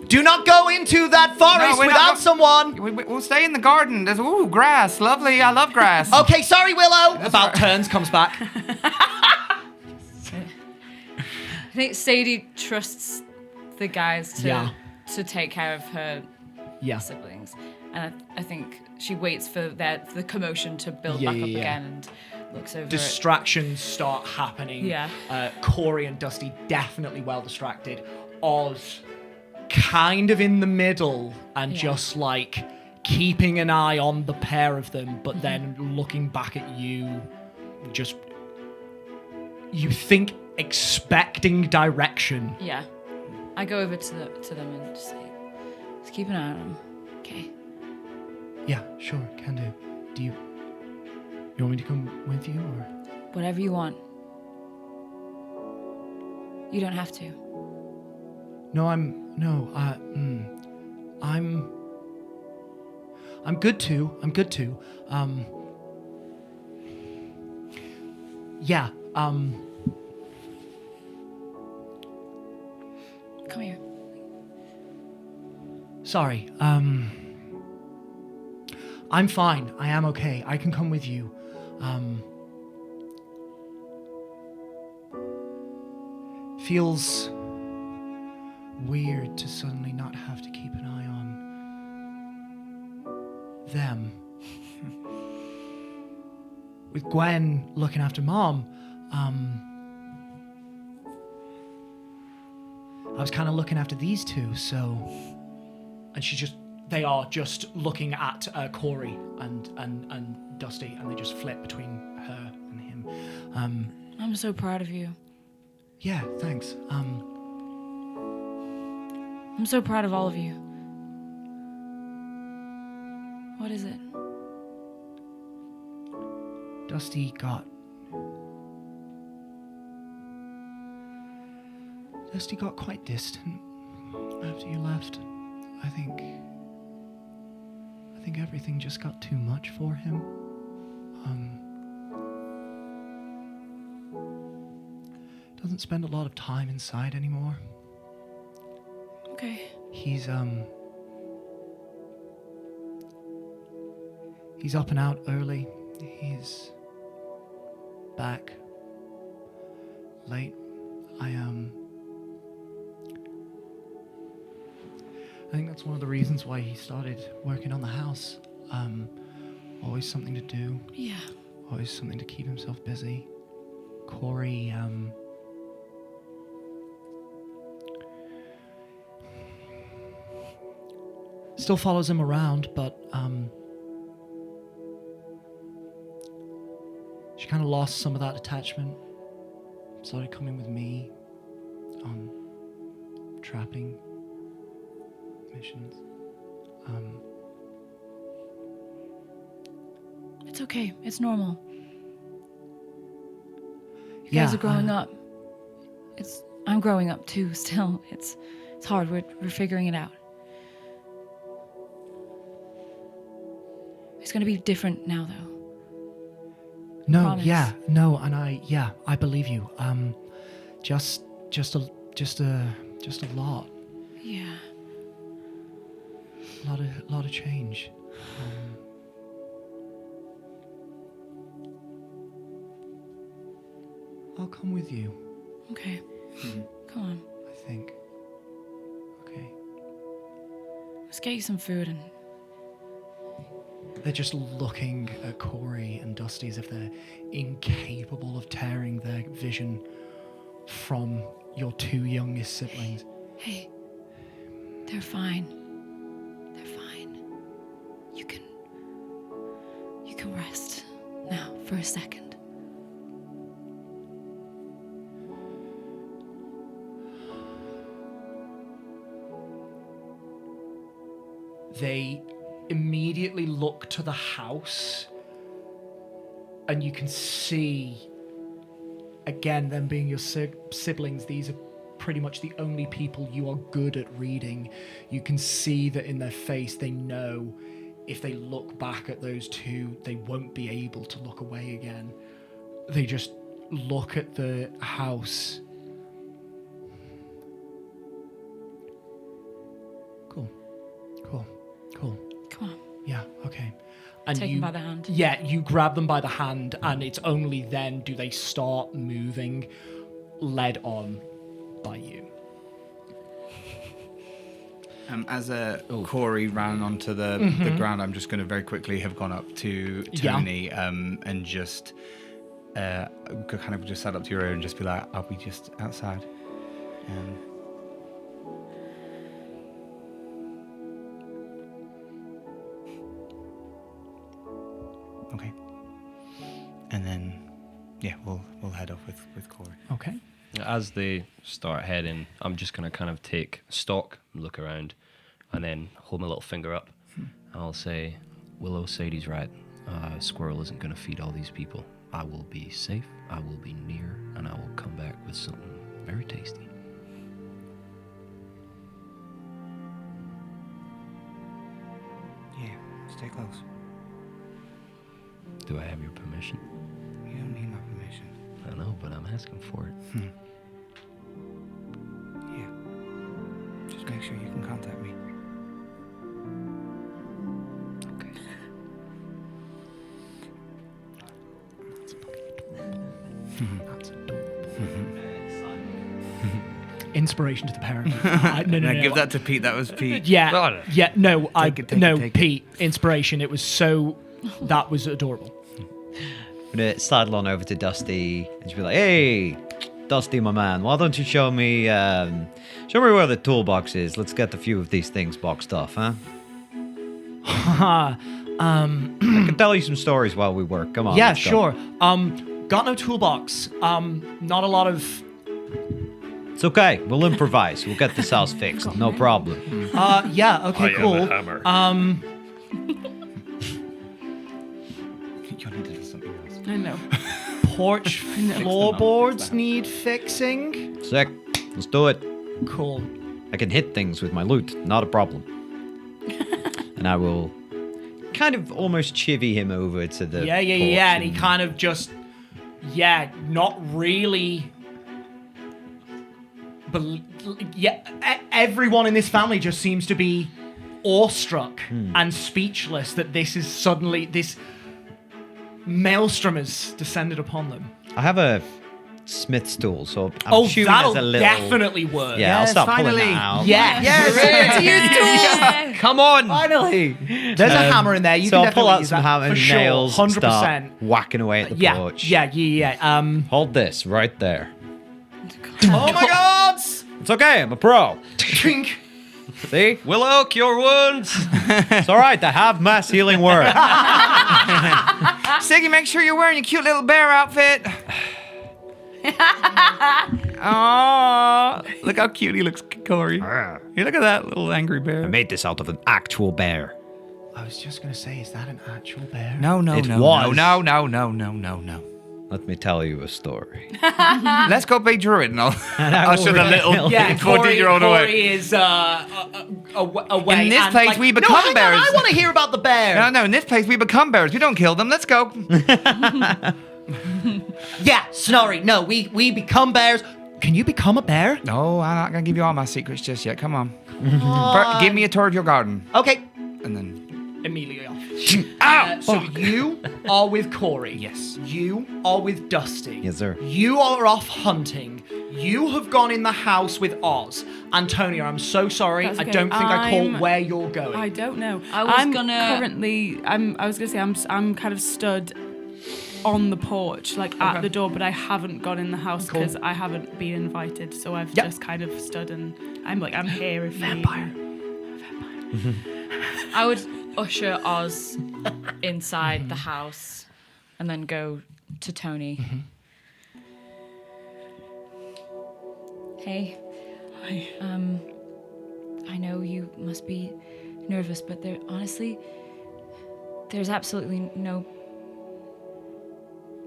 Do not go into that forest we're not without go- someone. We'll stay in the garden. There's grass, lovely. I love grass. Okay, sorry, Willow. That's About all right. turns, comes back. I think Sadie trusts the guys Yeah. to take care of her Yeah. siblings, and I think she waits for the commotion to build Yeah, back up yeah, yeah. again and looks over. Distractions start happening. Yeah. Corey and Dusty definitely well distracted. Oz kind of in the middle and Yeah. just like keeping an eye on the pair of them, but then looking back at you, just you think expecting direction. Yeah, I go over to them and just say, "Just keep an eye on them, okay?" Yeah, sure, can do. Do you want me to come with you or? Whatever you want. You don't have to. No, I'm good too. Yeah, Come here. sorry, I'm fine. I am okay. I can come with you. Feels weird to suddenly not have to keep an eye on them. With Gwen looking after Mom, I was kind of looking after these two, so... And they are just looking at Corey and Dusty, and they just flip between her and him. I'm so proud of you. Yeah, thanks. I'm so proud of all of you. What is it? Dusty got quite distant after you left. I think everything just got too much for him. doesn't spend a lot of time inside anymore. Okay. He's up and out early. He's back late. I think that's one of the reasons why he started working on the house. Always something to do. Yeah. Always something to keep himself busy. Corey, still follows him around, but she kind of lost some of that attachment. Started coming with me on trapping missions. It's okay. It's normal. You Yeah, guys are growing up. I'm growing up too still. It's hard. We're figuring it out. It's gonna be different now though. No, Promise. yeah, no, and I believe you. Just a lot. Yeah. Lot of change. I'll come with you, Okay. Come on. I think. Okay. Let's get you some food and They're just looking at Corey and Dusty as if they're incapable of tearing their vision from your two youngest siblings. hey. They're fine. They're fine. You can rest now for a second. They immediately look to the house, and you can see, again, them being your siblings, these are pretty much the only people you are good at reading. You can see that in their face, they know if they look back at those two, they won't be able to look away again. They just look at the house. Cool. Come on. Yeah, okay. And Take him by the hand. Yeah, you grab them by the hand, and it's only then do they start moving, led on by you. As Corey ran onto the ground, I'm just going to very quickly have gone up to Tony and just kind of just sat up to your ear and just be like, "Are we just outside?" Okay. And then, yeah, we'll head off with Corey. Okay. As they start heading, I'm just going to kind of take stock, look around, and then hold my little finger up. And I'll say, Willow Sadie's right. Squirrel isn't going to feed all these people. I will be safe, I will be near, and I will come back with something very tasty. Yeah, stay close. Do I have your permission? You don't need my permission. I know, but I'm asking for it. Yeah. Just make sure you can contact me. Okay. That's adorable. Inspiration to the parent. No. Give that to Pete. That was Pete. Yeah, yeah. No, Take it. Pete. Inspiration. It was so. That was adorable. I'm gonna sidle on over to Dusty and just be like, "Hey, Dusty, my man, why don't you show me where the toolbox is? Let's get a few of these things boxed off, huh? I can tell you some stories while we work. Come on. Yeah, let's go." sure. Got no toolbox. Not a lot of. It's okay. We'll improvise. We'll get this house fixed. No problem. Yeah. Okay. Cool. You'll need to do something else. I know. Porch floorboards need fixing. Sick. Let's do it. Cool. I can hit things with my loot. Not a problem. And I will kind of almost chivvy him over to the Yeah. porch And he kind of just, not really everyone in this family just seems to be awestruck and speechless that this is suddenly this maelstrom has descended upon them. I have a smith stool, so I'm assuming that'll there's a little... definitely work. Yeah, I'll Yes, start finally. pulling that out. Yes. Come on. Finally. There's a hammer in there. You So can I'll pull definitely out use some that hammer for and sure. nails, 100%. start whacking away at the porch. Yeah. Hold this right there. Oh my God! It's okay, I'm a pro. Trink. See? Willow, cure wounds. It's all right, I have mass healing word. Siggy, make sure you're wearing your cute little bear outfit. Oh, look how cute he looks, Corey. You look at that little angry bear. I made this out of an actual bear. I was just gonna say, is that an actual bear? No. It was. No. Let me tell you a story. Let's go be druid and I'll will show the little reveal- Yeah, 14-year-old away. Corey is away. In this and, place, like, we no, become hang on, bears. I want to hear about the bear. No, in this place we become bears. We don't kill them. Let's go. Yeah, Snorri. No, we become bears. Can you become a bear? No, I'm not gonna give you all my secrets just yet. Come on. Give me a tour of your garden, Okay. and then. Immediately off. Ow! So you are with Corey. Yes. You are with Dusty. Yes, sir. You are off hunting. You have gone in the house with Oz. Antonia, I'm so sorry. That's I okay. don't think I I'm- caught where you're going. I don't know. I was I'm gonna- currently. I was gonna say I'm kind of stood on the porch, like at the door, but I haven't gone in the house Cool. because I haven't been invited. So I've Yep. just kind of stood and I'm here if you need me. I would usher Oz inside the house and then go to Tony. Hey. Hi. I know you must be nervous, but there's absolutely no...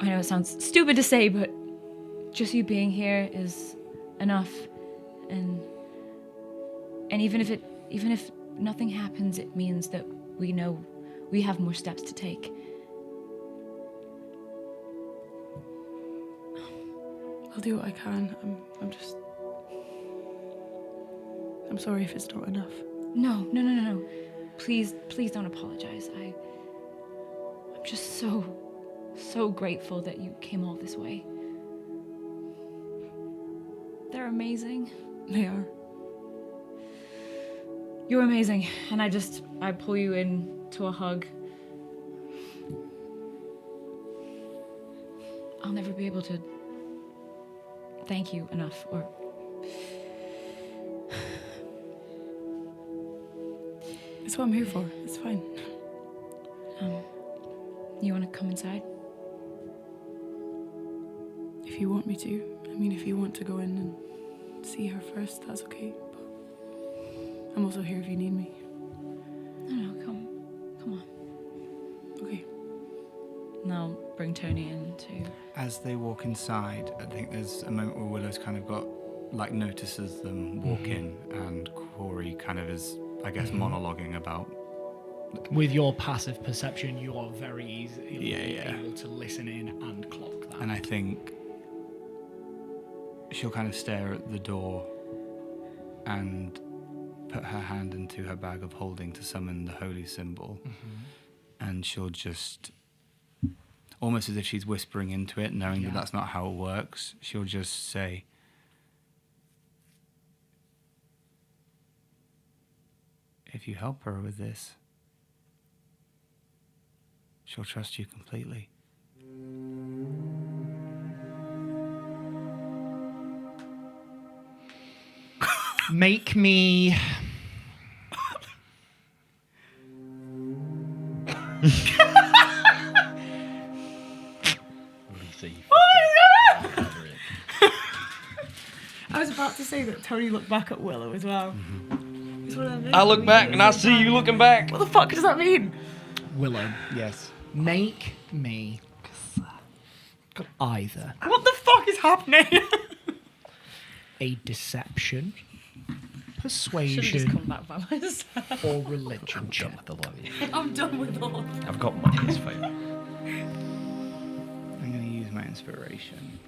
I know it sounds stupid to say, but just you being here is enough. And even if nothing happens, it means that we know we have more steps to take. I'll do what I can. I'm sorry if it's not enough. No. Please don't apologize. I'm just so grateful that you came all this way. They're amazing. They are. You're amazing. And I pull you into a hug. I'll never be able to thank you enough, or... It's what I'm here for. It's fine. You want to come inside? If you want me to. I mean, if you want to go in and see her first, that's okay. But I'm also here if you need me. No, come on. Okay. And I'll bring Tony in too. As they walk inside, I think there's a moment where Willow's kind of notices them walk in, and Corey kind of is, I guess, monologuing about. With your passive perception, you are very easily Yeah. able to listen in and clock that. And I think she'll kind of stare at the door and put her hand into her bag of holding to summon the holy symbol. And she'll just, almost as if she's whispering into it, knowing that that's not how it works, she'll just say, if you help her with this, she'll trust you completely. Make me... I was about to say that Tony looked back at Willow as well. I look back and I see you looking back. What the fuck does that mean? Willow, Yes. make me either What the fuck is happening? a deception, Should have just persuasion, come back by myself. or religion check. I'm done with all. I've got minus 5. I'm going to use my inspiration.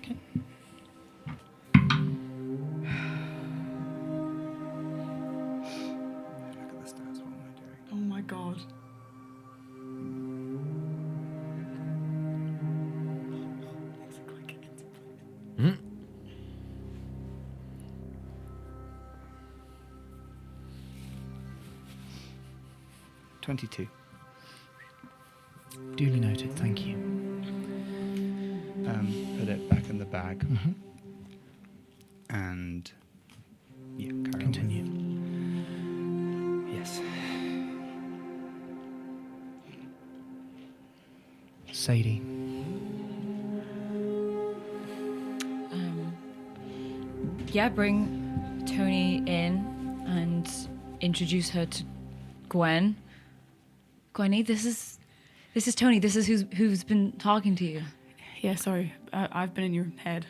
22. Duly noted. Thank you. Put it back in the bag. Mhm. And yeah, carry Continue. on. Yes. Sadie. Yeah, bring Tony in and introduce her to Gwen. Gwenny, this is Tony. This is who's been talking to you. Yeah, sorry. I've been in your head.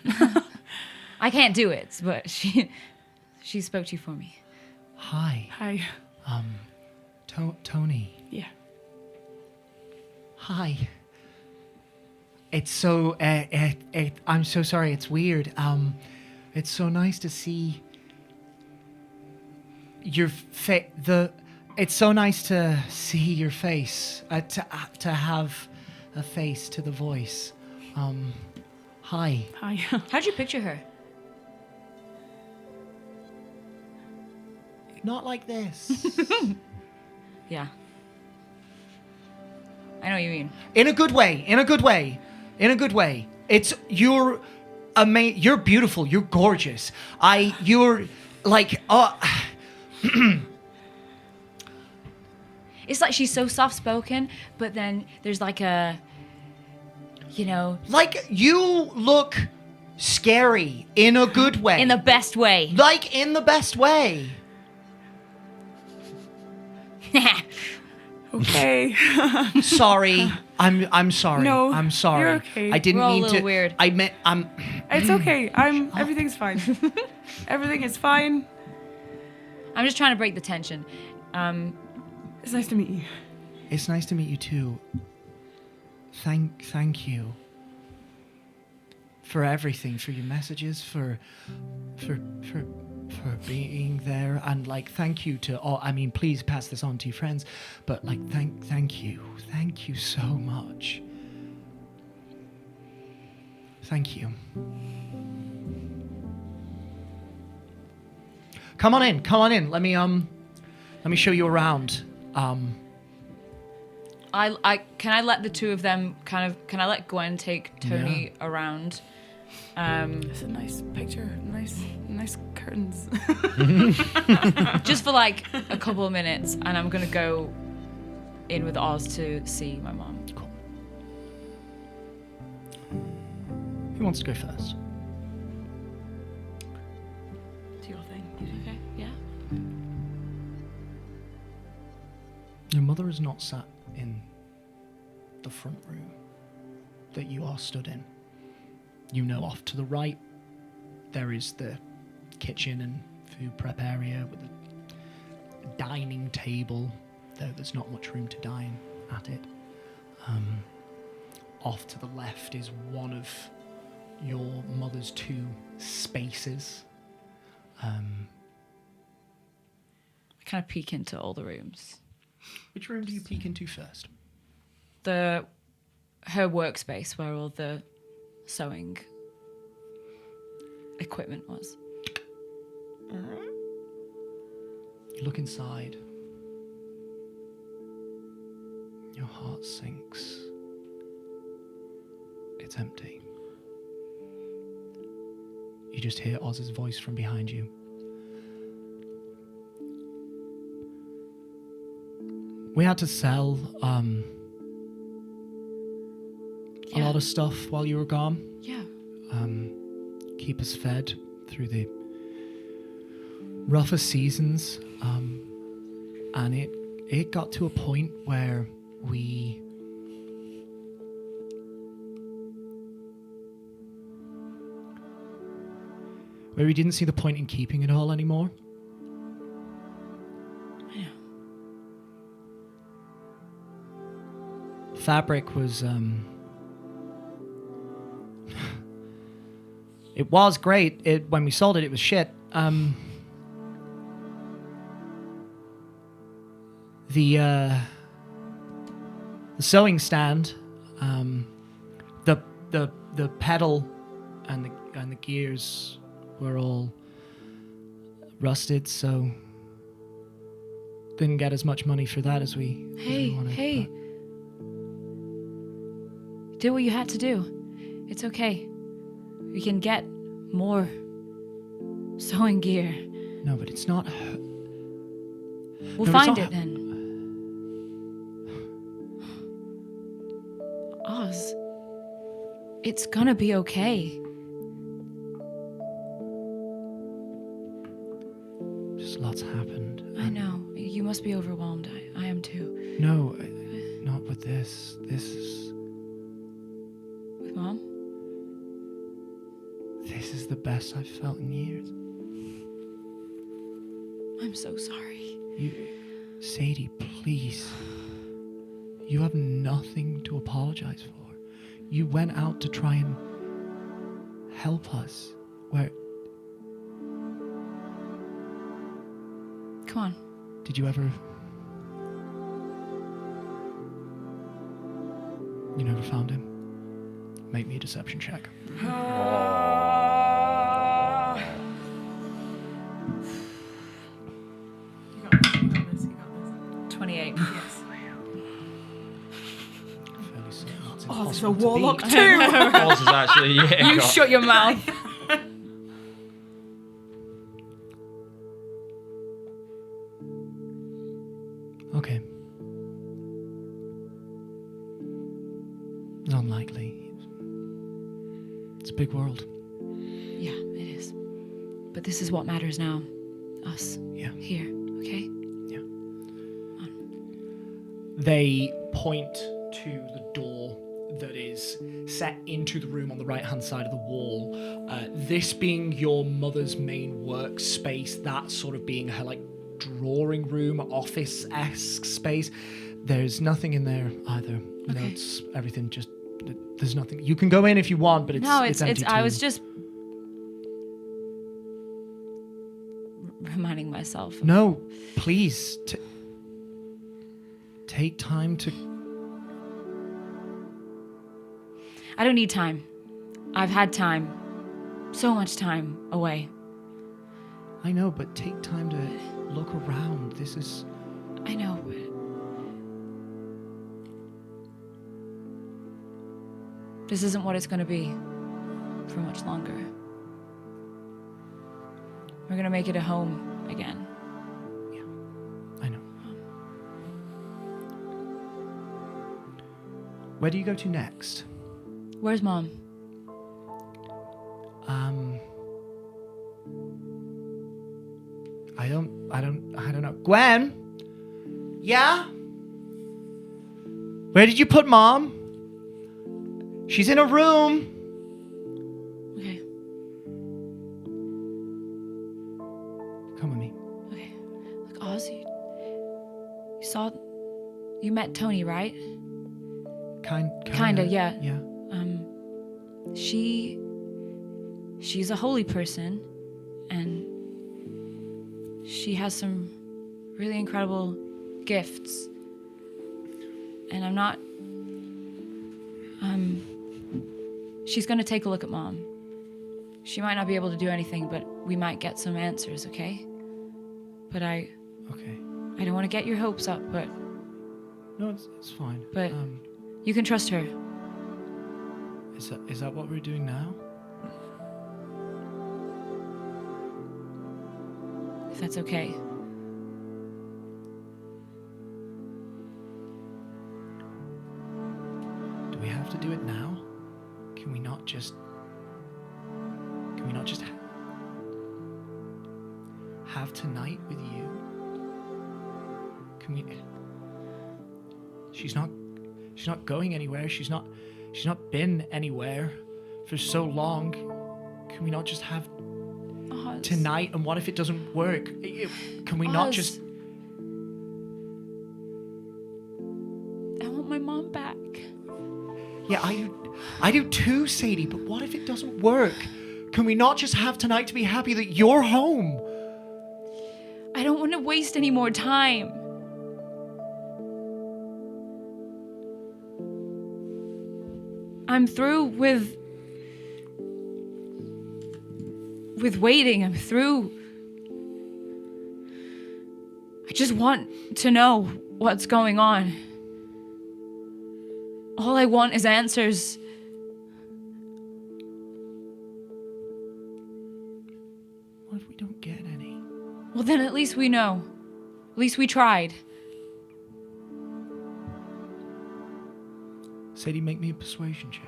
I can't do it, but she spoke to you for me. Hi. Hi. Tony. Yeah. Hi. It's so. I'm so sorry. It's weird. It's so nice to see your face. It's so nice to see your face. To have a face to the voice. Hi. Hi. How'd you picture her? Not like this. Yeah. I know what you mean. In a good way. In a good way. In a good way. It's you're you're beautiful. You're gorgeous. You're like It's like she's so soft-spoken, but then there's like a, like you look scary in a good way. in the best way. like in the best way. Okay. Sorry. I'm sorry. No, I'm sorry. you're okay. I didn't We're all a mean little to. weird. I meant It's okay. Everything's fine. Everything is fine. I'm just trying to break the tension. It's nice to meet you. It's nice to meet you too. Thank you for everything, for your messages, for being there, and like thank you to all. I mean, please pass this on to your friends, but like thank you so much. Thank you. Come on in. Let me show you around. Can I let the two of them can I let Gwen take Tony around? It's a nice picture. Nice curtains. Just for like a couple of minutes, and I'm gonna go in with Oz to see my mom. Cool. Who wants to go first? Do your thing. Okay. Yeah. Your mother is not sat in the front room that you are stood in. You know, off to the right, there is the kitchen and food prep area with a dining table, though there's not much room to dine at it. Off to the left is one of your mother's two spaces. I kind of peek into all the rooms. Which room do you peek into first? Her workspace where all the sewing equipment was. You look inside. Your heart sinks. It's empty. You just hear Oz's voice from behind you. We had to sell a lot of stuff while you were gone. Yeah. Keep us fed through the rougher seasons. And it got to a point where we didn't see the point in keeping it all anymore. Yeah. Fabric was it was great. When we sold it, it was shit. The sewing stand, the pedal and the gears were all rusted. So didn't get as much money for that as we wanted. Hey. Did what you had to do. It's okay. We can get more sewing gear. No, but it's not. We'll No, it's find not it then. Oz, it's gonna be okay. Just lots happened. I know. You must be overwhelmed. I am too. No, not with this. This is With Mom? the best I've felt in years. I'm so sorry. Sadie, please. You have nothing to apologize for. You went out to try and help us. Come on. Did you ever... You never found him? Make me a deception check. You got this. 28. Yes. Fairly certain it's Oh, there's a impossible to warlock beat. too. Oz is actually, You shut your mouth. Okay. Unlikely. It's a big world. Yeah, it is. But this is what matters now. Us. Yeah. Here, okay? They point to the door that is set into the room on the right-hand side of the wall. This being your mother's main workspace, that sort of being her, like, drawing room, office-esque space. There's nothing in there either. Okay. Notes, everything, just... There's nothing. You can go in if you want, but it's empty I too. was just reminding myself. No, please. Take time to... I don't need time. I've had time. So much time away. I know, but take time to look around. This is... I know, but this isn't what it's gonna be for much longer. We're gonna make it a home again. I know. Where do you go to next? Where's Mom? I don't know. Gwen? Yeah? Where did you put Mom? She's in a room. Okay. Come with me. Okay. Look, Oz, you met Tony, right? Kinda, yeah. Yeah. She's a holy person, and she has some really incredible gifts. And I'm not... she's gonna take a look at Mom. She might not be able to do anything, but we might get some answers, okay? But Okay. I don't want to get your hopes up, but No, it's fine. But- you can trust her. Is that what we're doing now? If that's okay. Do we have to do it now? Can we not just have tonight with you? Can we... She's not going anywhere. She's not been anywhere for so long. Can we not just have Oz. tonight? And what if it doesn't work? Can we not Oz. just... I want my mom back. Yeah, I do too, Sadie, but what if it doesn't work? Can we not just have tonight to be happy that you're home? I don't want to waste any more time. I'm through with waiting. I'm through. I just want to know what's going on. All I want is answers. What if we don't get any? Well, then at least we know. At least we tried. Sadie, make me a persuasion check.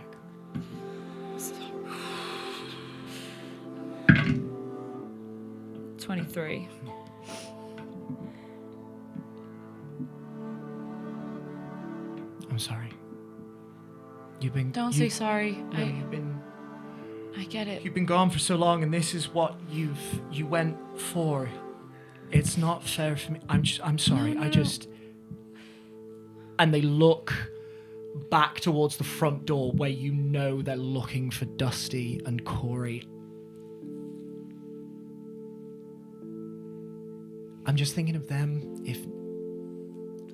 23. I'm sorry. You've been. Don't say sorry. No, you've been. I get it. You've been gone for so long, and this is what you went for. It's not fair for me. I'm sorry. No. I just. And they look back towards the front door where you know they're looking for Dusty and Corey. I'm just thinking of them. If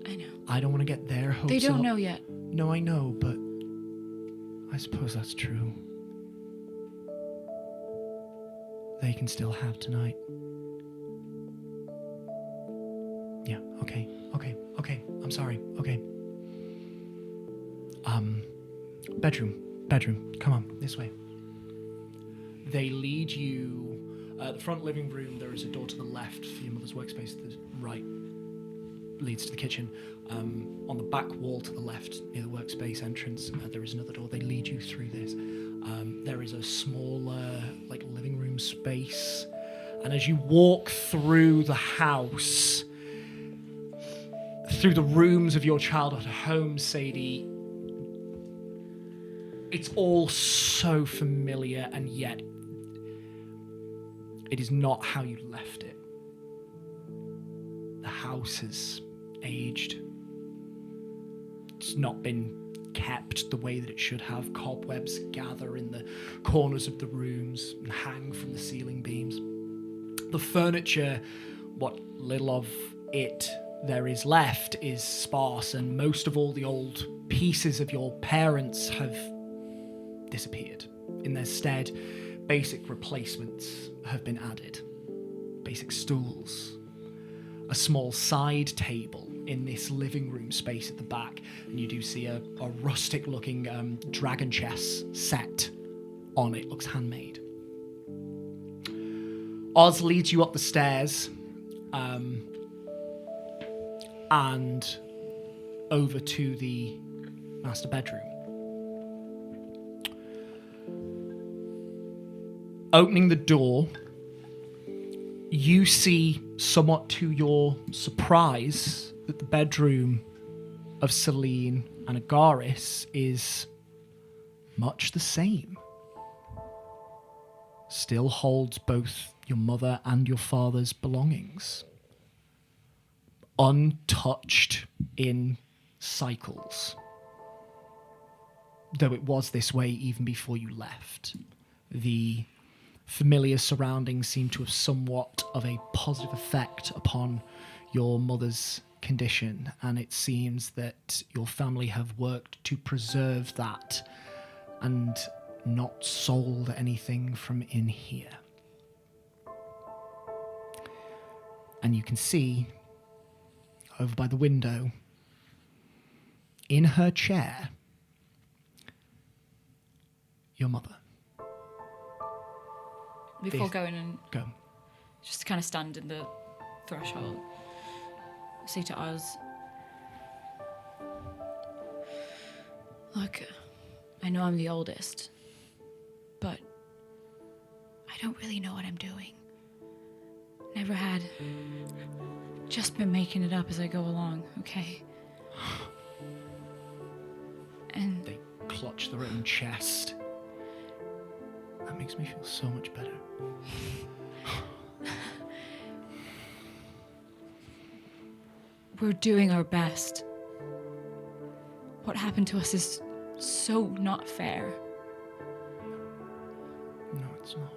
I know. I don't want to get their hopes They don't up. know yet. No, I know, but I suppose that's true. They can still have tonight. Yeah, okay. I'm sorry. Okay. Bedroom. Come on, this way. They lead you the front living room. There is a door to the left for your mother's workspace. The right leads to the kitchen. On the back wall to the left, near the workspace entrance, there is another door. They lead you through this. There is a smaller, living room space. And as you walk through the house, through the rooms of your childhood home, Sadie, it's all so familiar, and yet it is not how you left it. The house has aged. It's not been kept the way that it should have. Cobwebs gather in the corners of the rooms and hang from the ceiling beams. The furniture, what little of it there is left, is sparse, and most of all the old pieces of your parents have disappeared. In their stead, basic replacements have been added. Basic stools, a small side table in this living room space at the back, and you do see a rustic looking dragon chess set on it. Looks handmade. Oz leads you up the stairs and over to the master bedroom. Opening the door, you see, somewhat to your surprise, that the bedroom of Celine and Agaris is much the same. Still holds both your mother and your father's belongings. Untouched in cycles. Though it was this way even before you left. The familiar surroundings seem to have somewhat of a positive effect upon your mother's condition, and it seems that your family have worked to preserve that and not sold anything from in here. And you can see, over by the window, in her chair, your mother. Before going and Go. just kind of stand in the threshold, say to Oz, look, I know I'm the oldest, but I don't really know what I'm doing. Never had. Just been making it up as I go along, okay? And They clutch their own chest. That makes me feel so much better. we're doing our best. What happened to us is so not fair. No, it's not.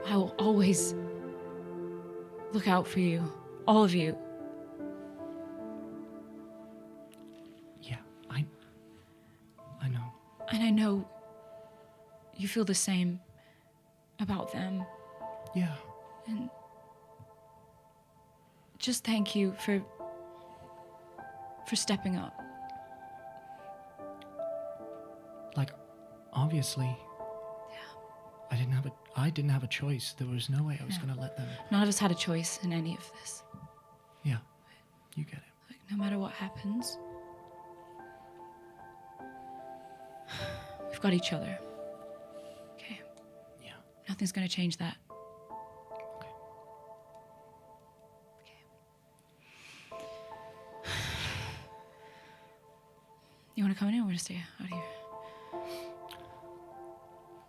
I will always look out for you, all of you. Yeah, I know. And I know you feel the same about them. Yeah. And just thank you for stepping up. Like, obviously. I didn't have a choice. There was no way I was going to let them. None of us had a choice in any of this. Yeah, you get it. Like, no matter what happens, we've got each other. Okay? Yeah. Nothing's going to change that. Okay. You want to come in or want to stay out here?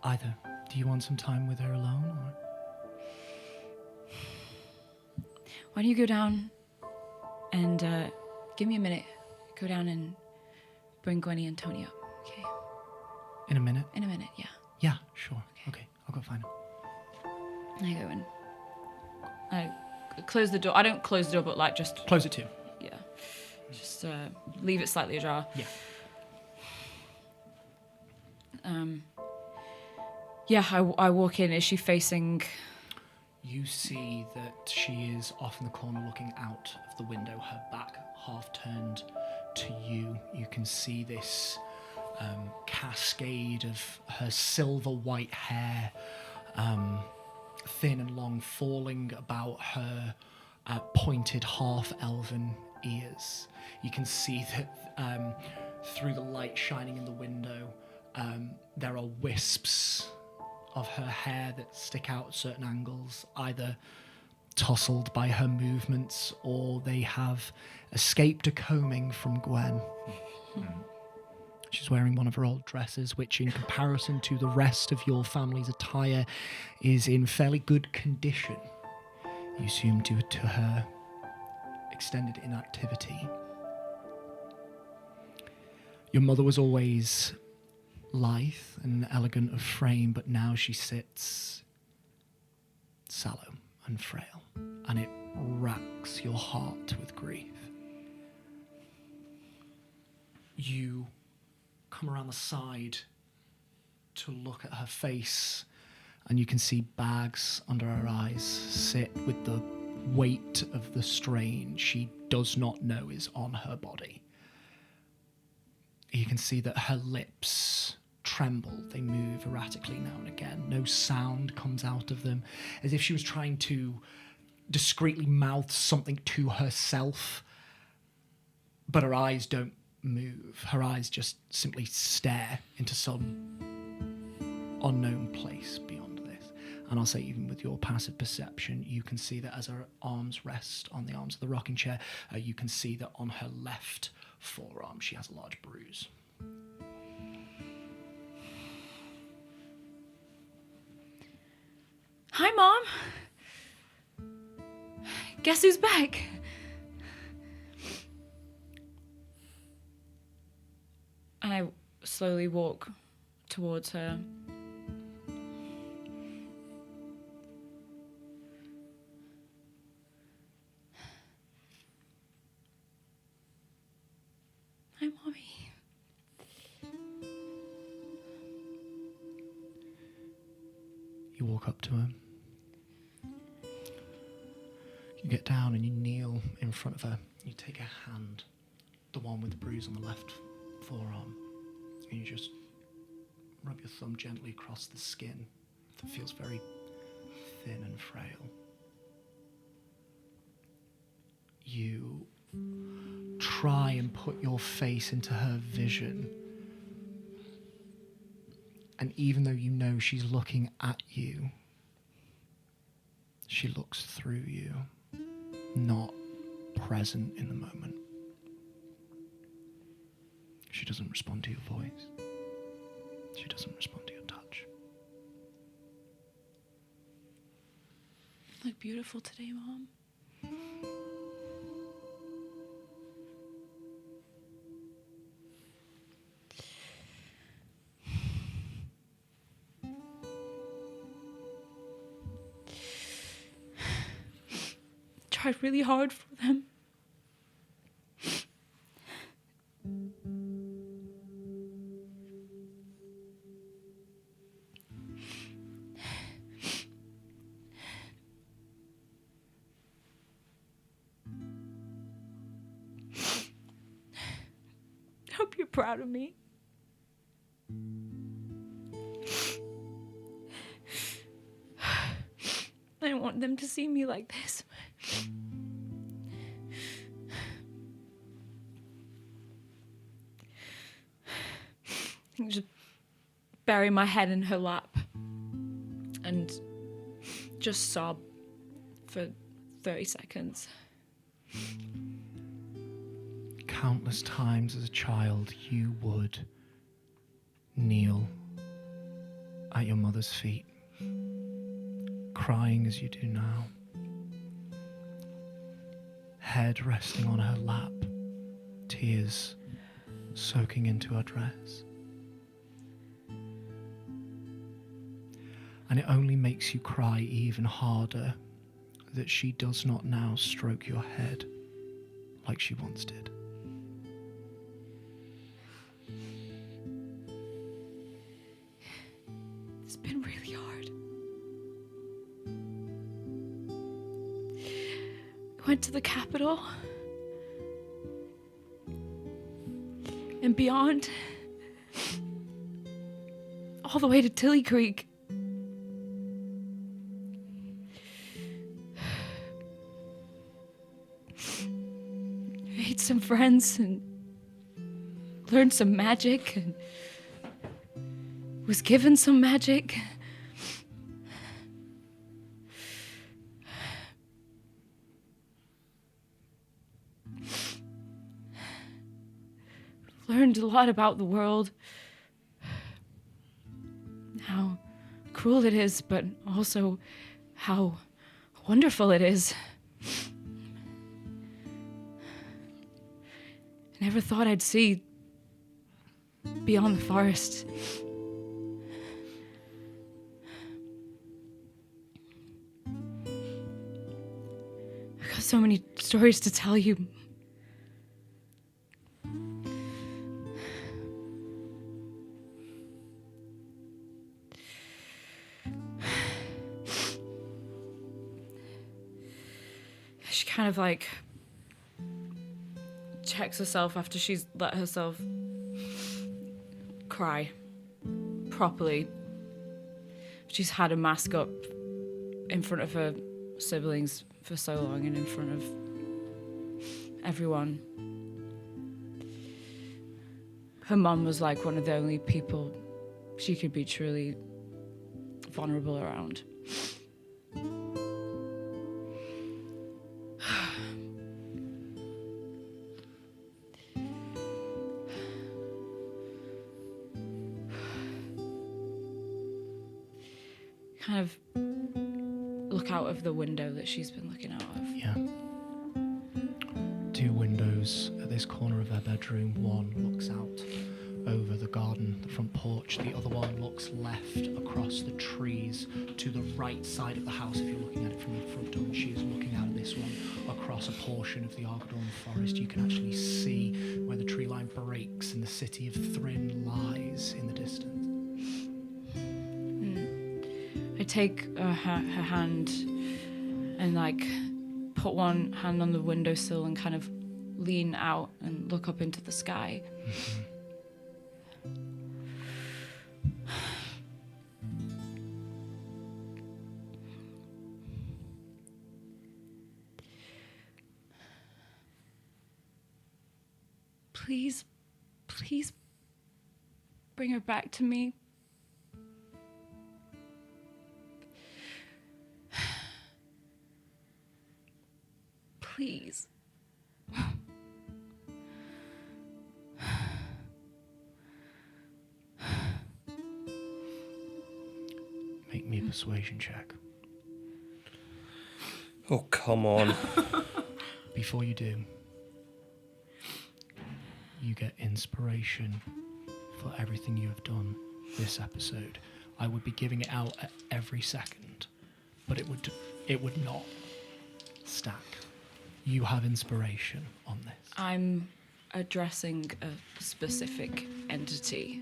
Either. Do you want some time with her alone, or? Why don't you go down and give me a minute. Go down and bring Gwenny and Tony up, okay? In a minute? In a minute, yeah. Yeah, sure. Okay, I'll go find him. I go in. I close the door. I don't close the door, but like just Close it too. yeah, just leave it slightly ajar. Yeah. Yeah, I walk in. Is she facing? You see that she is off in the corner looking out of the window, her back half turned to you. You can see this cascade of her silver white hair, thin and long, falling about her pointed half-elven ears. You can see that through the light shining in the window, there are wisps of her hair that stick out at certain angles, either tousled by her movements or they have escaped a combing from Gwen. She's wearing one of her old dresses, which in comparison to the rest of your family's attire is in fairly good condition. You assume due to her extended inactivity. Your mother was always lithe and elegant of frame, but now she sits sallow and frail, and it racks your heart with grief. You come around the side to look at her face, and you can see bags under her eyes sit with the weight of the strain she does not know is on her body. You can see that her lips tremble, they move erratically now and again. No sound comes out of them, as if she was trying to discreetly mouth something to herself, but her eyes don't move. Her eyes just simply stare into some unknown place beyond this. And I'll say, even with your passive perception, you can see that as her arms rest on the arms of the rocking chair, you can see that on her left forearm she has a large bruise. Hi, Mom. Guess who's back? And I slowly walk towards her. Hi, Mommy. You walk up to her. You get down and you kneel in front of her. You take her hand, the one with the bruise on the left forearm, and you just rub your thumb gently across the skin that feels very thin and frail. You try and put your face into her vision, and even though you know she's looking at you, she looks through you, not present in the moment. She doesn't respond to your voice. She doesn't respond to your touch. You look beautiful today, Mom. Tried really hard for them. proud of me. I don't want them to see me like this. I think just bury my head in her lap and just sob for 30 seconds. Countless times as a child, you would kneel at your mother's feet, crying as you do now, head resting on her lap, tears soaking into her dress. And it only makes you cry even harder that she does not now stroke your head like she once did. It's been really hard. I went to the capital and beyond, all the way to Tilly Creek. Made some friends and learned some magic and was given some magic. Learned a lot about the world, how cruel it is, but also how wonderful it is. I never thought I'd see beyond the forest. I've got so many stories to tell you. She kind of like checks herself after she's let herself cry properly. She's had a mask up in front of her siblings for so long and in front of everyone. Her mum was like one of the only people she could be truly vulnerable around. Kind of look out of the window that she's been looking out of. Yeah. Two windows at this corner of her bedroom. One looks out over the garden, the front porch. The other one looks left across the trees to the right side of the house. If you're looking at it from the front door, and she is looking out at this one across a portion of the Argadorn forest. You can actually see where the tree line breaks and the city of Thrin lies in the distance. I take her hand and like put one hand on the windowsill and kind of lean out and look up into the sky. Please, please bring her back to me. Please. Make me a persuasion check. Oh, come on. Before you do, you get inspiration for everything you have done this episode. I would be giving it out at every second, but it would not stack. You have inspiration on this. I'm addressing a specific entity.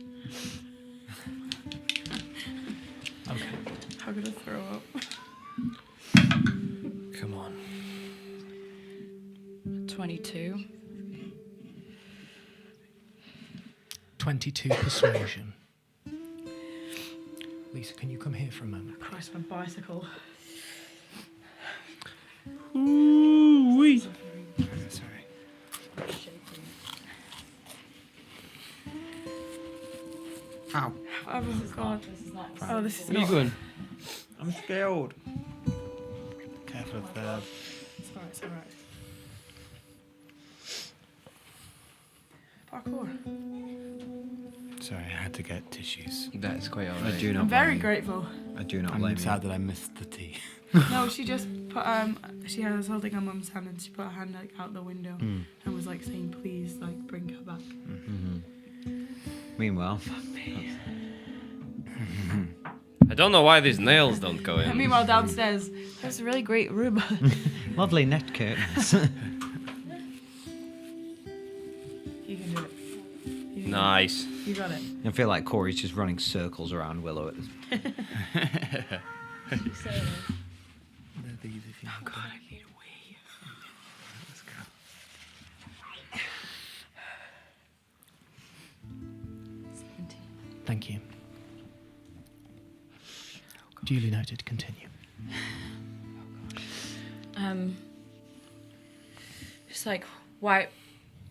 Okay. I'm gonna throw up. Come on. 22. 22 persuasion. Lisa, can you come here for a moment? Christ, my bicycle. Ooh-wee. Sorry. Ow. Oh god. Oh, this is Where are you not. going? I'm scared. Careful of the... It's alright, it's alright. Parkour. Sorry, I had to get tissues. That's quite I alright. do not I'm very blame you. grateful. I do not I'm blame sad you. that I missed the tea. No, she just put she was holding her mum's hand and she put her hand like out the window and was like saying please like bring her back. Meanwhile, I don't know why these nails don't go And in. meanwhile downstairs, there's a really great room. lovely net curtains. You can do it. You can Nice. do it. You got it. I feel like Corey's just running circles around Willow at this. Oh god, I need a wee. Let's go. Thank you. Duly noted. Continue. Just like wipe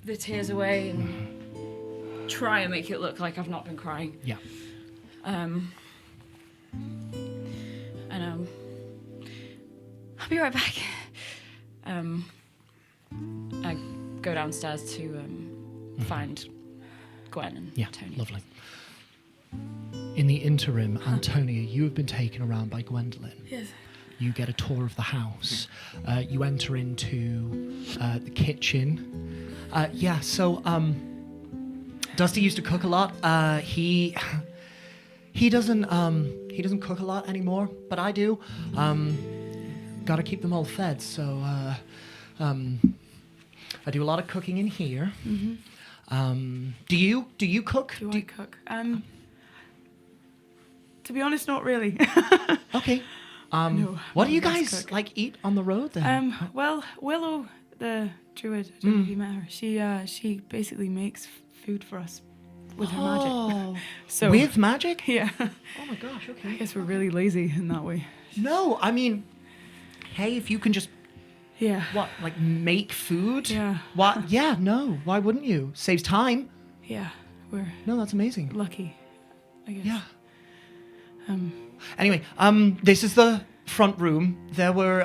the tears away and try and make it look like I've not been crying. Yeah. And I'll be right back. I go downstairs to find Gwen and Yeah. Tony. Lovely. In the interim, Antonia, you have been taken around by Gwendolyn. Yes. You get a tour of the house. You enter into the kitchen. Dusty used to cook a lot. He doesn't cook a lot anymore, but I do. Gotta keep them all fed, so I do a lot of cooking in here. Do you cook? Do I cook? To be honest, not really. Okay. No, What do you I don't guys cook. like eat on the road then? Well, Willow, the druid, I don't know if you met her. She basically makes food for us with her magic. Oh, So with magic? yeah, Oh my gosh. I Okay. guess we're really lazy in that way. No, I mean, hey, if you can just Yeah. like make food? Yeah. What? Yeah. No. Why wouldn't you? Saves time. Yeah, we're No, that's amazing. lucky, I guess. Yeah. Anyway, this is the front room. There were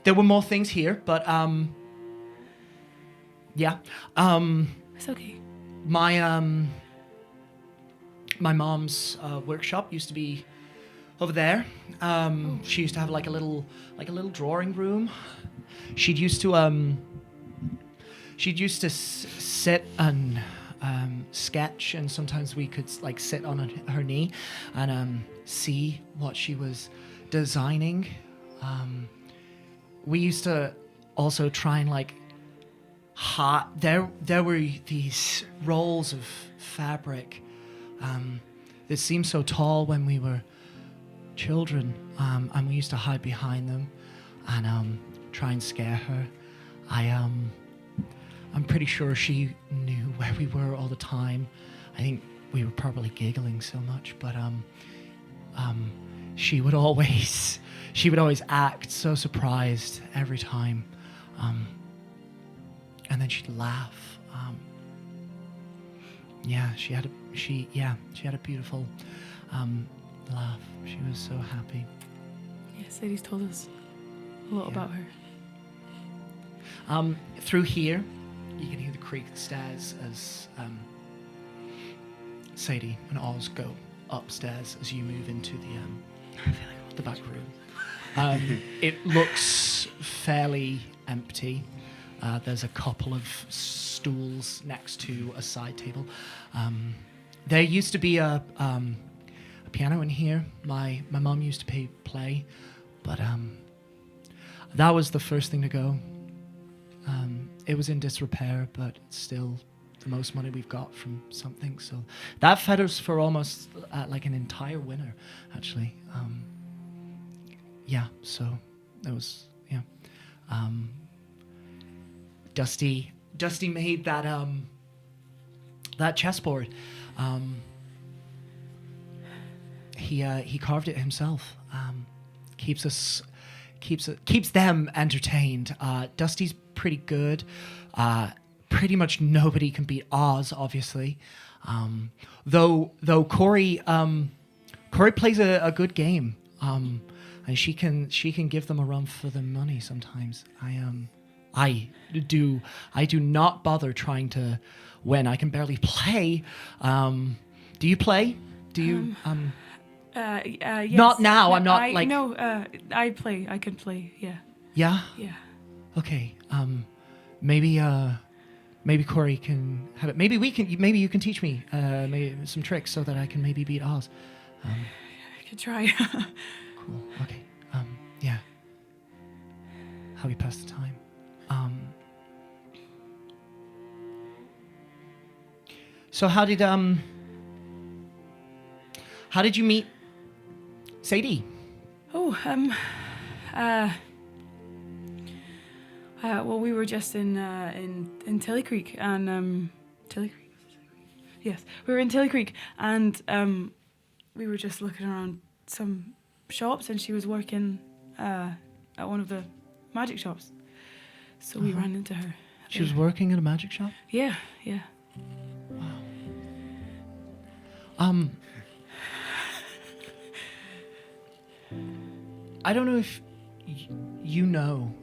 more things here, but yeah. It's okay. My mom's workshop used to be over there. She used to have like a little drawing room. She'd used to sit and sketch, and sometimes we could like sit on her knee and see what she was designing. We used to also try and like there were these rolls of fabric that seemed so tall when we were children, and we used to hide behind them and try and scare her. I'm pretty sure she knew where we were all the time. I think we were probably giggling so much, but she would always act so surprised every time, and then she'd laugh. She had a beautiful laugh. She was so happy. Yeah, Sadie's told us a lot about her. Through here, you can hear the creak of the stairs as Sadie and Oz go upstairs as you move into the back room. It looks fairly empty. There's a couple of stools next to a side table. There used to be a piano in here. My mom used to play, but that was the first thing to go. It was in disrepair, but it's still the most money we've got from something. So that fed us for almost like an entire winter, actually. So that was, yeah. Dusty made that that chessboard. He carved it himself. Keeps them entertained. Dusty's pretty good. Pretty much nobody can beat Oz, obviously. Though Corey plays a good game. And she can give them a run for the money sometimes. I do not bother trying to win. I can barely play. Do you play? Do you Yes. Not now. No, I'm not like. No, I play. I can play. Yeah. Yeah. Yeah. Okay. Maybe Corey can have it. Maybe you can teach me maybe some tricks so that I can maybe beat Oz. I could try. Cool. Okay. Yeah. How we pass the time. So how did you meet Sadie? Oh, well, we were just in Tilly Creek, and Tilly Creek. Yes, we were in Tilly Creek, and we were just looking around some shops, and she was working at one of the magic shops. So we ran into her. She was working at a magic shop? Yeah, yeah. I don't know if you know,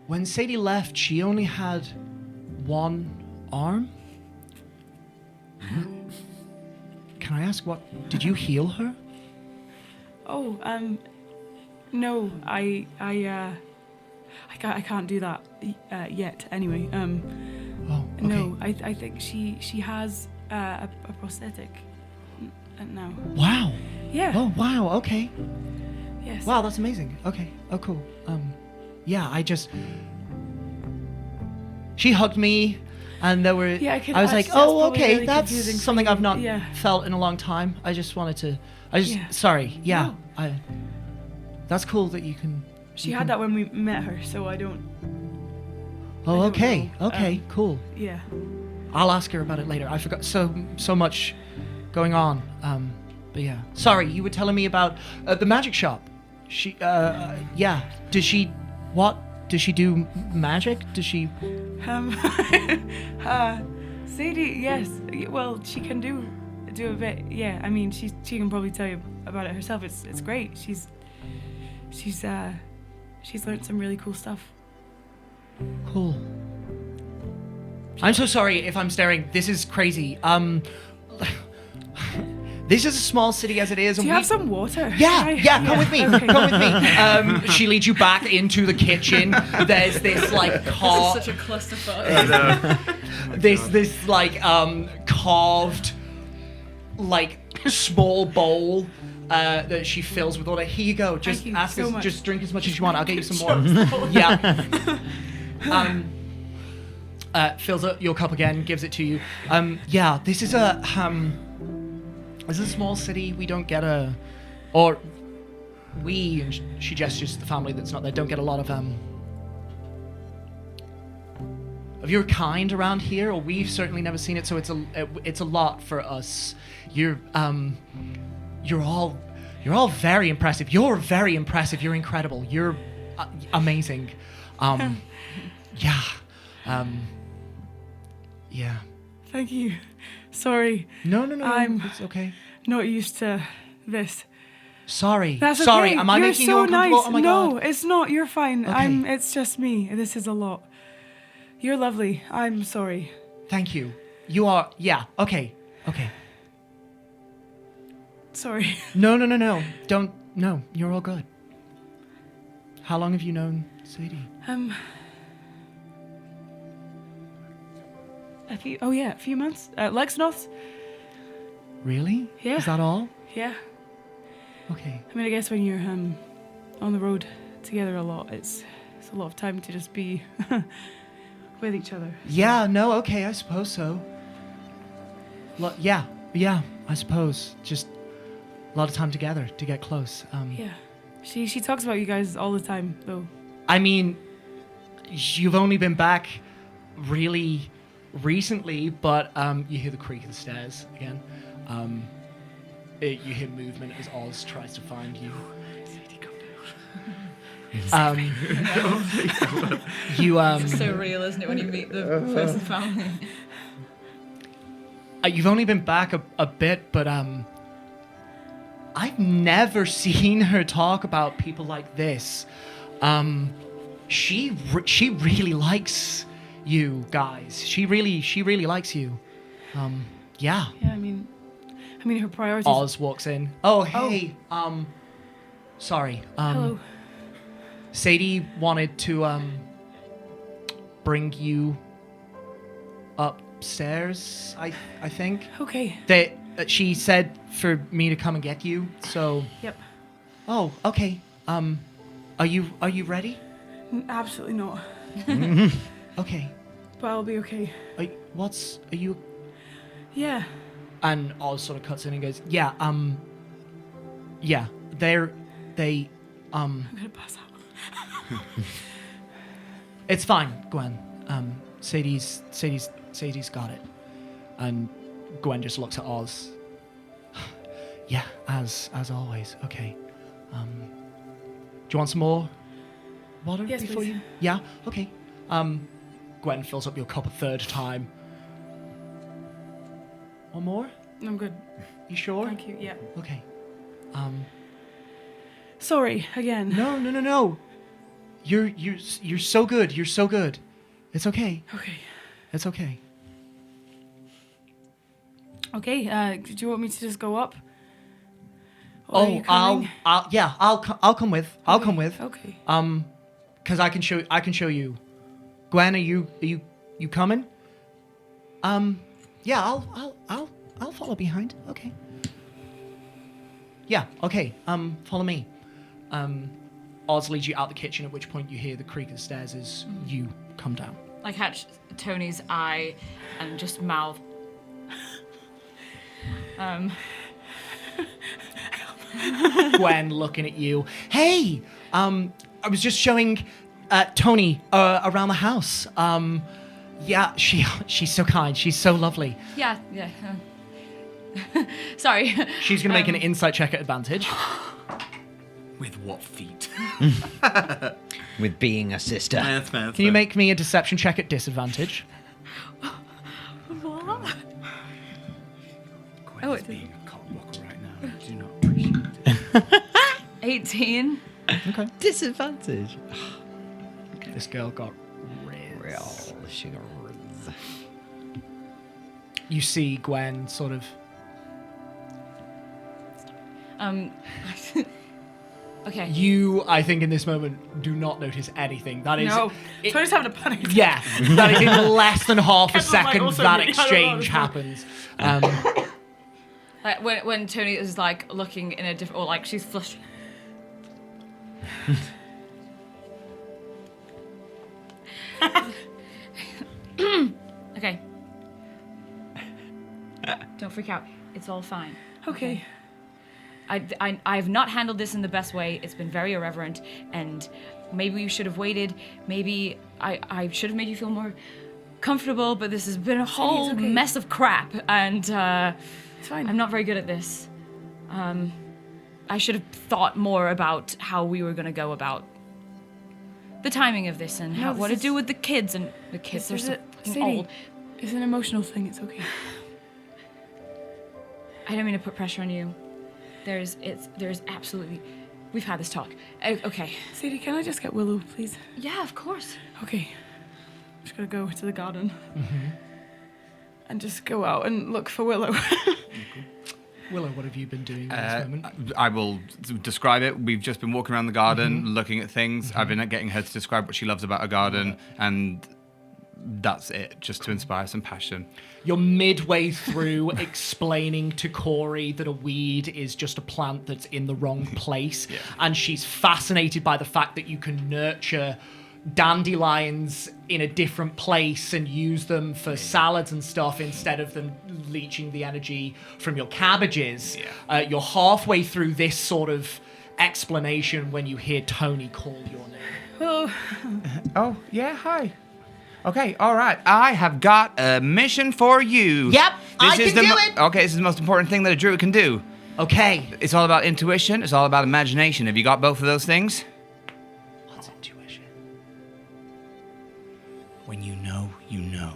when Sadie left, she only had one arm. Can I ask did you heal her? Oh, no, I can't do that yet. Anyway, Oh, okay. no, I think she has a prosthetic now. Wow. Yeah. Oh, wow. Okay. Yes. Wow, that's amazing. Okay. Oh, cool. Yeah, she hugged me, and there were. Yeah, I was like, that's oh, probably okay, really that's confusing for something you. I've not Yeah. felt in a long time. I just wanted to. Yeah. Sorry. Yeah. No. That's cool that you can. She had that when we met her, so I don't. Oh, I don't okay. know. Okay. Cool. Yeah. I'll ask her about it later. I forgot so much going on. But yeah. Sorry, you were telling me about the magic shop. She. Yeah. Does she? What? Does she do magic? Does she? Sadie, yes. Well, she can do a bit. Yeah. I mean, she can probably tell you about it herself. It's great. She's learned some really cool stuff. Cool. I'm so sorry if I'm staring. This is crazy. This is a small city as it is. Do you have some water? Yeah, come with me. Okay. Come with me. She leads you back into the kitchen. There's this like This is such a clusterfuck. this like carved like small bowl that she fills with water. Here you go. Just Thank you ask so us. much. Just drink as much as you want. I'll get you some more. Yeah. Fills up your cup again. Gives it to you. Yeah. This is a small city. We don't get and she gestures to the family that's not there, don't get a lot of your kind around here, or we've certainly never seen it, so it's a lot for us. You're all very impressive. You're very impressive. You're incredible. You're amazing. Yeah. Yeah. Thank you. Sorry. No. I'm It's okay. not used to this. Sorry. That's Sorry. okay. Am I You're making so you uncomfortable? nice. Oh my no, god. it's not. You're fine. Okay. It's just me. This is a lot. You're lovely. I'm sorry. Thank you. You are. Yeah. Okay. Okay. Sorry. No. Don't. No. You're all good. How long have you known Sadie? A few months. Lexnoth. Really? Yeah. Is that all? Yeah. Okay. I mean, I guess when you're on the road together a lot, it's a lot of time to just be with each other. Yeah. No. Okay. I suppose so. Yeah. I suppose just a lot of time together to get close. Yeah. She talks about you guys all the time, though. I mean, you've only been back really recently, but you hear the creak of the stairs again. You hear movement as Oz tries to find you. It's so real, isn't it, when you meet the person's family? You've only been back a bit, but I've never seen her talk about people like this. She really likes you guys. She really likes you. Yeah. Yeah, I mean, her priorities. Oz walks in. Oh, hey. Sorry. Hello. Sadie wanted to bring you upstairs. I think. Okay. She said for me to come and get you. So. Yep. Oh, okay. Are you ready? Absolutely not. Okay. But I'll be okay. Are you? Yeah. And Oz sort of cuts in and goes, yeah. Yeah. They. I'm gonna pass out. It's fine, Gwen. Sadie's got it. And Gwen just looks at Oz. Yeah, as always. Okay. Do you want some more water Yes, before please. you? Yeah. Okay. Gwen fills up your cup a third time. One more? I'm good. You sure? Thank you. Yeah. Okay. Sorry again. No. You're so good. You're so good. It's okay. Okay. It's okay. Okay. Do you want me to just go up? Or are you I'll coming? I'll come with. I'll come with. Okay. Because I can show you. Gwen, are you coming? Yeah, I'll follow behind. Okay. Yeah, okay. Follow me. Oz leads you out the kitchen, at which point you hear the creak of the stairs as you come down. I catch Tony's eye and just mouth. Gwen looking at you. Hey, I was just showing Tony around the house. Yeah, she's so kind. She's so lovely. Yeah. Sorry. She's gonna make an insight check at advantage. With what feet? With being a sister. Can you make me a deception check at disadvantage? What? Gwen's being a cockblocker right now. I do not appreciate it. 18. Okay. Disadvantage. This girl got Real. She got riz. You see Gwen sort of. Okay. You, I think, in this moment, do not notice anything. That is. No. it- Tony's having a panic attack. yeah, that is in less than half a Kevin's like, second also that really exchange hard happens. Like when Tony is like looking in a different, or like she's flushed. Okay. Don't freak out. It's all fine. Okay. I have not handled this in the best way. It's been very irreverent, and maybe we should have waited. Maybe I should have made you feel more comfortable, but this has been a whole okay. mess of crap, and It's fine. I'm not very good at this. I should have thought more about how we were going to go about the timing of this and No, what to this do is- with the kids, and the kids are This is so it. fucking Sadie, old. It's an emotional thing. It's okay. I don't mean to put pressure on you. There's absolutely. We've had this talk. Okay. Sadie, can I just get Willow, please? Yeah, of course. Okay. I'm just gonna go to the garden. And just go out and look for Willow. Willow, what have you been doing in this moment? I will describe it. We've just been walking around the garden, looking at things. I've been getting her to describe what she loves about a garden, and that's it, just to inspire some passion. You're midway through explaining to Corey that a weed is just a plant that's in the wrong place, and she's fascinated by the fact that you can nurture dandelions in a different place and use them for salads and stuff instead of them leaching the energy from your cabbages. You're halfway through this sort of explanation when you hear Tony call your name. Willow. Oh, yeah, hi. Okay, all right. I have got a mission for you. Yep, I can do it. Okay, this is the most important thing that a druid can do. Okay. It's all about intuition. It's all about imagination. Have you got both of those things? What's intuition? When you know, you know.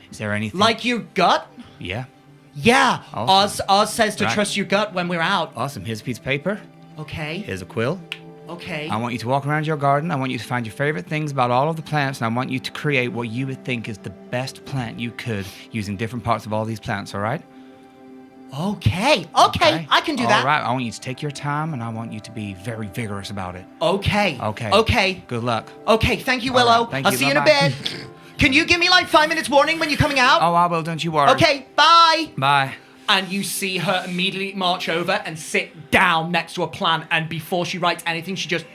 Is there anything? Like your gut? Yeah. Yeah. Awesome. Oz says to Right. trust your gut when we're out. Awesome. Here's a piece of paper. Okay. Here's a quill. Okay. I want you to walk around your garden. I want you to find your favorite things about all of the plants, and I want you to create what you would think is the best plant you could using different parts of all these plants, all right? Okay. I can do that. All right. I want you to take your time, and I want you to be very vigorous about it. Okay. Okay. Okay. Good luck. Okay, thank you, Willow. right, thank I'll you, see you in a bye-bye. bit. Can you give me like 5 minutes warning when you're coming out? Oh, I will. Don't you worry. Okay, bye. Bye. And you see her immediately march over and sit down next to a plant, and before she writes anything, she just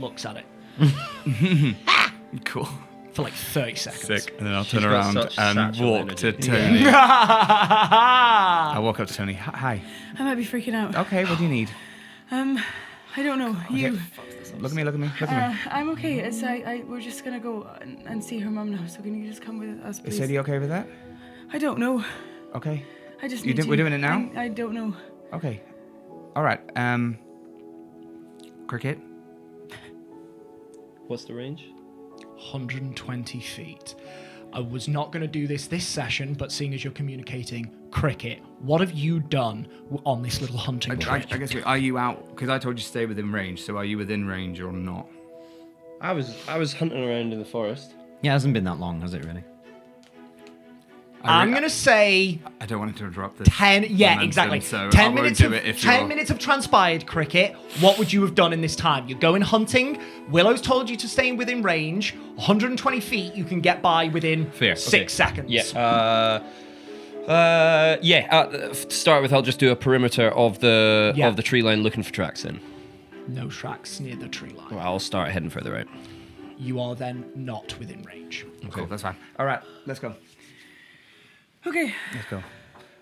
looks at it Cool. for like 30 seconds. And then I'll She's turn got around such and satchel walk to energy. Tony. I I walk up to Tony. Hi. I might be freaking out. Okay, what do you need? I don't know. You. Look at me, look at me, look at me. I'm okay. It's we're just gonna go and see her mum now. So can you just come with us, please? Is Sadie okay with that? I don't know. Okay. I just You need did- to. we're doing it now? I don't know. Okay. All right. Cricket. What's the range? 120 feet. I was not going to do this session, but seeing as you're communicating, Cricket, what have you done on this little hunting trip? I guess. Are you out? Because I told you to stay within range. So are you within range or not? I was hunting around in the forest. Yeah, it hasn't been that long, has it really? I'm going to say I don't want it to interrupt this. 10. Yeah, momentum, exactly. So 10 I won't minutes. do Of, it if 10 you're- minutes have transpired, Cricket. What would you have done in this time? You're going hunting. Willow's told you to stay within range. 120 feet. You can get by within Fair. 6 okay. seconds. Yeah. To start with, I'll just do a perimeter of the tree line, looking for tracks. Then No tracks near the tree line. I'll start heading further out. You are then not within range. Cool. That's fine. All right. Let's go. Okay. Let's go.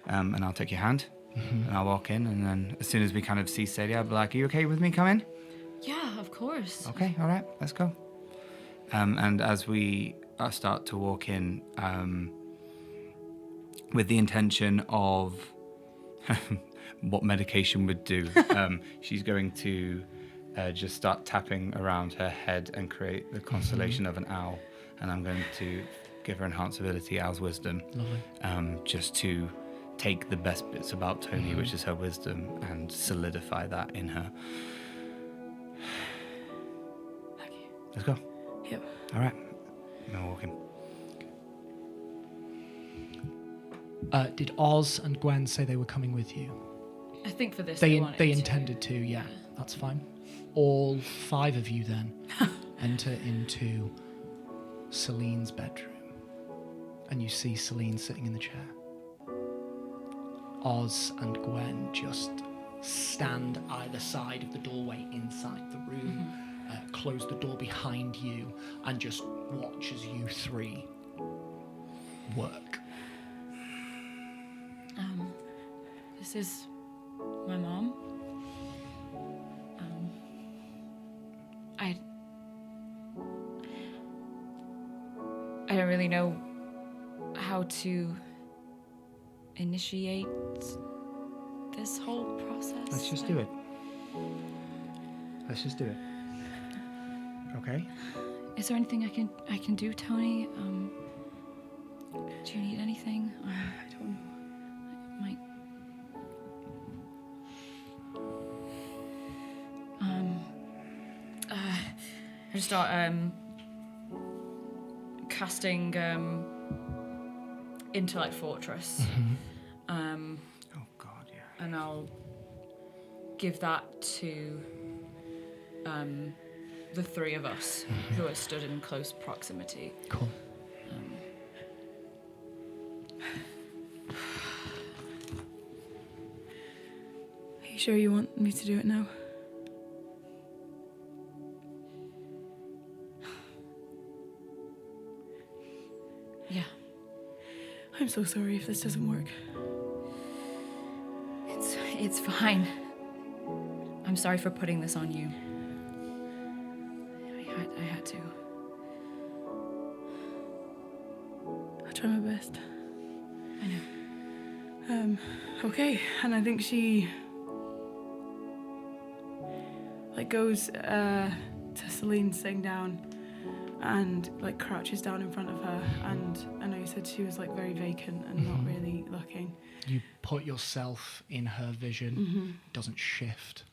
And I'll take your hand, and I'll walk in, and then as soon as we kind of see Sadie, I'll be like, "Are you okay with me coming?" Yeah, of course. Okay. All right. Let's go. And as we start to walk in, with the intention of what medication would do, she's going to just start tapping around her head and create the constellation of an owl, and I'm going to give her enhanced ability, Owl's Wisdom, just to take the best bits about Tony, which is her wisdom, and solidify that in her. Thank you. Let's go. Yep. All right. I'm walking. Did Oz and Gwen say they were coming with you? I think for this They wanted they to. intended to, yeah. That's fine. All 5 of you then enter into Celine's bedroom. And you see Celine sitting in the chair. Oz and Gwen just stand either side of the doorway inside the room, close the door behind you, and just watch as you 3 work. This is my mom. I don't really know how to initiate this whole process. Let's just do it. Let's just do it. Okay? Is there anything I can do, Tony? Do you need anything? I don't know. Might. I just start casting Intellect Fortress. Oh God, yeah. And I'll give that to the 3 of us who are stood in close proximity. Cool. Are you sure you want me to do it now? Yeah. I'm so sorry if this doesn't work. It's fine. I'm sorry for putting this on you. I had to. try my best. I know. Okay, and I think she like goes to Celine sitting down and like crouches down in front of her, and I know you said she was like very vacant and not really looking. You put yourself in her vision. It doesn't shift.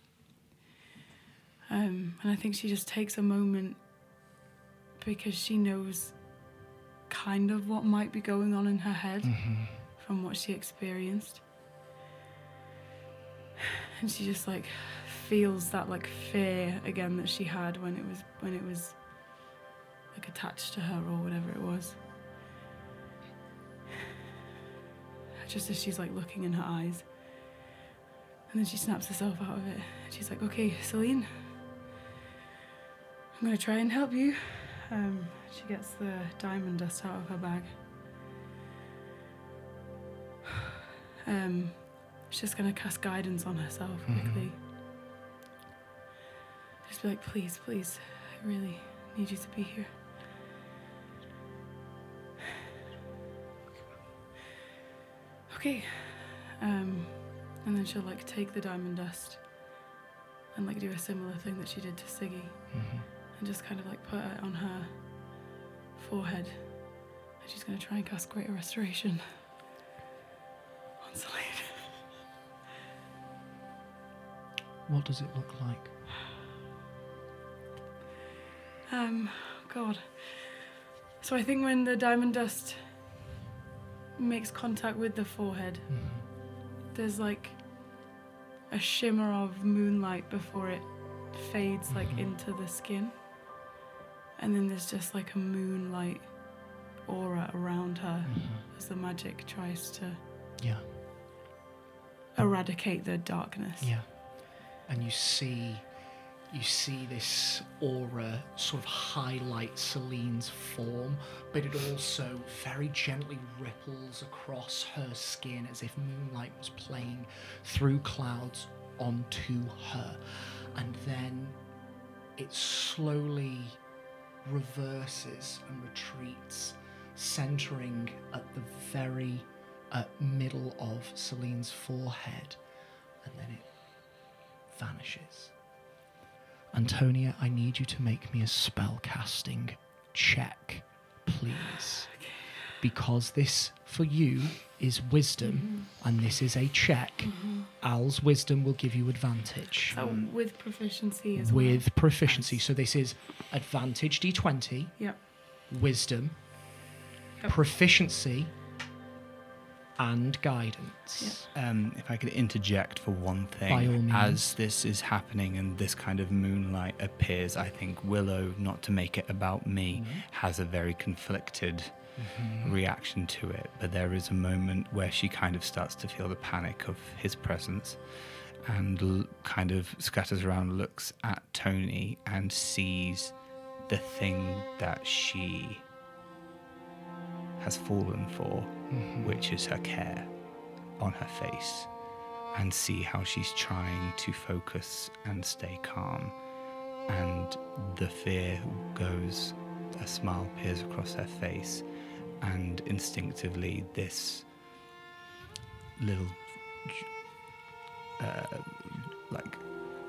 And I think she just takes a moment because she knows kind of what might be going on in her head from what she experienced. And she just like feels that like fear again that she had when it was like attached to her or whatever it was. Just as she's like looking in her eyes. And then she snaps herself out of it. She's like, okay, Celine, I'm gonna try and help you. She gets the diamond dust out of her bag. She's just gonna cast guidance on herself quickly. Just be like, please, please, I really need you to be here. Okay. And then she'll like take the diamond dust and like do a similar thing that she did to Siggy. And just kind of like put it on her forehead. And she's gonna try and cast Greater Restoration on Celine. What does it look like? God. So I think when the diamond dust makes contact with the forehead, there's like a shimmer of moonlight before it fades like into the skin. And then there's just like a moonlight aura around her as the magic tries to eradicate the darkness. Yeah. And you see this aura sort of highlight Celine's form, but it also very gently ripples across her skin as if moonlight was playing through clouds onto her. And then it slowly reverses and retreats, centering at the very middle of Celine's forehead, and then it vanishes. Antonia, I need you to make me a spellcasting check, please. Because this, for you, is wisdom, and this is a check. Al's wisdom will give you advantage. So with proficiency as well. With proficiency. So this is advantage D20, Yep. wisdom, Yep. proficiency, and guidance. If I could interject for one thing, By all means. as this is happening and this kind of moonlight appears, I think Willow, not to make it about me, has a very conflicted reaction to it. But there is a moment where she kind of starts to feel the panic of his presence and kind of scatters around, looks at Tony and sees the thing that she has fallen for, which is her care on her face, and see how she's trying to focus and stay calm. And the fear goes, a smile appears across her face, and instinctively this little like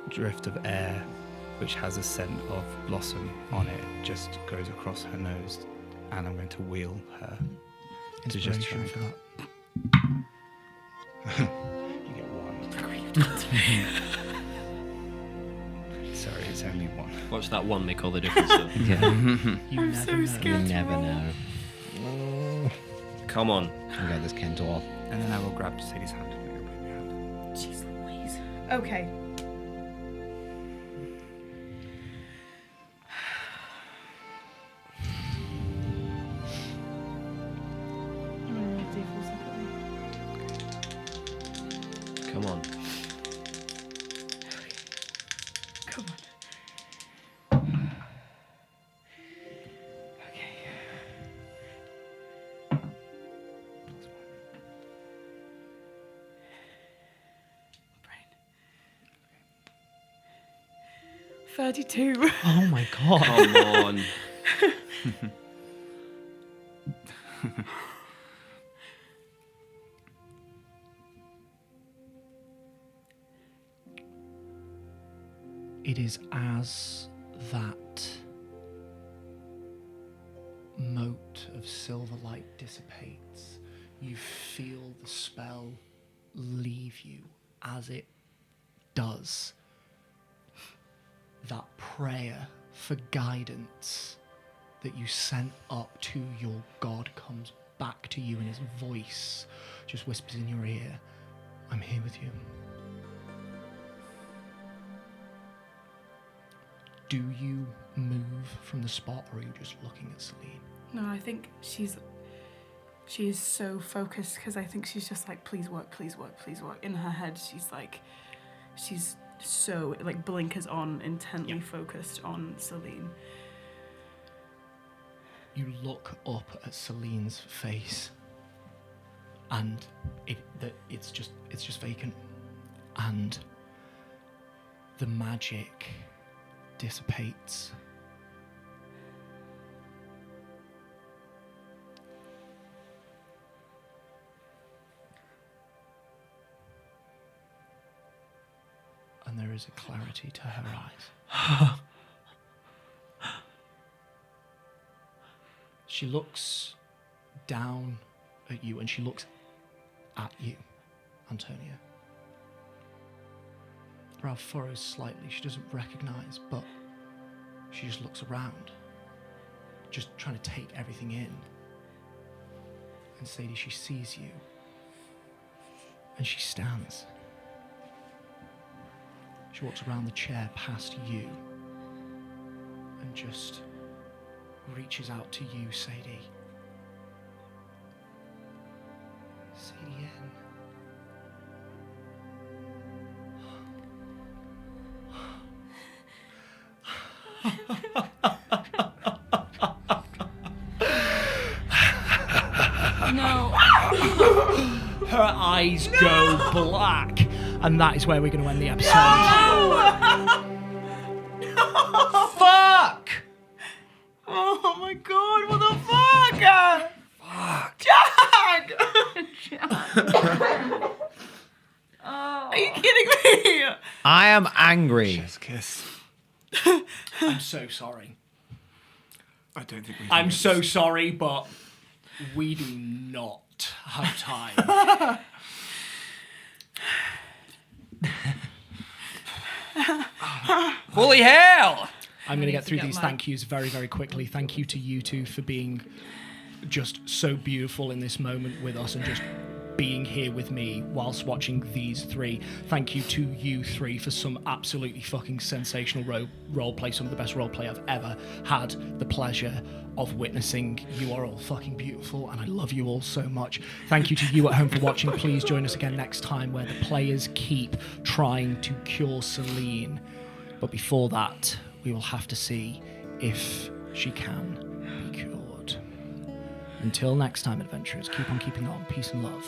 drift of air which has a scent of blossom on it just goes across her nose, and I'm going to wheel her to just try. Inspiration for that. You get one. Sorry, it's only one. Watch that one make all the difference. Though. Yeah. You I'm never so know. scared. You to never roll. know. Come on. I got this Kent off. And then I will grab Sadie's hand. Jeez Louise. Okay. I'm gonna roll D4 separately. Come on. Come on. Okay. Brain. 32. Oh my god. Come on. it is as that mote of silver light dissipates, you feel the spell leave you. As it does, that prayer for guidance that you sent up to your God comes back to you, and his voice just whispers in your ear, I'm here with you. Do you move from the spot, or are you just looking at Celine? No, I think she is so focused, because I think she's just like, please work, please work, please work. In her head, she's so, like, blinkers on, intently focused on Celine. You look up at Celine's face, and it's just vacant, and the magic dissipates. And there is a clarity to her eyes. She looks down at you, and she looks at you, Antonia. Brow furrows slightly. She doesn't recognize, but she just looks around, just trying to take everything in. And Sadie, she sees you, and she stands. She walks around the chair past you and just reaches out to you, Sadie. Sadie N. No. Her eyes go black, and that is where we're going to end the episode. Fuck! Oh my god, what the fuck? Jack! Are you kidding me? I am angry. Just kiss. I'm so sorry. I don't think we can I'm do so this. sorry, but we do not have time. Holy hell! I'm going to get through get these mine. thank yous very, very quickly. Thank you to you two for being just so beautiful in this moment with us and just being here with me whilst watching these three. Thank you to you three for some absolutely fucking sensational role play, some of the best role play I've ever had the pleasure of witnessing. You are all fucking beautiful, and I love you all so much. Thank you to you at home for watching. Please join us again next time, where the players keep trying to cure Celine. But before that, we will have to see if she can be cured. Until next time, adventurers, keep on keeping on. Peace and love.